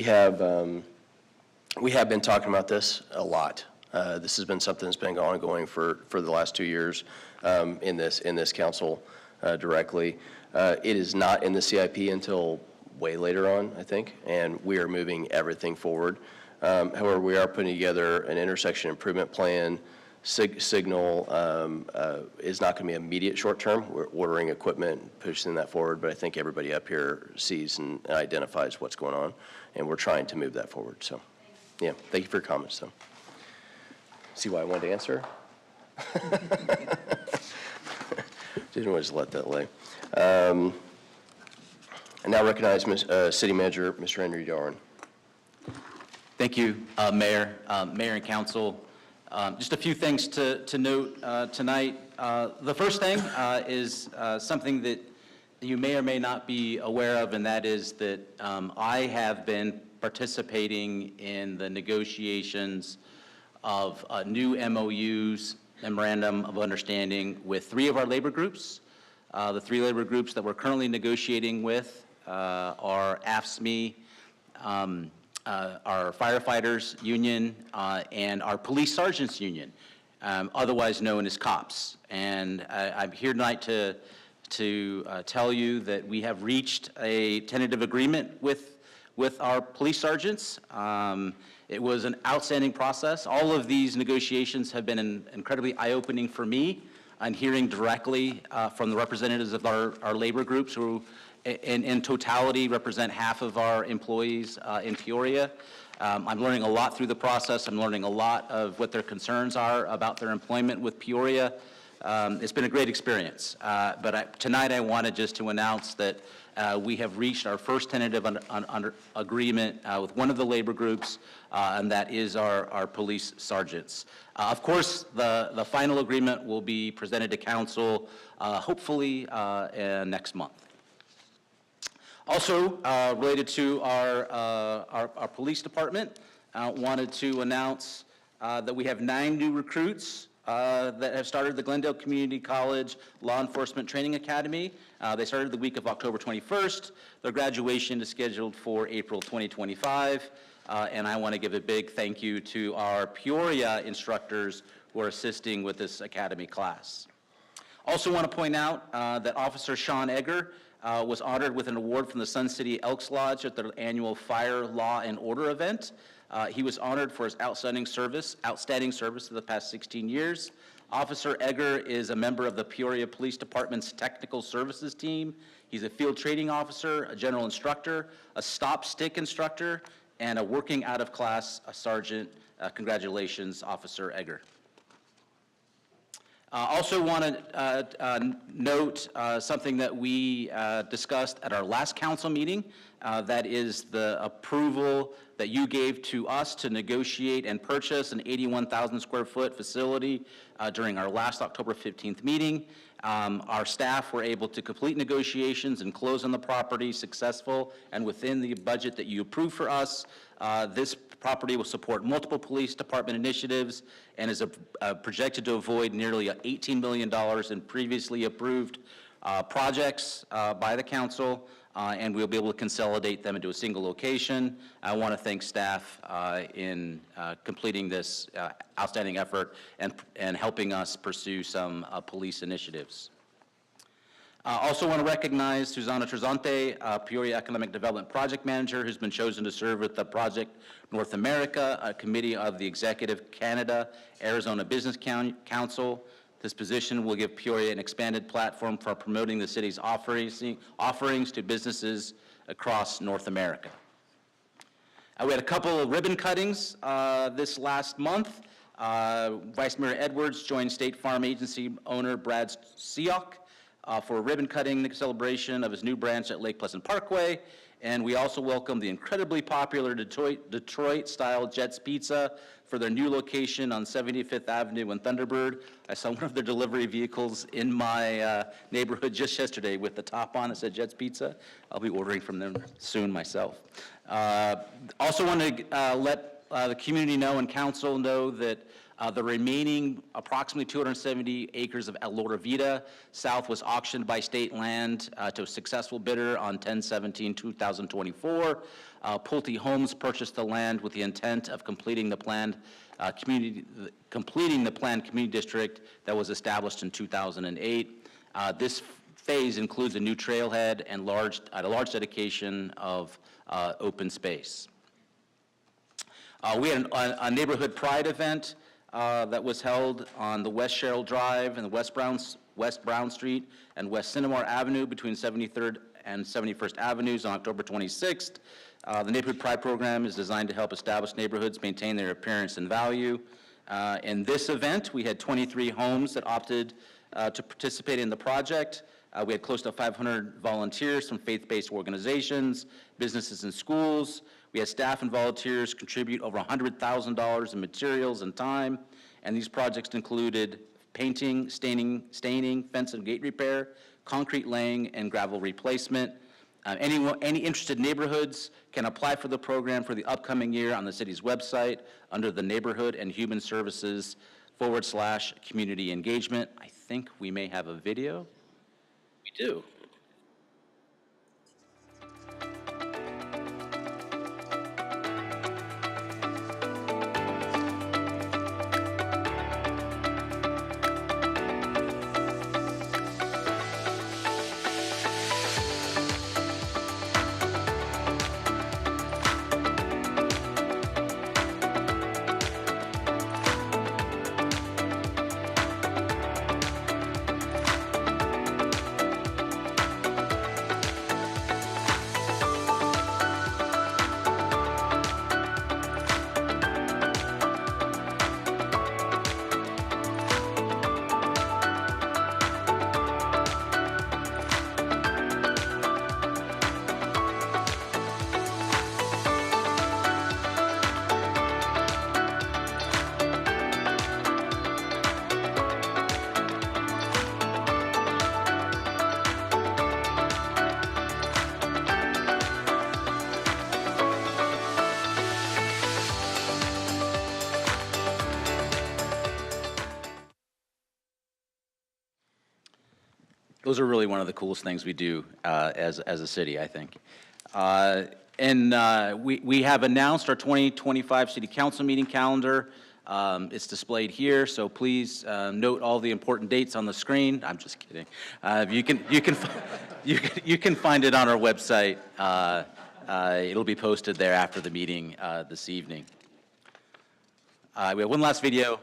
have been talking about this a lot. This has been something that's been ongoing for the last 2 years in this council directly. It is not in the CIP until way later on, I think, and we are moving everything forward. However, we are putting together an intersection improvement plan. Signal is not going to be immediate short term. We're ordering equipment, pushing that forward, but I think everybody up here sees and identifies what's going on, and we're trying to move that forward. So, yeah, thank you for your comments, though. See why I wanted to answer? Didn't want to just let that lay. I now recognize City Manager, Mr. Henry Darwin. Thank you, Mayor, Mayor and Council. Just a few things to note tonight. The first thing is something that you may or may not be aware of, and that is that I have been participating in the negotiations of new MOUs, Memorandum of Understanding, with 3 of our labor groups. The 3 labor groups that we're currently negotiating with are AFSCME, our firefighters union, and our police sergeants union, otherwise known as COPS. And I'm here tonight to tell you that we have reached a tentative agreement with our police sergeants. It was an outstanding process. All of these negotiations have been incredibly eye-opening for me, and hearing directly from the representatives of our labor groups who in totality represent half of our employees in Peoria. I'm learning a lot through the process. I'm learning a lot of what their concerns are about their employment with Peoria. It's been a great experience. But tonight I wanted just to announce that we have reached our first tentative agreement with one of the labor groups, and that is our police sergeants. Of course, the final agreement will be presented to council hopefully next month. Also, related to our police department, wanted to announce that we have 9 new recruits that have started the Glendale Community College Law Enforcement Training Academy. They started the week of October 21st. Their graduation is scheduled for April 2025. And I want to give a big thank you to our Peoria instructors who are assisting with this academy class. Also want to point out that Officer Sean Egger was honored with an award from the Sun City Elks Lodge at their annual Fire, Law, and Order event. He was honored for his outstanding service for the past 16 years. Officer Egger is a member of the Peoria Police Department's Technical Services team. He's a field training officer, a general instructor, a stop stick instructor, and a working out of class sergeant. Congratulations, Officer Egger. Also want to note something that we discussed at our last council meeting. That is the approval that you gave to us to negotiate and purchase an 81,000 square foot facility during our last October 15th meeting. Our staff were able to complete negotiations and close on the property successful and within the budget that you approved for us. This property will support multiple police department initiatives and is projected to avoid nearly $18 million in previously approved projects by the council, and we'll be able to consolidate them into a single location. I want to thank staff in completing this outstanding effort and helping us pursue some police initiatives. Also want to recognize Susana Trezante, Peoria Economic Development Project Manager, who's been chosen to serve with the Project North America, a committee of the Executive Canada Arizona Business Council. This position will give Peoria an expanded platform for promoting the city's offerings to businesses across North America. We had a couple of ribbon cuttings this last month. Vice Mayor Edwards joined State Farm Agency owner Brad Seok for a ribbon cutting celebration of his new branch at Lake Pleasant Parkway. And we also welcome the incredibly popular Detroit-style Jets Pizza for their new location on 75th Avenue in Thunderbird. I saw one of their delivery vehicles in my neighborhood just yesterday with the top on that said Jets Pizza. I'll be ordering from them soon myself. Also want to let the community know and council know that the remaining approximately 270 acres of El Lora Vita South was auctioned by state land to a successful bidder on 10/17/2024. Pulte Homes purchased the land with the intent of completing the planned community district that was established in 2008. This phase includes a new trailhead and a large dedication of open space. We had a neighborhood pride event that was held on the West Sherrill Drive and the West Brown Street and West Cinnamore Avenue between 73rd and 71st Avenues on October 26th. The Neighborhood Pride Program is designed to help established neighborhoods maintain their appearance and value. In this event, we had 23 homes that opted to participate in the project. We had close to 500 volunteers from faith-based organizations, businesses, and schools. We had staff and volunteers contribute over $100,000 in materials and time, and these projects included painting, staining, fence and gate repair, concrete laying, and gravel replacement. Any interested neighborhoods can apply for the program for the upcoming year on the city's website under the Neighborhood and Human Services /community engagement. I think we may have a video. We do. Those are really one of the coolest things we do as a city, I think. We have announced our 2025 City Council meeting calendar. It's displayed here, so please note all the important dates on the screen. I'm just kidding. You can find it on our website. It'll be posted there after the meeting this evening. We have one last video.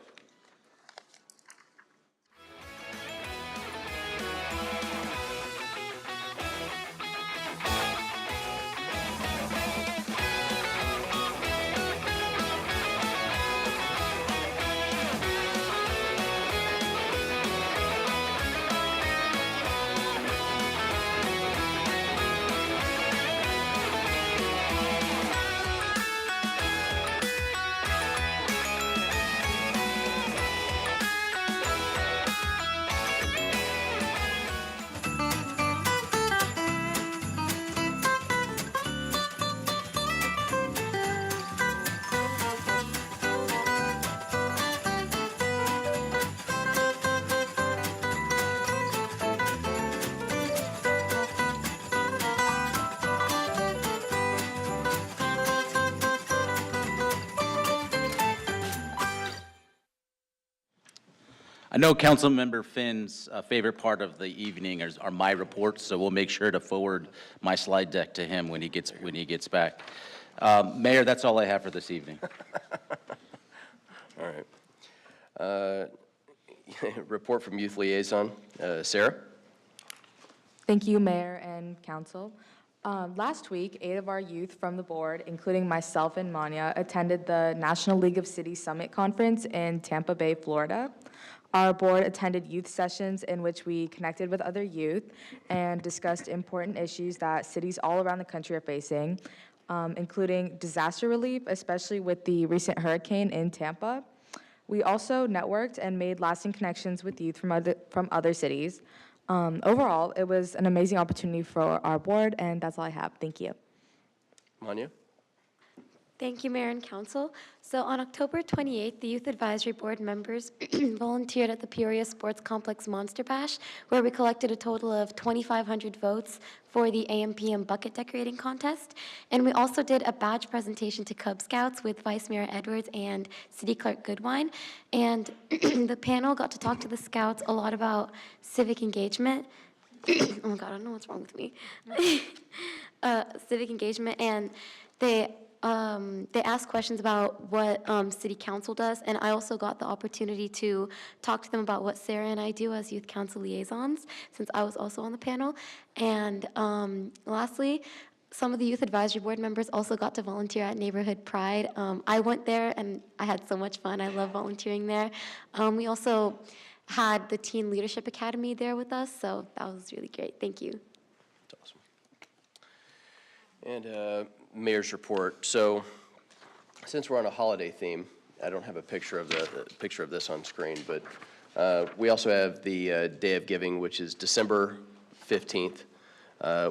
I know Councilmember Finn's favorite part of the evening are my reports, so we'll make sure to forward my slide deck to him when he gets back. Mayor, that's all I have for this evening. All right. Report from Youth Liaison. Sarah? Thank you, Mayor and Council. Last week, 8 of our youth from the board, including myself and Manya, attended the National League of Cities Summit Conference in Tampa Bay, Florida. Our board attended youth sessions in which we connected with other youth and discussed important issues that cities all around the country are facing, including disaster relief, especially with the recent hurricane in Tampa. We also networked and made lasting connections with youth from other cities. Overall, it was an amazing opportunity for our board, and that's all I have. Thank you. Manya? Thank you, Mayor and Council. So on October 28th, the Youth Advisory Board members volunteered at the Peoria Sports Complex Monster Bash, where we collected a total of 2,500 votes for the AM/PM bucket decorating contest. And we also did a badge presentation to Cub Scouts with Vice Mayor Edwards and City Clerk Goodwine. And the panel got to talk to the Scouts a lot about civic engagement. Oh my God, I don't know what's wrong with me. Civic engagement, and they asked questions about what City Council does, and I also got the opportunity to talk to them about what Sarah and I do as Youth Council liaisons, since I was also on the panel. And lastly, some of the Youth Advisory Board members also got to volunteer at Neighborhood Pride. I went there, and I had so much fun. I love volunteering there. We also had the Teen Leadership Academy there with us, so that was really great. Thank you. That's awesome. And Mayor's report. So since we're on a holiday theme, I don't have a picture of picture of this on screen, but we also have the Day of Giving, which is December 15th.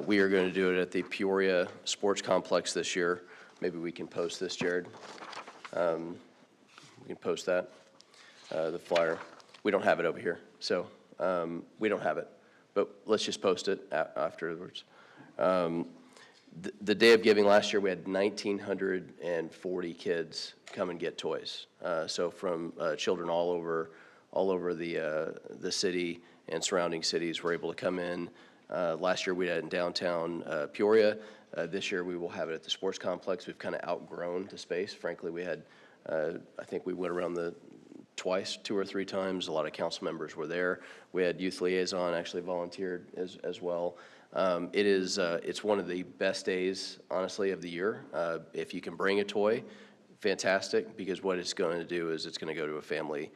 We are going to do it at the Peoria Sports Complex this year. Maybe we can post this, Jared. We can post that, the flyer. We don't have it over here, so we don't have it, but let's just post it afterwards. The Day of Giving last year, we had 1,940 kids come and get toys. So from children all over the city and surrounding cities were able to come in. Last year we had it in downtown Peoria. This year we will have it at the sports complex. We've kind of outgrown the space. Frankly, we had, I think we went around twice, 2 or 3 times. A lot of council members were there. We had youth liaison actually volunteered as well. It's one of the best days, honestly, of the year. If you can bring a toy, fantastic, because what it's going to do is it's going to go to a family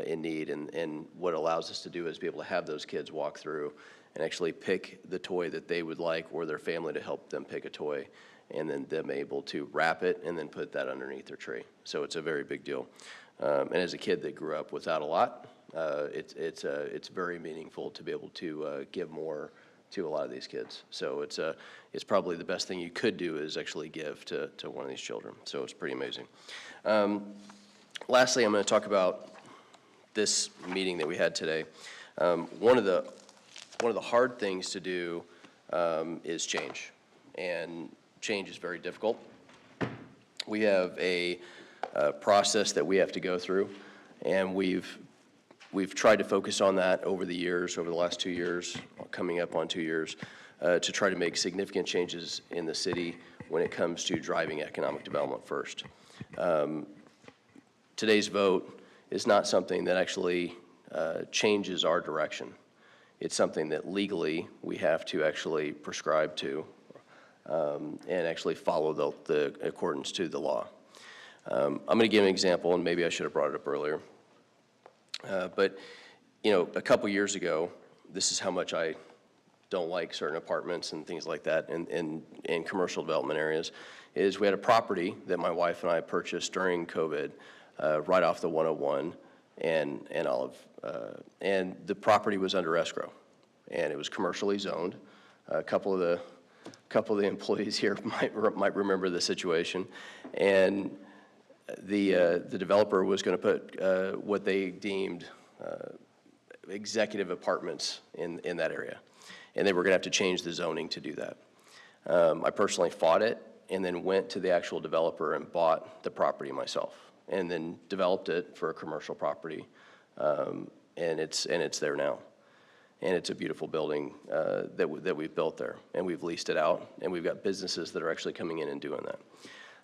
in need, and what allows us to do is be able to have those kids walk through and actually pick the toy that they would like, or their family to help them pick a toy, and then them able to wrap it and then put that underneath their tree. So it's a very big deal. And as a kid that grew up without a lot, it's very meaningful to be able to give more to a lot of these kids. So it's probably the best thing you could do is actually give to one of these children. So it's pretty amazing. Lastly, I'm going to talk about this meeting that we had today. One of the hard things to do is change, and change is very difficult. We have a process that we have to go through, and we've tried to focus on that over the last 2 years, coming up on 2 years, to try to make significant changes in the city when it comes to driving economic development first. Today's vote is not something that actually changes our direction. It's something that legally we have to actually prescribe to and actually follow the accordance to the law. I'm going to give an example, and maybe I should have brought it up earlier. But, a couple years ago, this is how much I don't like certain apartments and things like that in commercial development areas, is we had a property that my wife and I purchased during COVID right off the 101 and Olive. And the property was under escrow, and it was commercially zoned. A couple of the employees here might remember the situation. And the developer was going to put what they deemed executive apartments in that area, and they were going to have to change the zoning to do that. I personally fought it, and then went to the actual developer and bought the property myself, and then developed it for a commercial property, and it's there now. And it's a beautiful building that we've built there, and we've leased it out, and we've got businesses that are actually coming in and doing that.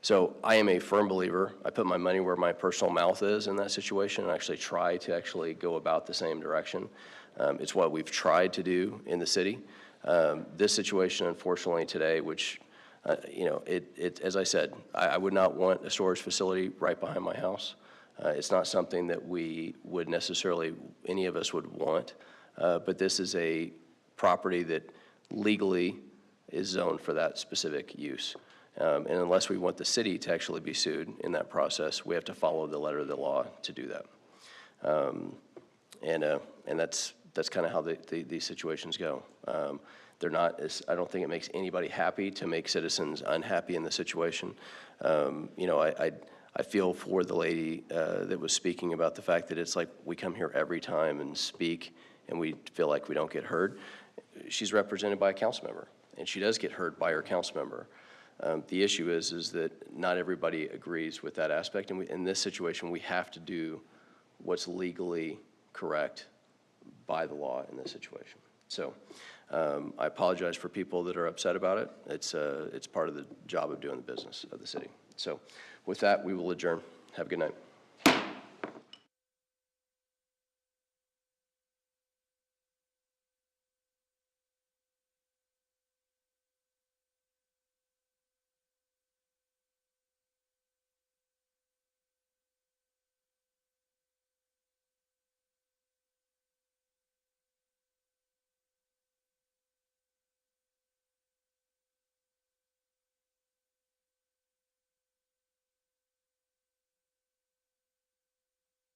So I am a firm believer. I put my money where my personal mouth is in that situation, and actually try to actually go about the same direction. It's what we've tried to do in the city. This situation, unfortunately, today, which, as I said, I would not want a storage facility right behind my house. It's not something that we would necessarily, any of us would want, but this is a property that legally is zoned for that specific use. And unless we want the city to actually be sued in that process, we have to follow the letter of the law to do that. And that's kind of how these situations go. They're not, I don't think it makes anybody happy to make citizens unhappy in the situation. I feel for the lady that was speaking about the fact that it's like we come here every time and speak and we feel like we don't get heard. She's represented by a council member, and she does get heard by her council member. The issue is that not everybody agrees with that aspect, and in this situation, we have to do what's legally correct by the law in this situation. So I apologize for people that are upset about it. It's part of the job of doing the business of the city. So with that, we will adjourn. Have a good night.